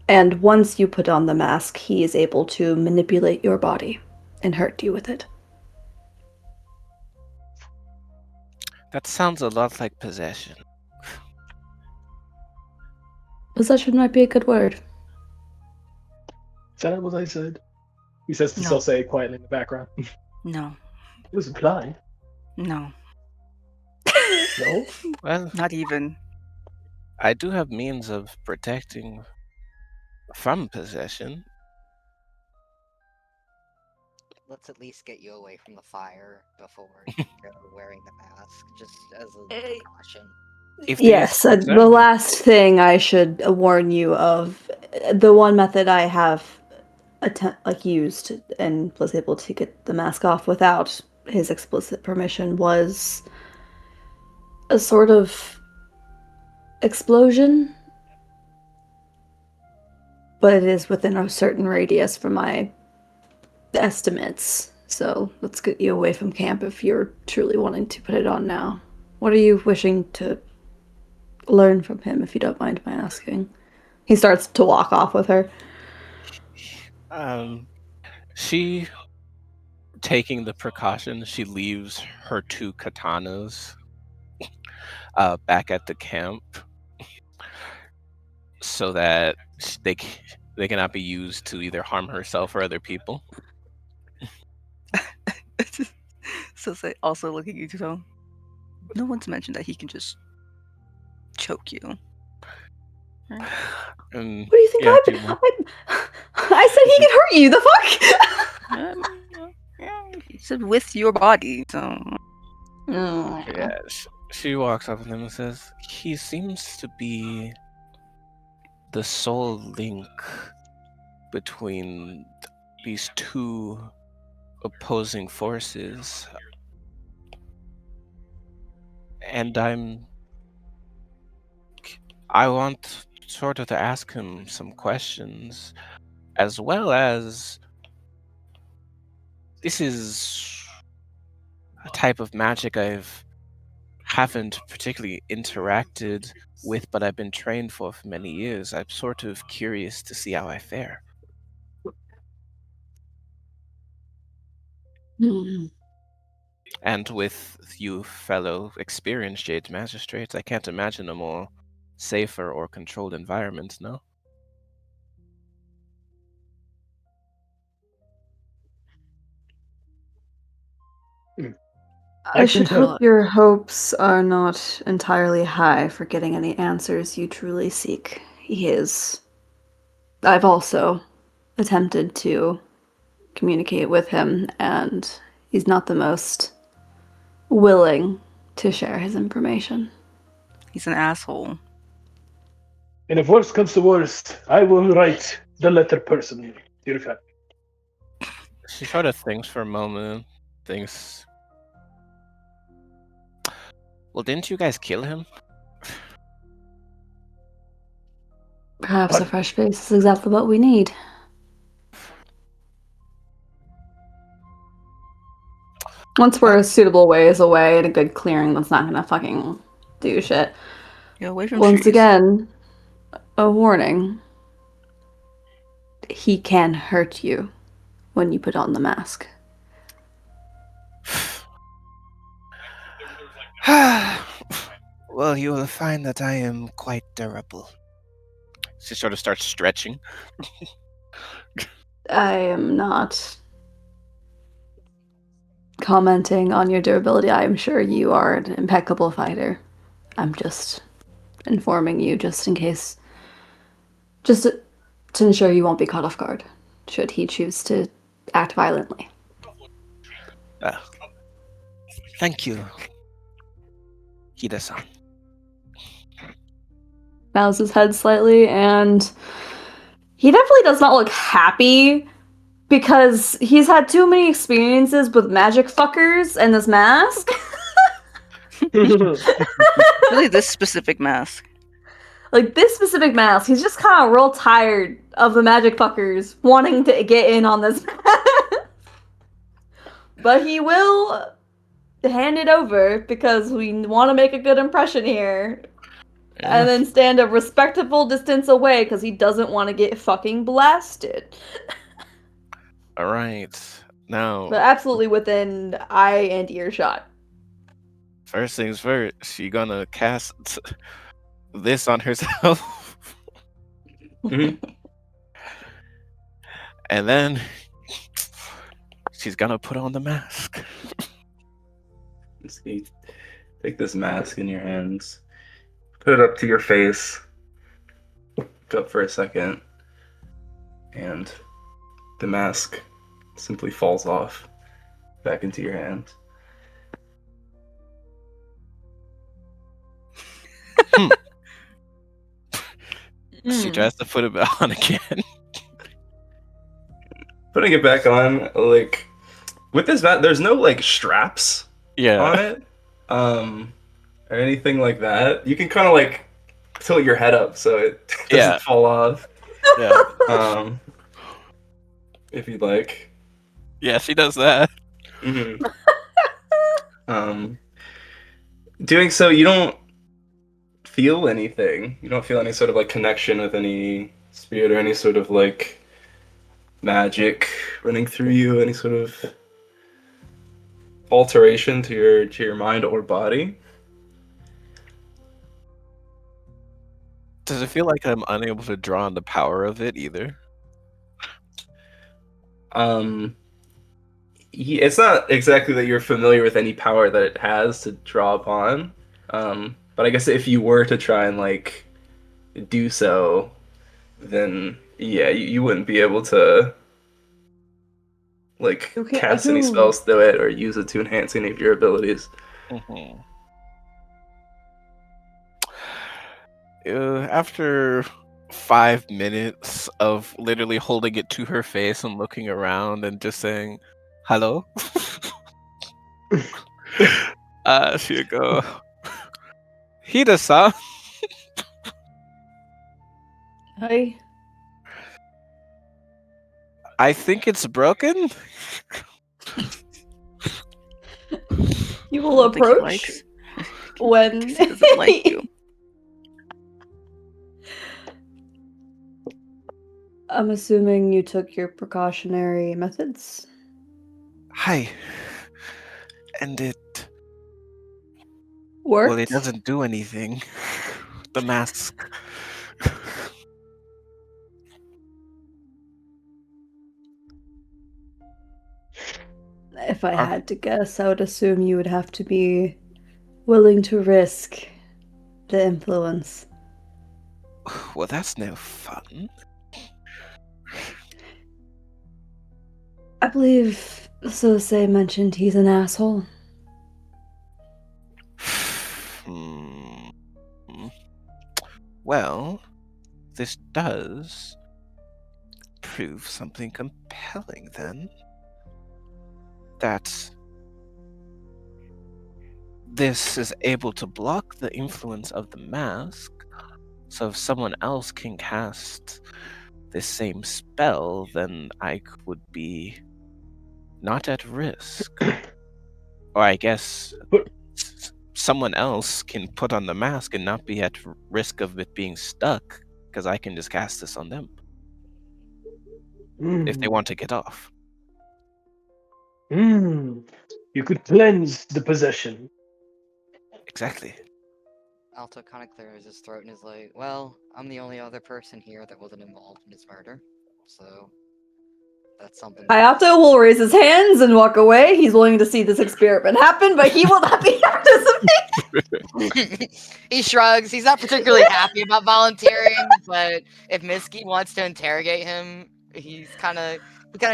And once you put on the mask, he is able to manipulate your body and hurt you with it. That sounds a lot like possession. Possession might be a good word. Is that what I said? He says to No. Sosei quietly in the background. It No. was implied. No. No? Well, Not even. I do have means of protecting from possession. Let's at least get you away from the fire before you go wearing the mask, just as a precaution. If there is Yes, the concern- last thing I should warn you of, the one method I have used and was able to get the mask off without his explicit permission was a sort of explosion, but it is within a certain radius from my estimates. So let's get you away from camp if you're truly wanting to put it on now. What are you wishing to learn from him, if you don't mind my asking? He starts to walk off with her. She, taking the precaution, she leaves her 2 katanas back at the camp so that they cannot be used to either harm herself or other people. So say also looking at you, no one's mentioned that he can just choke you. And What do you think I said he can hurt you, the fuck? He said with your body, so... Yeah, she walks up to him and says, he seems to be the sole link between these 2 opposing forces. And I want sort of to ask him some questions, as well as this is a type of magic haven't particularly interacted with, but I've been trained for many years. I'm sort of curious to see how I fare. And with you fellow experienced Jade Magistrates, I can't imagine a more safer or controlled environment, no? I I should can tell. hope your hopes are not entirely high for getting any answers you truly seek. He is. I've also attempted to communicate with him, and he's not the most willing to share his information. He's an asshole. And if worst comes to worst, I will write the letter personally to your family. She sort of thinks for a moment, thinks, well, didn't you guys kill him? Perhaps a fresh face is exactly what we need. Once we're a suitable ways away and a good clearing that's not gonna fucking do shit. Get away from Once trees. again, a warning. He can hurt you when you put on the mask. Well, you will find that I am quite durable. She sort of starts stretching. I am not commenting on your durability. I am sure you are an impeccable fighter. I'm just informing you just in case. Just to ensure you won't be caught off guard should he choose to act violently. Thank you, Hida-san. Bows his head slightly, and he definitely does not look happy because he's had too many experiences with magic fuckers and this mask. Really, this specific mask. Like, this specific mask, he's just kind of real tired of the magic fuckers wanting to get in on this mask. But he will hand it over because we want to make a good impression here. Yeah. And then stand a respectable distance away because he doesn't want to get fucking blasted. All right. Now, But absolutely within eye and earshot. first things first, she gonna cast this on herself. And then she's gonna put on the mask. See, take this mask in your hands, put it up to your face, look up for a second, and the mask simply falls off back into your hand. She tries to put it on again. putting it back on, like with this mat, there's no like straps Yeah. on it, or anything like that. You can kind of like tilt your head up so it doesn't Yeah. fall off, Yeah. um, if you'd like. Yeah, she does that. hmm Um, doing so, you don't feel anything. You don't feel any sort of like connection with any spirit or any sort of like magic running through you, any sort of alteration to your mind or body. Does it feel like I'm unable to draw on the power of it either? Um, it's not exactly that you're familiar with any power that it has to draw upon. But I guess if you were to try and like do so, then yeah, you wouldn't be able to like You can't cast any assume. spells through it or use it to enhance any of your abilities. Mm-hmm. After 5 minutes of literally holding it to her face and looking around and just saying, "Hello," she'll go, "Hida-san." Hi. I think it's broken. You will I don't think he approach likes- when he doesn't like you. I'm assuming you took your precautionary methods. Hi. And it Worked. well, it doesn't do anything. The mask. If I had to guess, I would assume you would have to be willing to risk the influence. Well, that's no fun. I believe Sosei mentioned he's an asshole. Hmm. Well, this does prove something compelling then. That this is able to block the influence of the mask, so if someone else can cast the same spell, then I would be not at risk. Or I guess But- someone else can put on the mask and not be at risk of it being stuck, because I can just cast this on them if they want to get off. You could cleanse the possession. Exactly. Alto kind of clears his throat and is like, well, I'm the only other person here that wasn't involved in his murder, so that's something. Hayato will raise his hands and walk away. He's willing to see this experiment happen, but he will not be participating. He shrugs. He's not particularly happy about volunteering, but if Misky wants to interrogate him, he kind of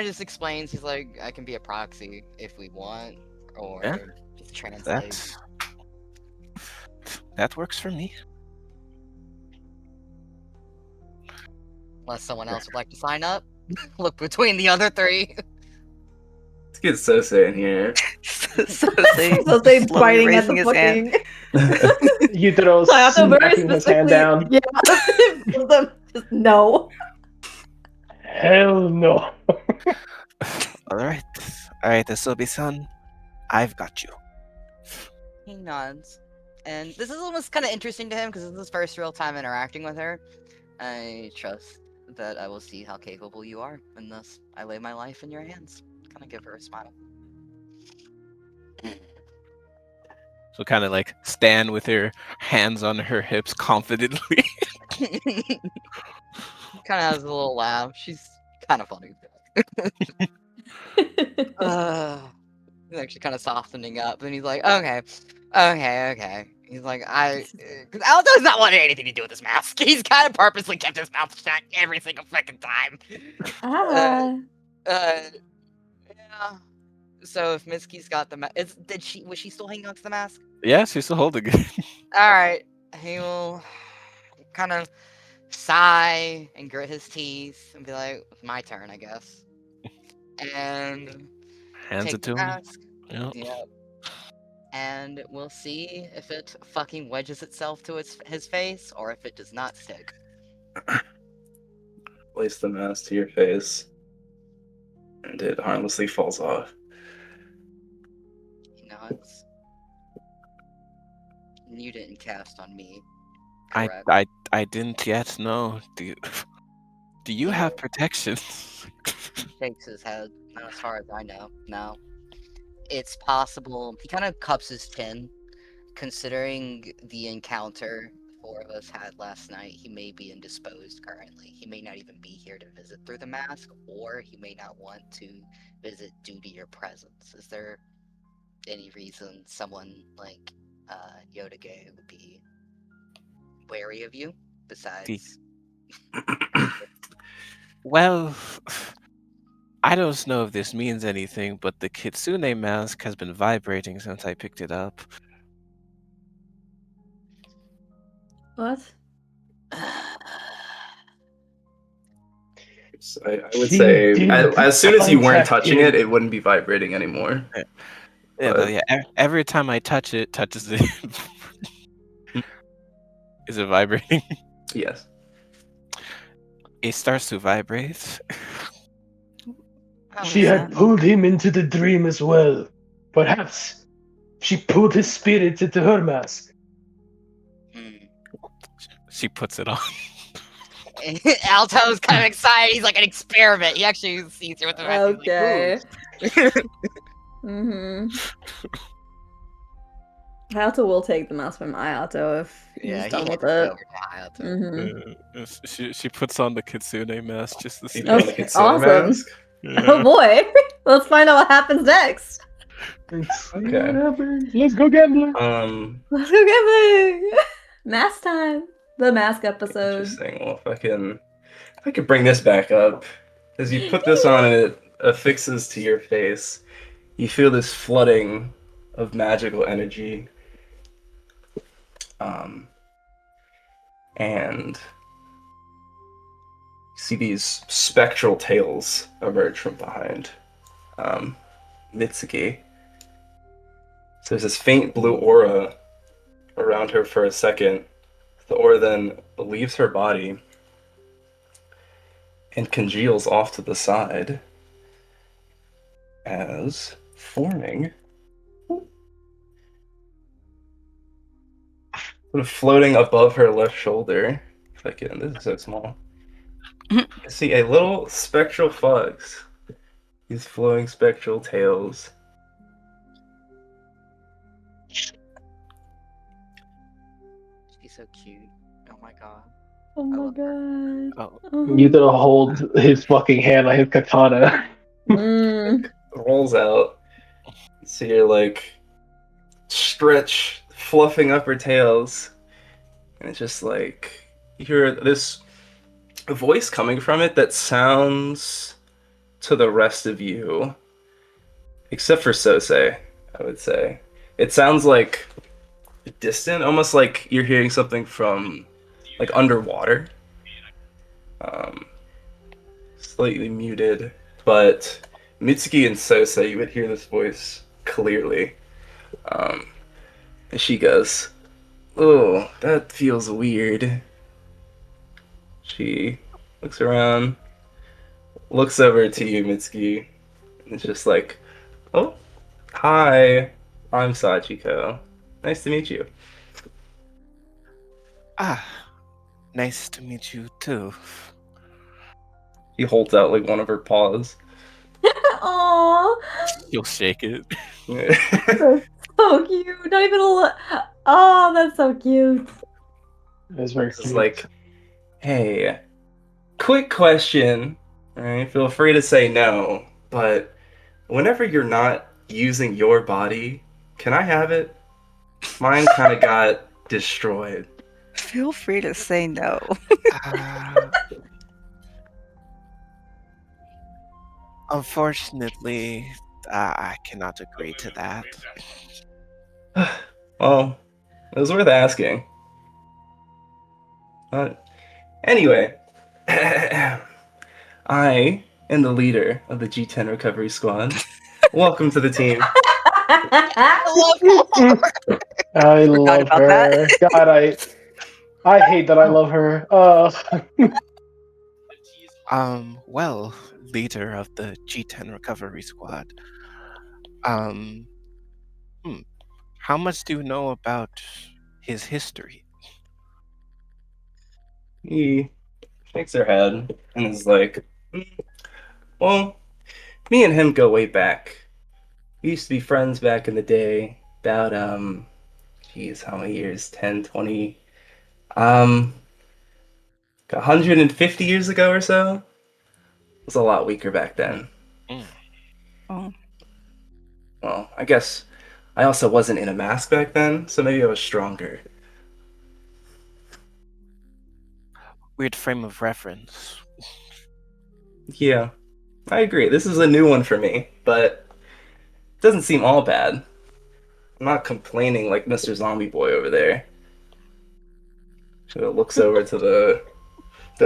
just explains. He's like, I can be a proxy if we want, or Yeah. just translate. That works for me. Unless someone else would like to sign up. Look between the other three. Let's get Sosei in here. Sosei slowly biting at raising the his hand. fucking. Yutero's Hayato very smacking his hand down. Yeah. Just no. Hell no. Alright, Asobi-san, I've got you. He nods. And this is almost kind of interesting to him because this is his first real time interacting with her. I trust that I will see how capable you are, and thus I lay my life in your hands. Kind of give her a smile. So kind of like stand with her hands on her hips confidently. Kind of has a little laugh. She's kind of funny. He's actually kind of softening up, and he's like, okay. He's like, because Aldo's not wanting anything to do with this mask. He's kind of purposely kept his mouth shut every single fucking time. Ah. Yeah. So if Mitsuki's got the mask, was she still hanging on to the mask? Yeah, she's still holding it. All right, he will kind of sigh and grit his teeth and be like, "It's my turn, I guess." and Hands take it the to him. mask. Yep. Yep. And we'll see if it fucking wedges itself to his face or if it does not stick. Place the mask to your face, and it harmlessly falls off. He nods. You didn't cast on me, I correct? I didn't yet know. Do you have No. protection? He shakes his head. Not as far as I know. No. It's possible. He kind of cups his chin. Considering the encounter the four of us had last night, he may be indisposed currently. He may not even be here to visit through the mask, or he may not want to visit due to your presence. Is there any reason someone like Yodage would be wary of you besides? Well, I don't know if this means anything, but the Kitsune mask has been vibrating since I picked it up. What? So I would She say, didn't as soon as you weren't contact touching him. it would not be vibrating anymore. Yeah, But- but yeah, every time I touch it, touches it. Is it vibrating? Yes. It starts to vibrate. How She is had that? pulled him into the dream as well. Perhaps she pulled his spirit into her mask. Hmm. She puts it on. Alto's kind of excited. He's like an experiment. He actually sees her with the mask. Okay. He's like, ooh. Mm-hmm. Hayato will take the mask from Ayato if Yeah, he's he done hands with it it. over to Hayato. Mm-hmm. She puts on the Kitsune mask just to You see. put on the Okay, Kitsune awesome. mask? Oh boy, let's find out what happens next. Okay. Whatever. Let's go gambler. Let's go gambling. Mask time. The mask episode. Interesting. Well, if I could bring this back up, as you put this on and it affixes to your face, you feel this flooding of magical energy. And you see these spectral tails emerge from behind Mitsuki. So there's this faint blue aura around her for a second. The aura then leaves her body and congeals off to the side as forming sort of floating above her left shoulder. If I can, this is so small. I see a little spectral fox. These flowing spectral tails. She's so cute. Oh my god. Oh I my love her. god. Oh, You gotta hold his fucking hand like his katana. Mm. Rolls out. So you're like stretch, fluffing up her tails. And it's just like you hear this voice coming from it that sounds to the rest of you, except for Sosei, I would say. It sounds like distant, almost like you're hearing something from like underwater. Slightly muted, but Mitsuki and Sosei, you would hear this voice clearly. And she goes, "Oh, that feels weird." She looks around, looks over to you, Mitsuki, and it's just like, "Oh, hi, I'm Sachiko. Nice to meet you." nice to meet you too. She holds out like one of her paws. Aw, You'll shake it. that's so cute. Not even a look. Oh, that's so cute. That's very It's cute. like, "Hey, quick question. Alright, feel free to say no, but whenever you're not using your body, can I have it? Mine kind of got destroyed." Feel free to say no. Uh, unfortunately, I cannot agree to that. Well, it was worth asking. Anyway, I and the leader of the G10 Recovery Squad. Welcome to the team. I love I Forgot love about that. her. God, I hate that I love her. Well, leader of the G10 Recovery Squad. Um, hmm, how much do you know about his history? He shakes her head and is like, well, me and him go way back. We used to be friends back in the day. About, geez, how many years? 10, 20, 150 years ago or so? It was a lot weaker back then. Mm. Oh, Well, I guess I also wasn't in a mask back then, so maybe I was stronger. Weird frame of reference. Yeah, I agree. This is a new one for me, but it doesn't seem all bad. I'm not complaining like Mr. Zombie Boy over there. Who looks over to the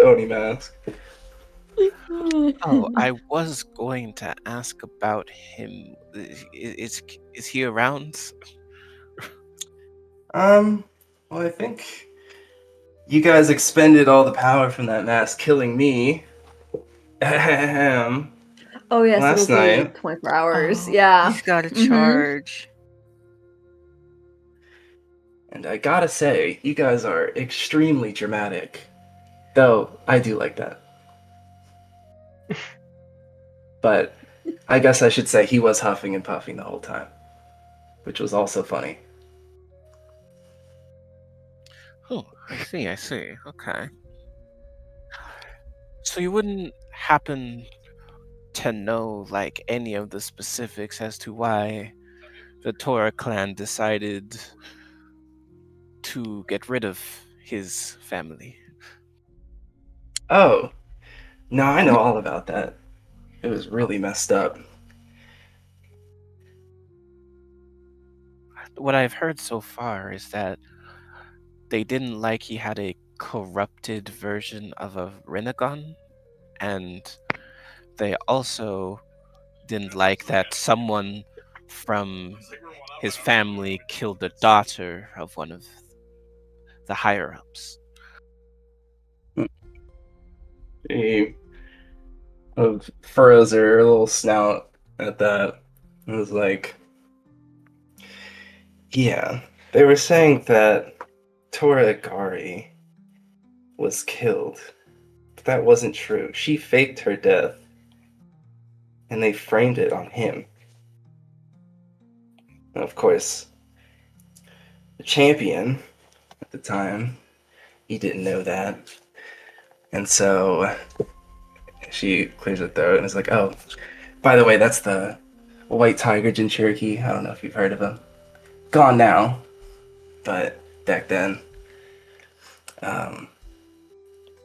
Oni mask. Oh, I was going to ask about him. Is he around? Um, well, I think you guys expended all the power from that mask killing me. Ahem. Oh yes, it'll Last be night. 24 hours. oh, Yeah. he's got a Mm-hmm. charge. And I gotta say, you guys are extremely dramatic. Though, I do like that. But I guess I should say he was huffing and puffing the whole time, which was also funny. Oh, I see. Okay. So you wouldn't happen to know like any of the specifics as to why the Torah clan decided to get rid of his family? Oh, no, I know all about that. It was really messed up. What I've heard so far is that they didn't like he had a corrupted version of a Renegon, and they also didn't like that someone from his family killed the daughter of one of the higher ups. He furrows her little snout at that. It was like, yeah, they were saying that Tora Agari was killed, but that wasn't true. She faked her death, and they framed it on him. And of course, the champion at the time, he didn't know that. And so she clears her throat and is like, oh, by the way, that's the White Tiger Jin Cherokee. I don't know if you've heard of him. Gone now, but back then, um,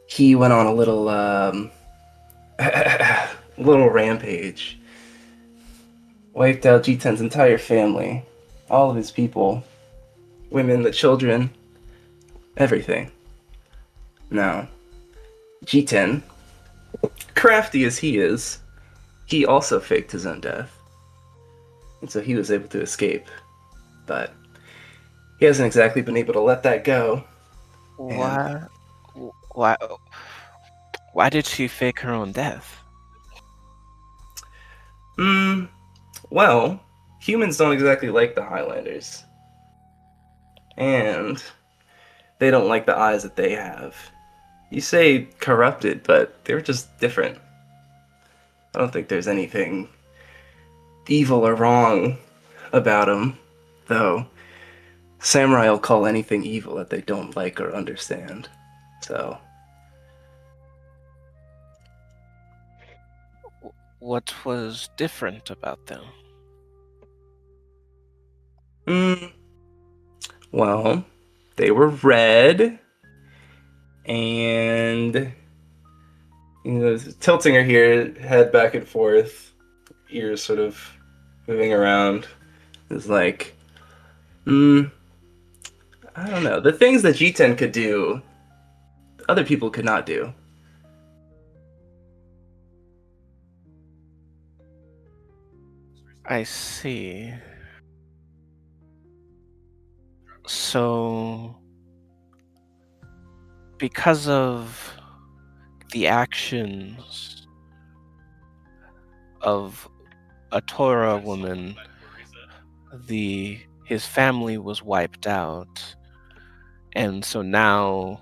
he went on a little, little rampage. Wiped out G10's entire family, all of his people, women, the children, everything. Now, G10, crafty as he also faked his own death. And so he was able to escape. But he hasn't exactly been able to let that go. And, Why? Why? Why did she fake her own death? hmm, well, humans don't exactly like the Highlanders. And they don't like the eyes that they have. You say corrupted, but they're just different. I don't think there's anything evil or wrong about them, though. Samurai will call anything evil that they don't like or understand. So, What was different about them? mm, well, they were red, and tilting her here, head back and forth, ears sort of moving around, is like, mm, I don't know. The things that G10 could do, other people could not do. I see. So, because of the actions of a Torah woman, his family was wiped out, and so now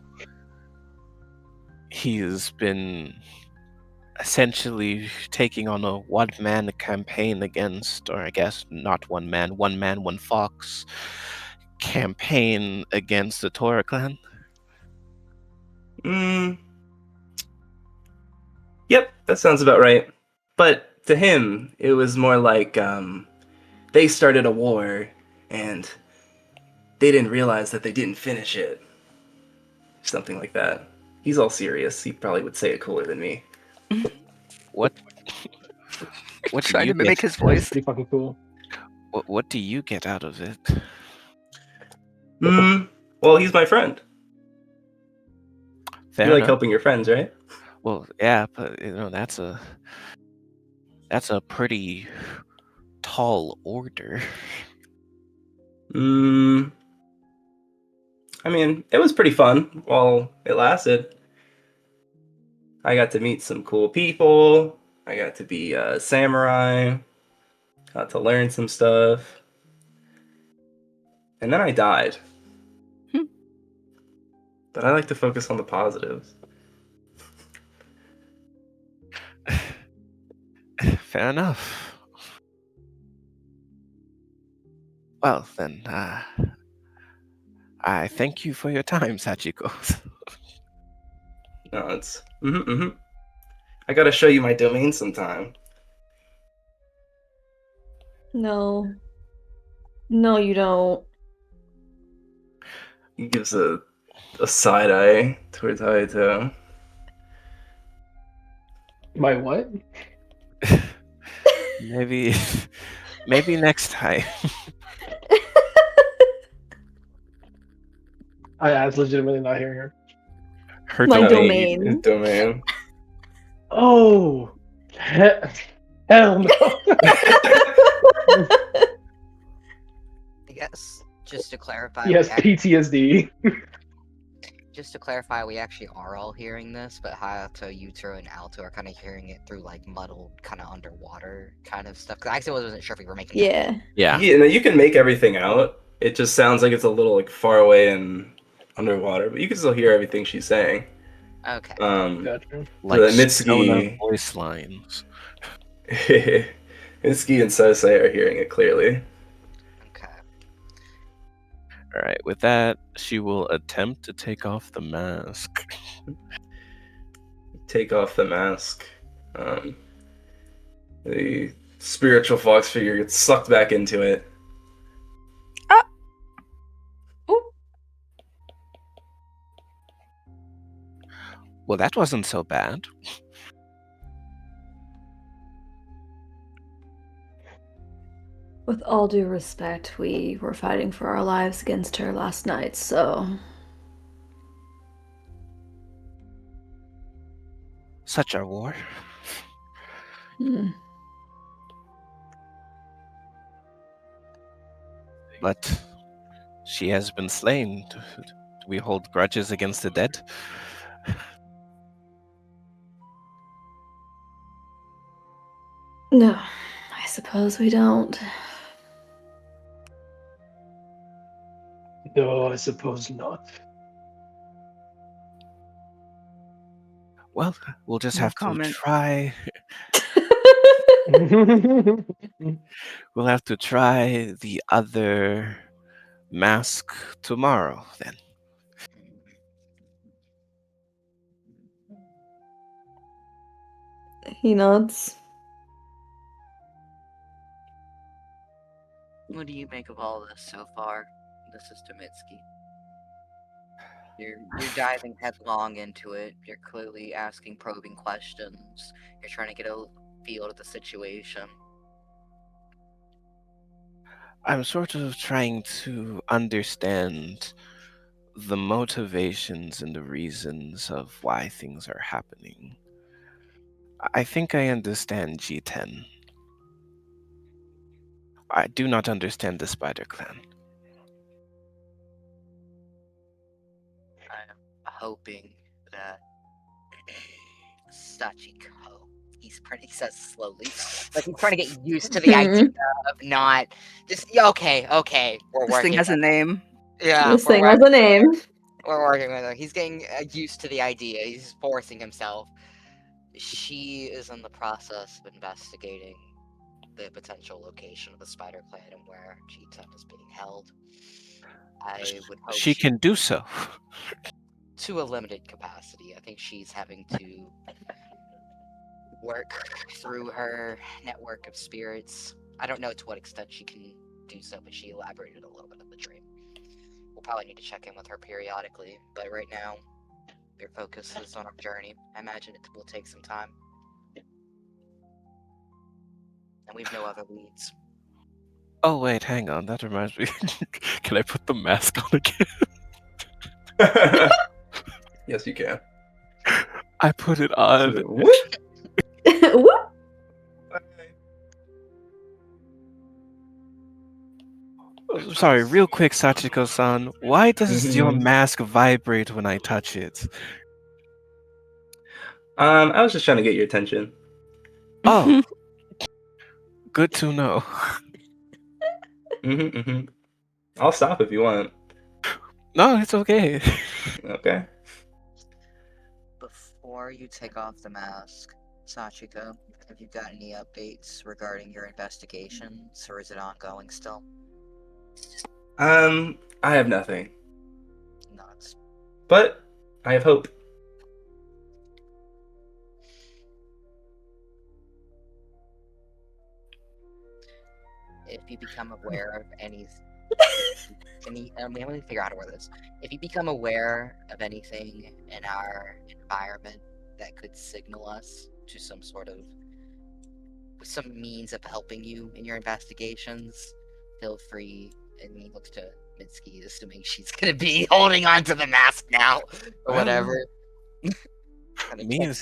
he's been essentially taking on a one-man campaign against, or I guess not one man, one fox campaign against the Torah clan. Mm, yep, that sounds about right. But to him, it was more like they started a war and they didn't realize that they didn't finish it. Something like that. He's all serious. He probably would say it cooler than me. What? What do Trying you to mimic get? his That's voice. pretty fucking cool. What do you get out of it? Well, he's my friend. Fair You like enough. helping your friends, right? Well, yeah, but that's a pretty tall order. I mean, it was pretty fun while it lasted. I got to meet some cool people. I got to be a samurai. Got to learn some stuff. And then I died. Hmm. But I like to focus on the positives. Fair enough. Well, then, I thank you for your time, Sachiko. No, it's. I gotta show you my domain sometime. No. No, you don't. He gives a side eye towards Hayato. My what? maybe, maybe next time. I was legitimately not hearing her. Her My domain. His domain. Oh, hell no. I guess just to clarify, Yes, PTSD. just to clarify, we actually are all hearing this, but Hayato, Yutaro, and Alto are kind of hearing it through like muddled, kind of underwater kind of stuff. Because I actually wasn't sure if we were making. Yeah. Yeah. No, you can make everything out. It just sounds like it's a little like far away and underwater, but you can still hear everything she's saying. Okay. Gotcha. Like the Sona Mitsuki, voice lines. Mitsuki and Sosei are hearing it clearly. Okay. All right. With that, she will attempt to take off the mask. Take off the mask. The spiritual fox figure gets sucked back into it. Well, that wasn't so bad. With all due respect, we were fighting for our lives against her last night, so. Such a war. But she has been slain. Do we hold grudges against the dead? No, I suppose we don't. No, I suppose not. Well, we'll just No have comment. to try. We'll have to try the other mask tomorrow, then. He nods. What do you make of all this so far? This is Tomitsuki. You're diving headlong into it. You're clearly asking probing questions. You're trying to get a feel of the situation. I'm sort of trying to understand the motivations and the reasons of why things are happening. I think I understand G10. I do not understand the Spider Clan. I'm hoping that Sachiko, he says slowly, like he's trying to get used to the idea of not just okay, we're This thing working. has a name. Yeah, This thing has a name. we're working with her. He's getting used to the idea. He's forcing himself. She is in the process of investigating the potential location of the Spider Clan and where G10 is being held. I would hope She can do so. to a limited capacity. I think she's having to work through her network of spirits. I don't know to what extent she can do so, but she elaborated a little bit of the dream. We'll probably need to check in with her periodically, but right now, your focus is on our journey. I imagine it will take some time. And we've no other leads. Oh wait, hang on. That reminds me. Can I put the mask on again? Yes, you can. I put it on. What? Whoop. Sorry, real quick, Sachiko-san. Why does your Mhm. mask vibrate when I touch it? I was just trying to get your attention. Oh, good to know. I'll stop if you want. No, it's okay. Okay. Before you take off the mask, Sachiko, have you got any updates regarding your investigations, or is it ongoing still? I have nothing, Nuts. but I have hope. If you become aware of any, let me figure out how to word this. If you become aware of anything in our environment that could signal us to some means of helping you in your investigations, feel free. And he looks to Mitsuki, assuming she's gonna be holding on to the mask now, or whatever. Me and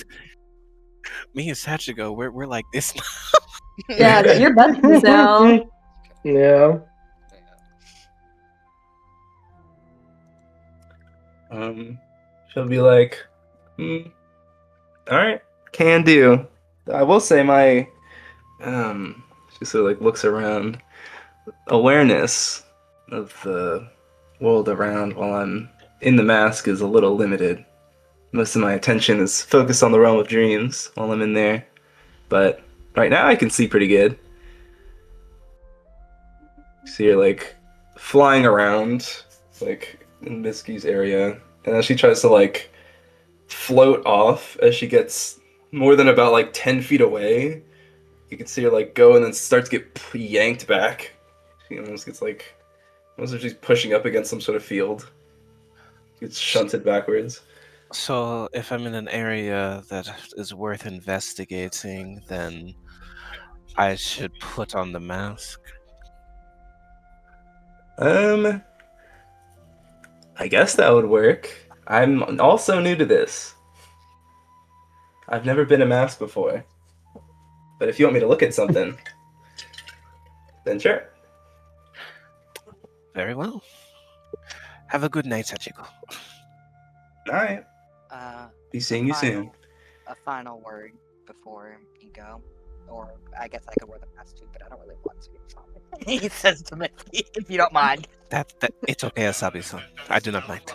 Sachiko, we're like this now. Yeah, you're besties now. Yeah. She'll be like, all right, can do. I will say my, she sort of like looks around. Awareness of the world around while I'm in the mask is a little limited. Most of my attention is focused on the realm of dreams while I'm in there. But right now I can see pretty good. See her like flying around, like in Misky's area. And then she tries to like float off as she gets more than about like 10 feet away. You can see her like go and then start to get yanked back. She almost gets like, almost like she's pushing up against some sort of field. Gets shunted backwards. So, if I'm in an area that is worth investigating, then I should put on the mask. I guess that would work. I'm also new to this. I've never been a mask before. But if you want me to look at something, then sure. Very well. Have a good night, Sachiko. Alright. Be seeing you soon. A final word before you go, or I guess I could wear the mask too, but I don't really want to. He says to Mitsuki, if you don't mind. That it's okay, Asabi-san. I do not mind.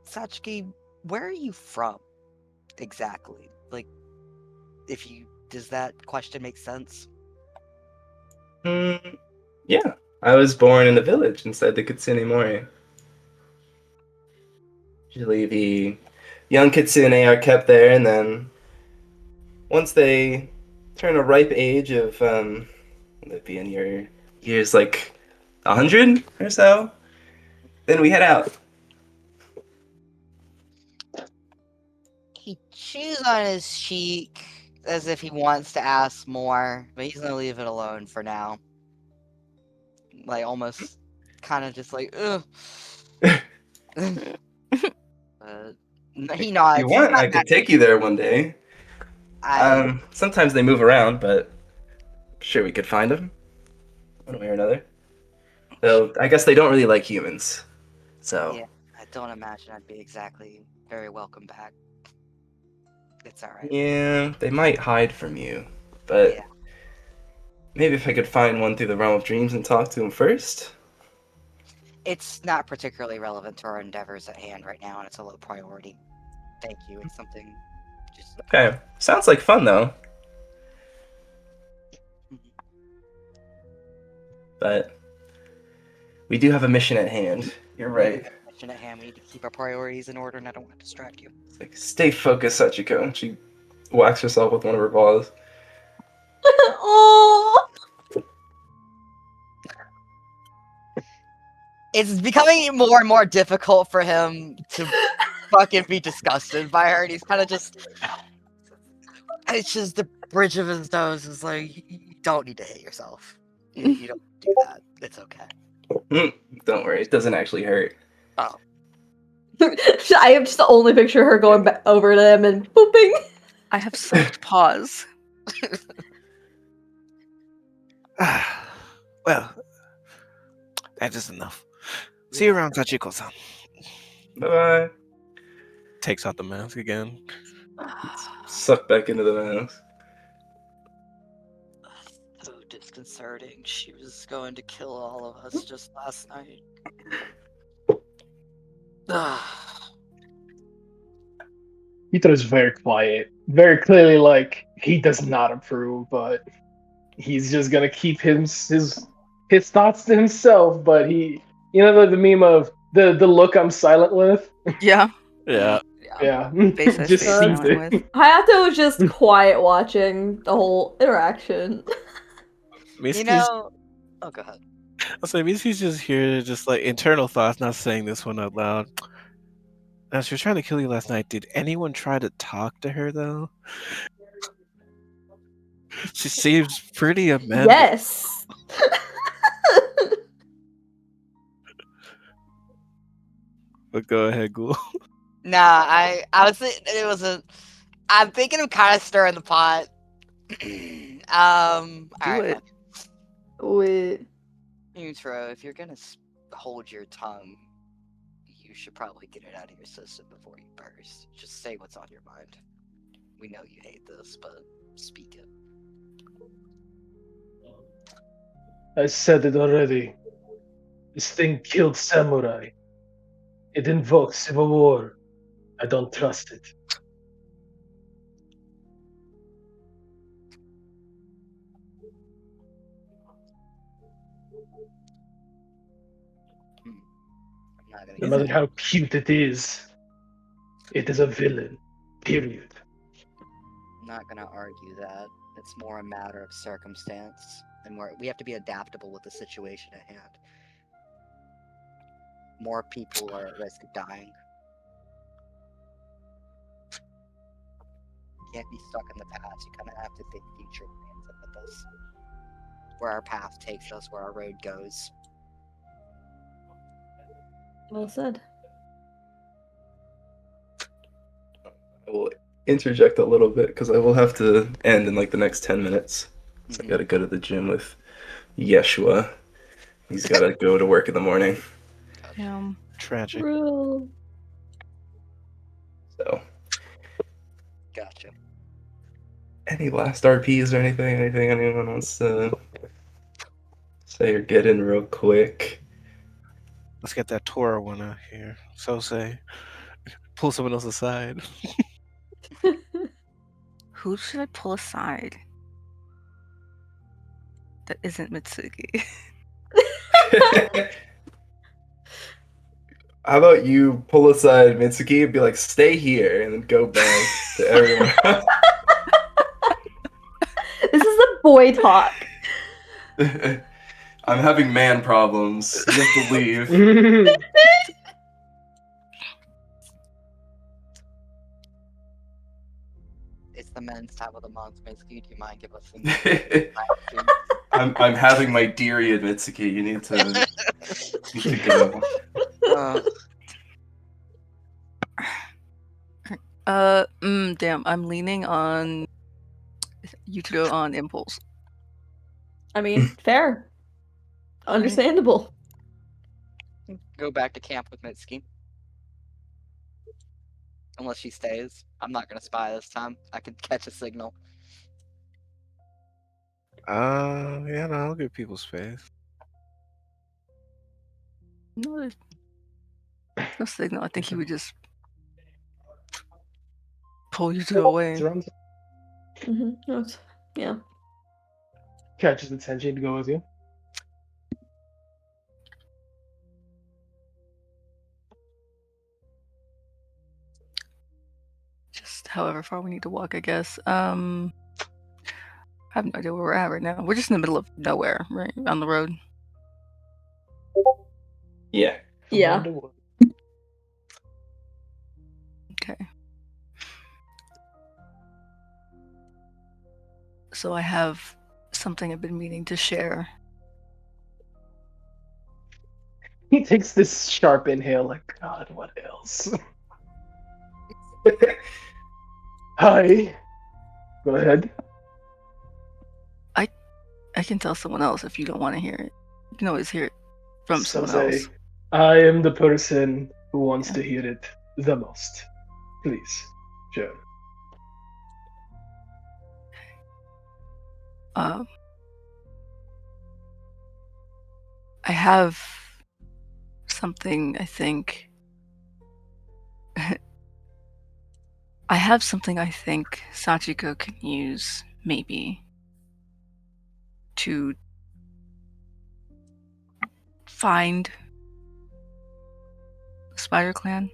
Satsuki, where are you from? Exactly. Like, does that question make sense? Yeah. I was born in a village inside the Kitsune Mori. Usually the young Kitsune are kept there, and then once they turn a ripe age of, would it be in your years like 100 or so, then we head out. He chews on his cheek as if he wants to ask more, but he's gonna leave it alone for now. Like, almost kind of just like, ugh. He nods. If you want, I could take you there one day. Sometimes they move around, but sure we could find them, one way or another. Though I guess they don't really like humans, so Yeah, I don't imagine I'd be exactly very welcome back. It's alright. yeah, they might hide from you. But Yeah. maybe if I could find one through the realm of dreams and talk to him first. It's not particularly relevant to our endeavors at hand right now, and it's a low priority. Thank you. It's something just. Okay, sounds like fun though. But we do have a mission at hand. You're right. Mission at hand. We need to keep our priorities in order, and I don't want to distract you. It's like, stay focused, Sachiko. She whacks herself with one of her paws. Oh, It's becoming more and more difficult for him to fucking be disgusted by her, and he's kind of just. It's just the bridge of his nose is like, you don't need to hate yourself. You don't do that. It's okay. Don't worry, it doesn't actually hurt. Oh. I have just the only picture of her going back over to him and booping. I have soft paws. Well, that is enough. See you around, Sachiko-san. Bye-bye. Takes out the mask again. Suck back into the mask. So disconcerting. She was going to kill all of us just last night. Ito is very quiet, very clearly like he does not approve, but he's just gonna keep his thoughts to himself. But he, the meme of the look I'm silent with. Yeah. Yeah. Yeah, Face I just stay sees silent it. with. Hayato was just quiet watching the whole interaction. Mitsuki's, Oh, go ahead. I'll say Mitsuki's just here, just like internal thoughts, not saying this one out loud. Now, she was trying to kill you last night. Did anyone try to talk to her, though? She seems pretty amended. Yes. But go ahead, Ghoul. Nah, I was thinking it was a. I'm thinking of kind of stirring the pot. Alright, it. Wait. Intro, if you're gonna hold your tongue, you should probably get it out of your system before you burst. Just say what's on your mind. We know you hate this, but speak it. I said it already. This thing killed samurai. It invokes civil war. I don't trust it. I'm not gonna No get matter that. how cute it is a villain. Period. I'm not gonna argue that. It's more a matter of circumstance, and we have to be adaptable with the situation at hand. More people are at risk of dying. You can't be stuck in the past. You kind of have to think future oriented with this. Where our path takes us, where our road goes. Well said. I will interject a little bit because I will have to end in like the next 10 minutes. So I gotta go to the gym with Yeshua. He's gotta go to work in the morning. Damn. Tragic. Rule. So, Gotcha. any last RPs or anything? Anything anyone wants to say or get in real quick? Let's get that Torah one out here. So say. Pull someone else aside. Who should I pull aside? That isn't Mitsuki. How about you pull aside Mitsuki and be like, stay here, and then go back to everyone else? This is a boy talk. I'm having man problems. You have to leave. It's the men's time of the month. Basically, do you mind give us some? I'm having my period, Mitsuki. You need to go. Damn, I'm leaning on Yutaro on impulse. I mean, fair. Understandable. Go back to camp with Mitsuki. Unless she stays. I'm not gonna spy this time. I can catch a signal. Yeah, no, I'll give people space. No, there's no signal. I think he would just pull you two away. Surrounds- Yeah. Catches attention to go with you. Just however far we need to walk, I guess. I have no idea where we're at right now. We're just in the middle of nowhere, right? On the road. Yeah. Yeah. Underwood. Okay. So I have something I've been meaning to share. He takes this sharp inhale, like, God, what else? Hi. Go ahead. I can tell someone else if you don't want to hear it. You can always hear it from someone Sensei, else. I am the person who wants Yeah. to hear it the most. Please, share. I have something, I think. I have something I think Sachiko can use, maybe, to find the Spider Clan.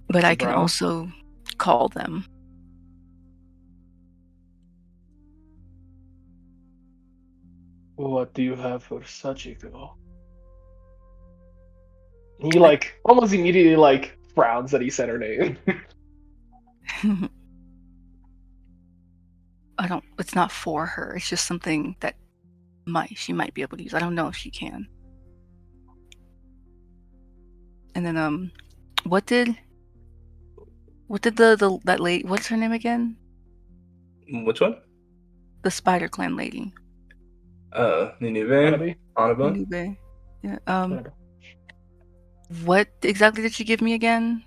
But I can Brow? also call them. What do you have for Sachiko? He like almost immediately like frowns that he said her name. It's not for her. It's just something that she might be able to use. I don't know if she can. And then what did that lady, what's her name again? Which one? The Spider Clan lady. Ninube? Anaba? Nube. Yeah. Anaba. What exactly did she give me again?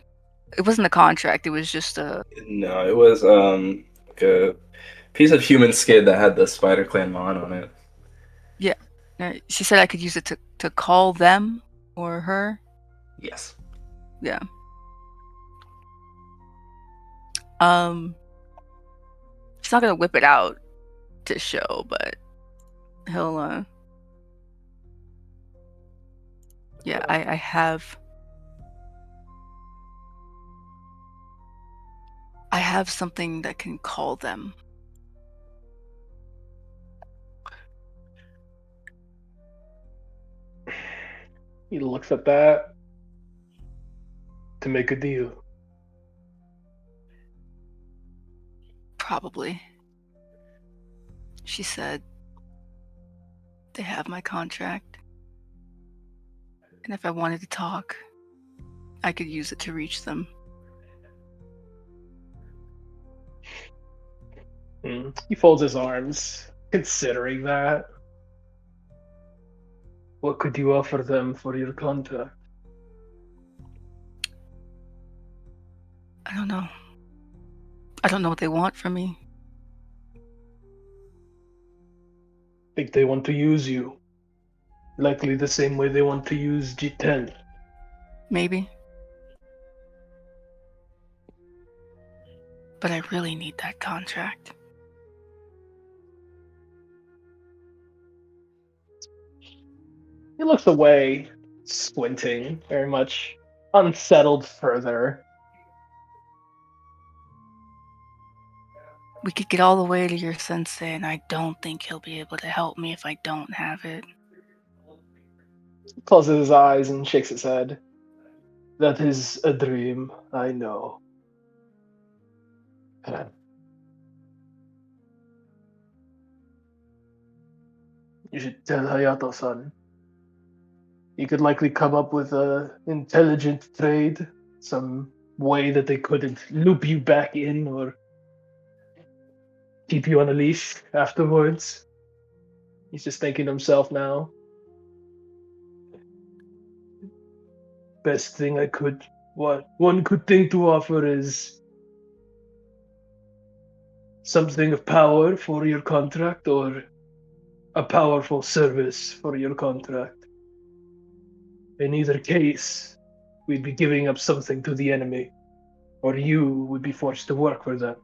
It wasn't a contract, it was just a No, it was like a piece of human skin that had the Spider Clan mon on it. she said I could use it to call them or her. Yes. Yeah. He's not gonna whip it out to show, but he'll yeah, I have something that can call them. He looks at that to make a deal. Probably. She said they have my contract. And if I wanted to talk, I could use it to reach them. He folds his arms, considering that. What could you offer them for your contract? I don't know. I don't know what they want from me. Think they want to use you. Likely the same way they want to use G10. Maybe. But I really need that contract. He looks away, squinting, very much unsettled further. We could get all the way to your sensei, and I don't think he'll be able to help me if I don't have it. Closes his eyes and shakes his head. That is a dream, I know. You should tell Hayato-san. He could likely come up with an intelligent trade, some way that they couldn't loop you back in or keep you on a leash afterwards. He's just thinking to himself now. Best thing what one could think to offer is something of power for your contract or a powerful service for your contract. In either case, we'd be giving up something to the enemy, or you would be forced to work for them.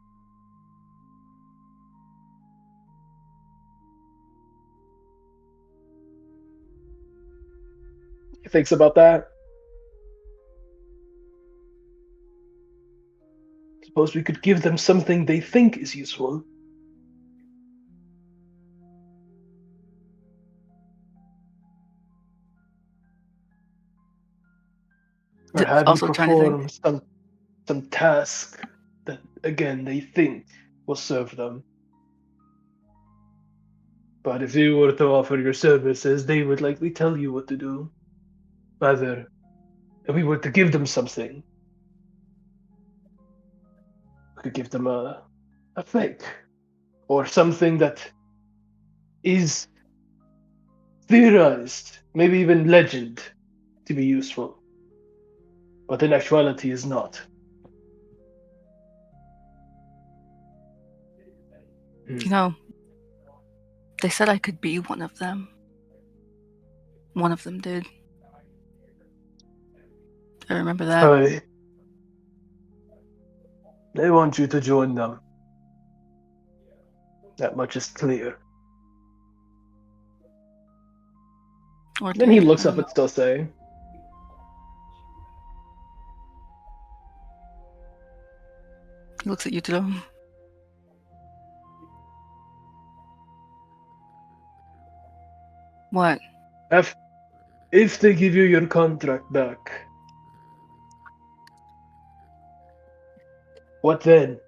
He thinks about that. Suppose we could give them something they think is useful. Or have you Also trying to think. perform some task that again they think will serve them. But if you were to offer your services, they would likely tell you what to do. Rather, if we were to give them something, we could give them a fake or something that is theorized, maybe even legend, to be useful, but in actuality is not. You know, they said I could be one of them. One of them did. I remember that. They want you to join them. That much is clear. Or Then he did. looks up at Stosei. He looks at Yutaro. What? If they give you your contract back, what then?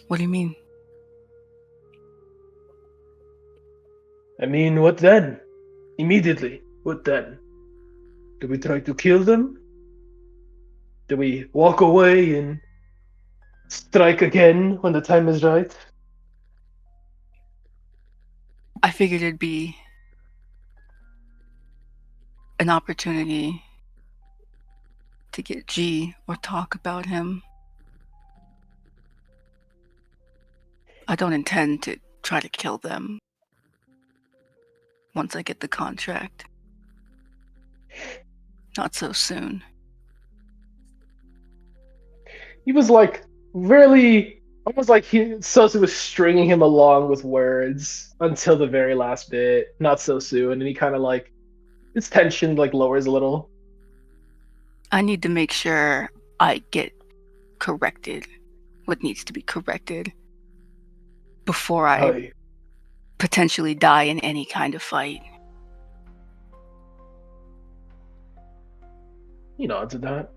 What do you mean? I mean, what then? Immediately, what then? Do we try to kill them? Do we walk away and strike again when the time is right? I figured it'd be an opportunity to get G or talk about him. I don't intend to try to kill them once I get the contract. Not so soon. He was like really almost like Sosa was stringing him along with words until the very last bit. Not so soon, and he kind of like his tension like lowers a little. I need to make sure I get corrected what needs to be corrected before I potentially die in any kind of fight. He nods at that.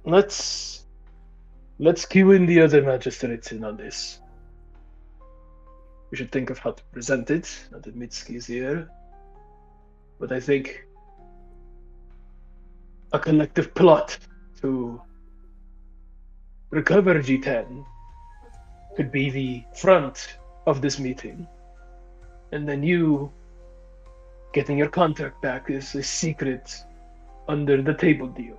Let's cue in the other magistrates in on this. We should think of how to present it. Not that Mitsuki's here, but I think a collective plot to recover G10 could be the front of this meeting, and then you getting your contract back is a secret under the table deal.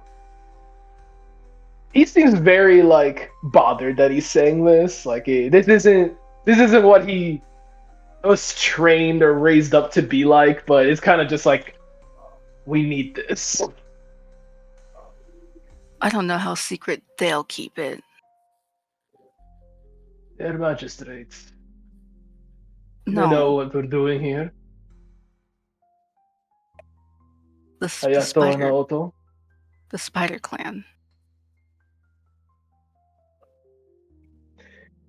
He seems very like bothered that he's saying this. Like this isn't what he was trained or raised up to be like, but it's kind of just like we need this. I don't know how secret they'll keep it. They're magistrates. No. They know what we're doing here. The Hayato and Naoto. The Spider Clan.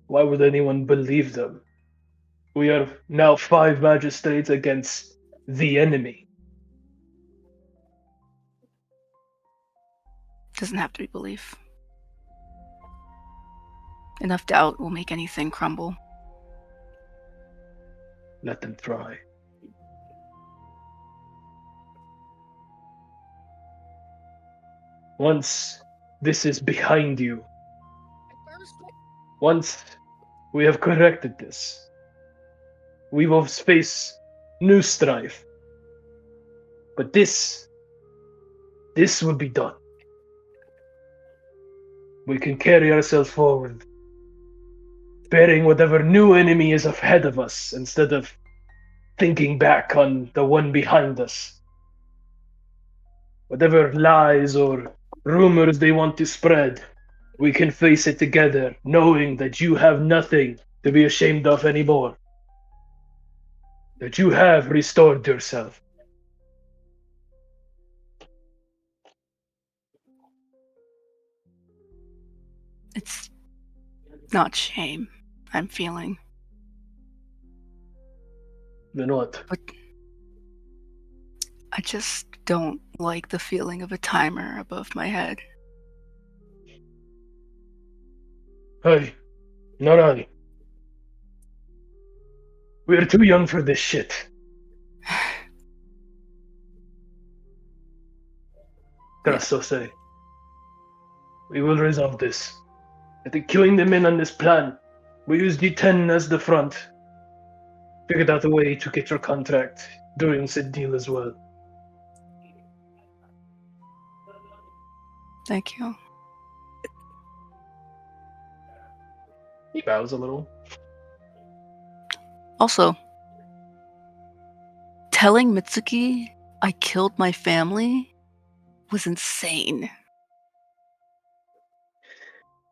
Why would anyone believe them? We are now 5 magistrates against the enemy. Doesn't have to be belief. Enough doubt will make anything crumble. Let them try. once this is behind you, once we have corrected this, we will face new strife. But this will be done. We can carry ourselves forward, bearing whatever new enemy is ahead of us instead of thinking back on the one behind us. Whatever lies or rumors they want to spread, we can face it together, knowing that you have nothing to be ashamed of anymore. That you have restored yourself. It's not shame I'm feeling, Then what? but I just don't like the feeling of a timer above my head. Hey, not I. We are too young for this shit. Trust Sose. We will resolve this. I think queuing them in on this plan. We use D10 as the front. Figured out a way to get your contract during said deal as well. Thank you. He bows a little. Also, telling Mitsuki I killed my family was insane.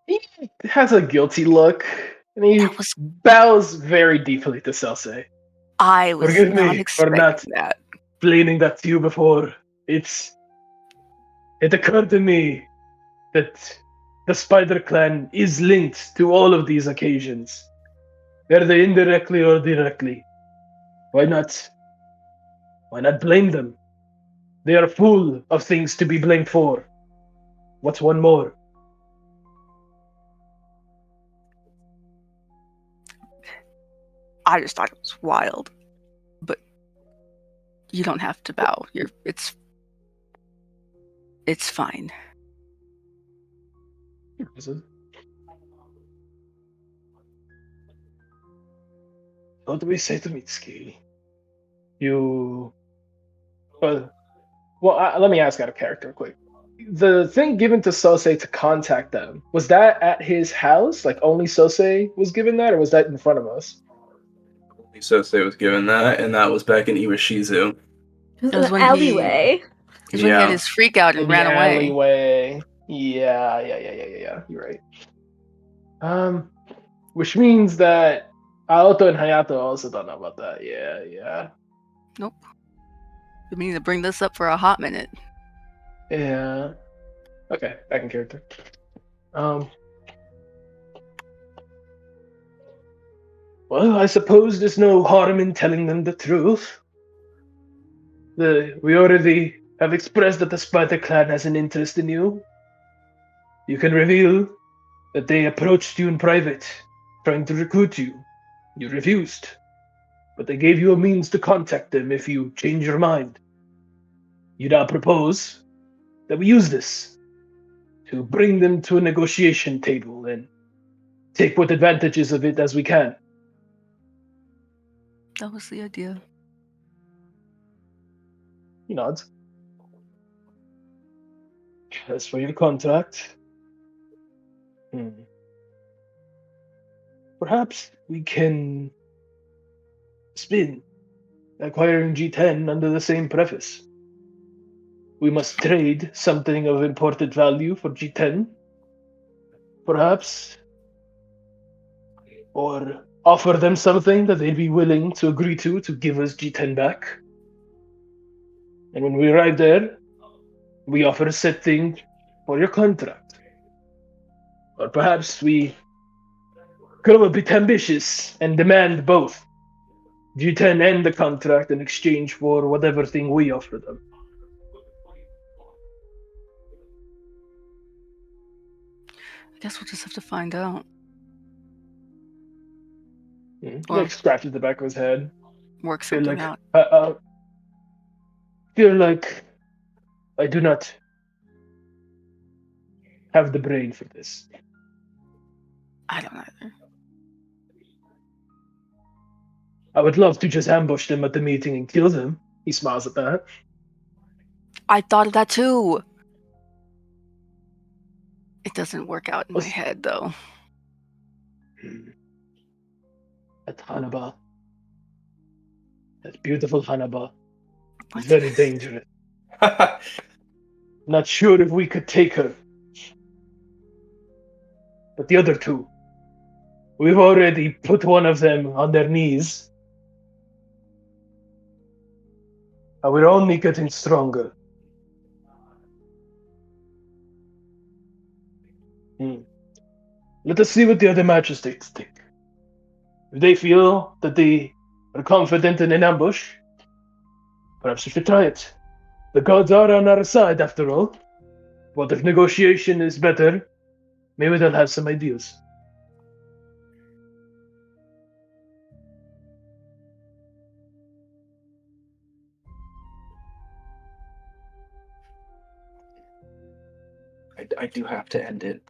He has a guilty look, and he That was bows very deeply to Selse. I was Forgive not me for not expecting that. explaining that to you before. It occurred to me that the Spider Clan is linked to all of these occasions, whether indirectly or directly. Why not? Why not blame them? They are full of things to be blamed for. What's one more? I just thought it was wild. But you don't have to bow. It's fine. What do we say to Mitsuki? You. Well, let me ask out of character quick. The thing given to Sose to contact them, was that at his house? Like only Sose was given that, or was that in front of us? Sose was given that, and that was back in Iwashizu. It was was when an he- alleyway. Because when he had Yeah. his freak out and In ran the away. alleyway. Yeah. You're right. Which means that Aoto and Hayato also don't know about that. Yeah. Nope. We need to bring this up for a hot minute. Yeah. Okay, back in character. Well, I suppose there's no harm in telling them the truth. We already have expressed that the Spider Clan has an interest in you. You can reveal that they approached you in private, trying to recruit you. You refused, but they gave you a means to contact them if you change your mind. You now propose that we use this to bring them to a negotiation table and take what advantages of it as we can. That was the idea. He nods. As for your contract, perhaps we can spin acquiring G10 under the same preface. We must trade something of important value for G10, perhaps, or offer them something that they'd be willing to agree to give us G10 back. And when we arrive there, we offer a set thing for your contract. Or perhaps we grow a bit ambitious and demand both G10 and the contract in exchange for whatever thing we offer them. I guess we'll just have to find out. He Or- like scratches the back of his head. Work Feel something like out. feel like I do not have the brain for this. I don't either. I would love to just ambush them at the meeting and kill them. He smiles at that. I thought of that too. It doesn't work out in my Let's- head though. At Hanaba. That beautiful Hanaba. What? It's very dangerous. Not sure if we could take her. But the other two, we've already put one of them on their knees. And we're only getting stronger. Let us see what the other magistrates think. If they feel that they are confident in an ambush, perhaps we should try it. The gods are on our side, after all. What if negotiation is better? Maybe they'll have some ideas. I do have to end it.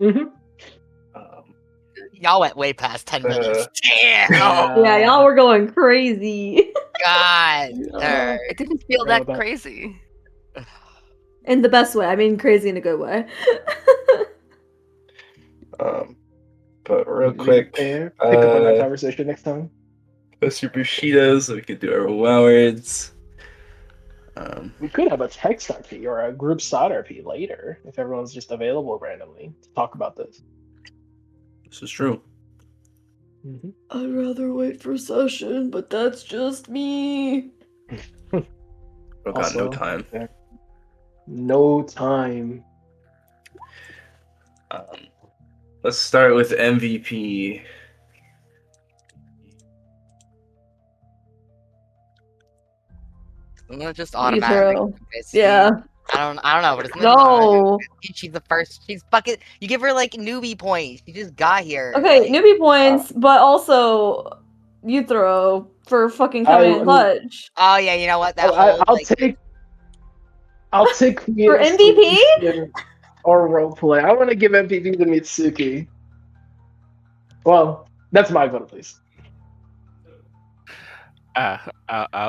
Mm-hmm. Y'all went way past 10 minutes. Damn! Yeah, y'all were going crazy. God. Yeah. It didn't feel Forgot that about- crazy. In the best way. I mean, crazy in a good way. But real Leave it quick, there. Pick up on that uh, conversation next time. post your Bushidos so we could do our words. We could have a text RP or a group side RP later if everyone's just available randomly to talk about this. This is true. Mm-hmm. I'd rather wait for session, but that's just me. I've got no Also, time. No time. Let's start with MVP. Isn't it just automatic? Utero. Yeah. I don't know, but it's No. She's the first. She's fucking. You give her like newbie points. She just got here. Okay, like- newbie points, but also Utero for fucking coming in clutch. Oh yeah, you know what? That I'll whole like, take For creative MVP? solution or roleplay. I want to give MVP to Mitsuki. Well, that's my vote, please. I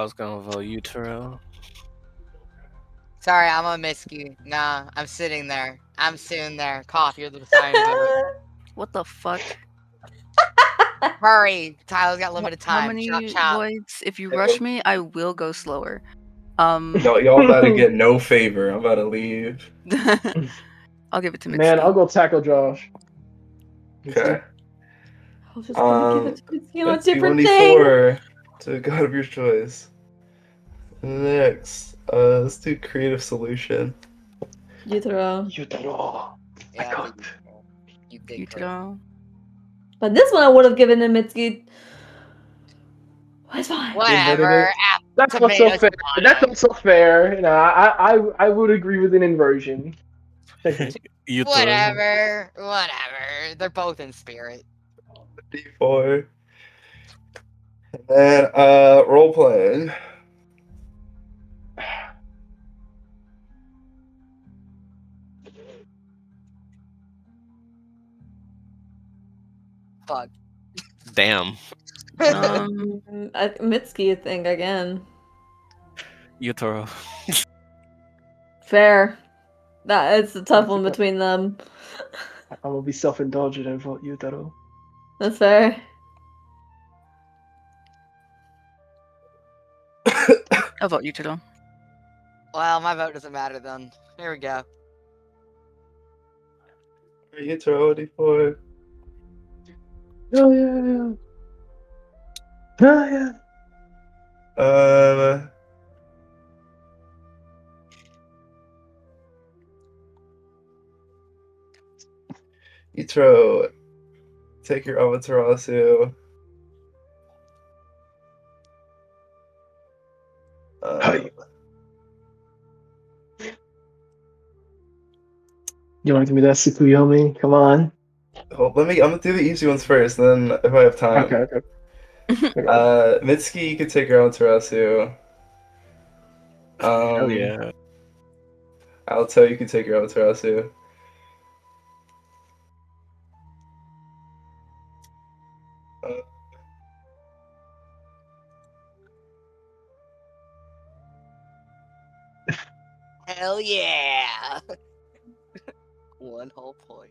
was gonna vote Utero. Sorry, I'm a miscue. Nah, I'm sitting there. I'm sitting there. Cough, you're the deciding vote. What the fuck? Hurry, Tyler's got limited time. How many Chop, chop. voids? If you rush me, I will go slower. Y'all about to get no favor. I'm about to leave. I'll give it to Mitsuki. Man, I'll go tackle Josh. Okay. I was just gonna give it to Mitsuki on a Let's do different thing. 1d4 to God of your choice. Next, let's do creative solution. Utero. Yutaro. I Yeah, got you big Utero. But this one I would have given to Mitsuki. Well, it's fine. Whatever. That's Tomatoes also fair. on That's it. also fair. You know, I would agree with an inversion. Utero. Whatever. They're both in spirit. D4. And then, role playing. Fuck. Damn. Mitsuki, I think, again. Utero. Fair. It's a tough one between them. I'm gonna be self-indulgent and vote Yutaro. That's fair. I'll vote Utero. Well, my vote doesn't matter then. Here we go. Utero, D4. Oh yeah. Oh yeah. Utero, take your Amaterasu. Hi. You want to give me that Tsukuyomi? Come on. Hold, I'm gonna do the easy ones first, and then if I have time. Okay. Mitsuki, you could take your Amaterasu. Hell yeah. I'll tell you can take your Amaterasu. Hell yeah! 1 whole point.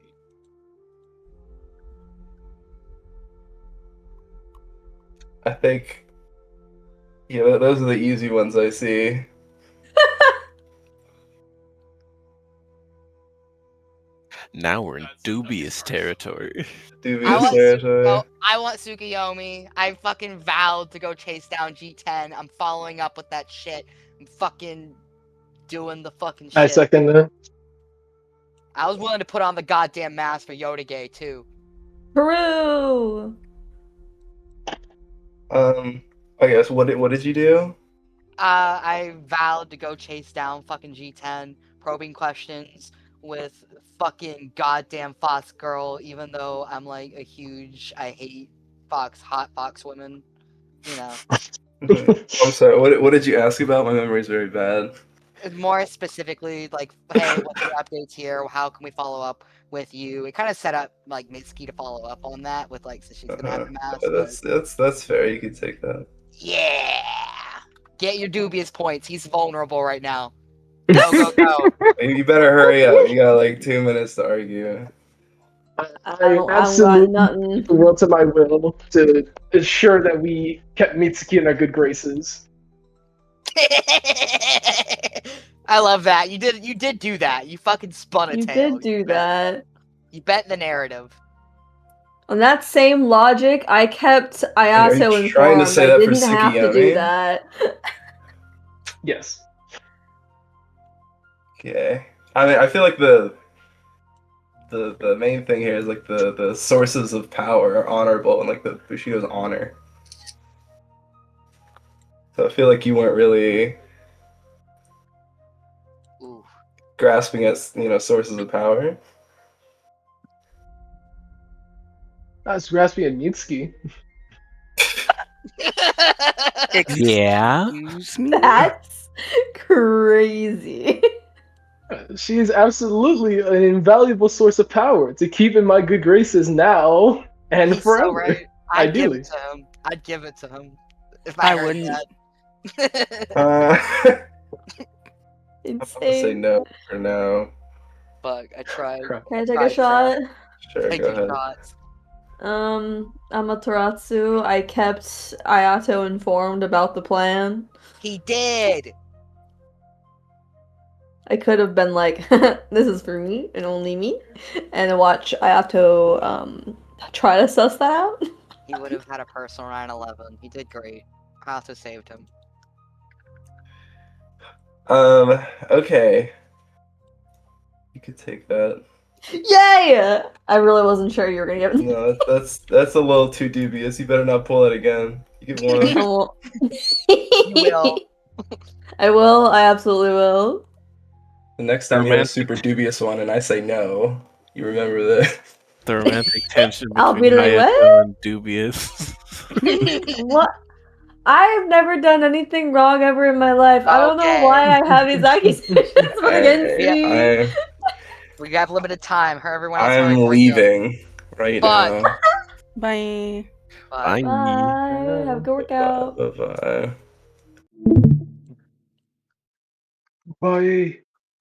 I think, yeah, those are the easy ones I see. Now we're in dubious territory. Dubious territory. I want Tsukiyomi. I fucking vowed to go chase down G10. I'm following up with that shit. I'm fucking doing the fucking shit. I second that. I was willing to put on the goddamn mask for Yotagay too. Peru. I guess what did you do? I vowed to go chase down fucking G10, probing questions with fucking goddamn Fox girl, even though I'm like a huge, I hate hot Fox women. You know. I'm sorry. What did you ask about? My memory's very bad. More specifically, like, hey, what's your updates here? How can we follow up with you? It kind of set up like Mitsuki to follow up on that with like, so she's gonna have the mask. That's fair. You could take that. Yeah, get your dubious points. He's vulnerable right now. Go. You better hurry up. You got like 2 minutes to argue. I I don't got absolutely nothing. did the world to my will to ensure that we kept Mitsuki in our good graces. I love that. You did do that. You fucking spun a You tale. did do that. You bet the narrative. On that same logic, I kept Are Ayato you trying to informed. say I that for didn't have to do Tsukiyomi? that. Yes. Okay. I mean, I feel like the main thing here is like the sources of power are honorable and like the Bushido's honor. So I feel like you weren't really Ooh. grasping at sources of power. I was grasping at Mitsuki. Yeah. Excuse me? That's crazy. She is absolutely an invaluable source of power to keep in my good graces now and He's forever. so right. I'd give Ideally. it to him. I'd give it to him if I I heard wouldn't. that. I'm gonna say Insane. no for now. But I tried. Crap. Can I take Tried, a shot? Sure, Take go your ahead. shots. Amaterasu, I kept Ayato informed about the plan. He did. I could have been like, this is for me and only me, and watch Ayato try to suss that out. He would have had a personal 9/11. He did great. I also saved him. Okay. You could take that. Yay! I really wasn't sure you were gonna give it. No, that's a little too dubious. You better not pull it again. You get one. Oh. You will. I will. I absolutely will. The next time you have a Romantic- super dubious one and I say no, you remember that. The romantic tension I'll between be like, Hayato what? and dubious. What? I've never done anything wrong ever in my life. I don't know why I have these accusations against me. We got limited time. Everyone else I'm hurry before you go. leaving right But- now. Bye. Bye. Bye. Have a good workout. Bye. Bye.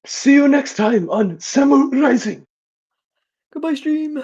See you next time on Samuraising. Goodbye, stream.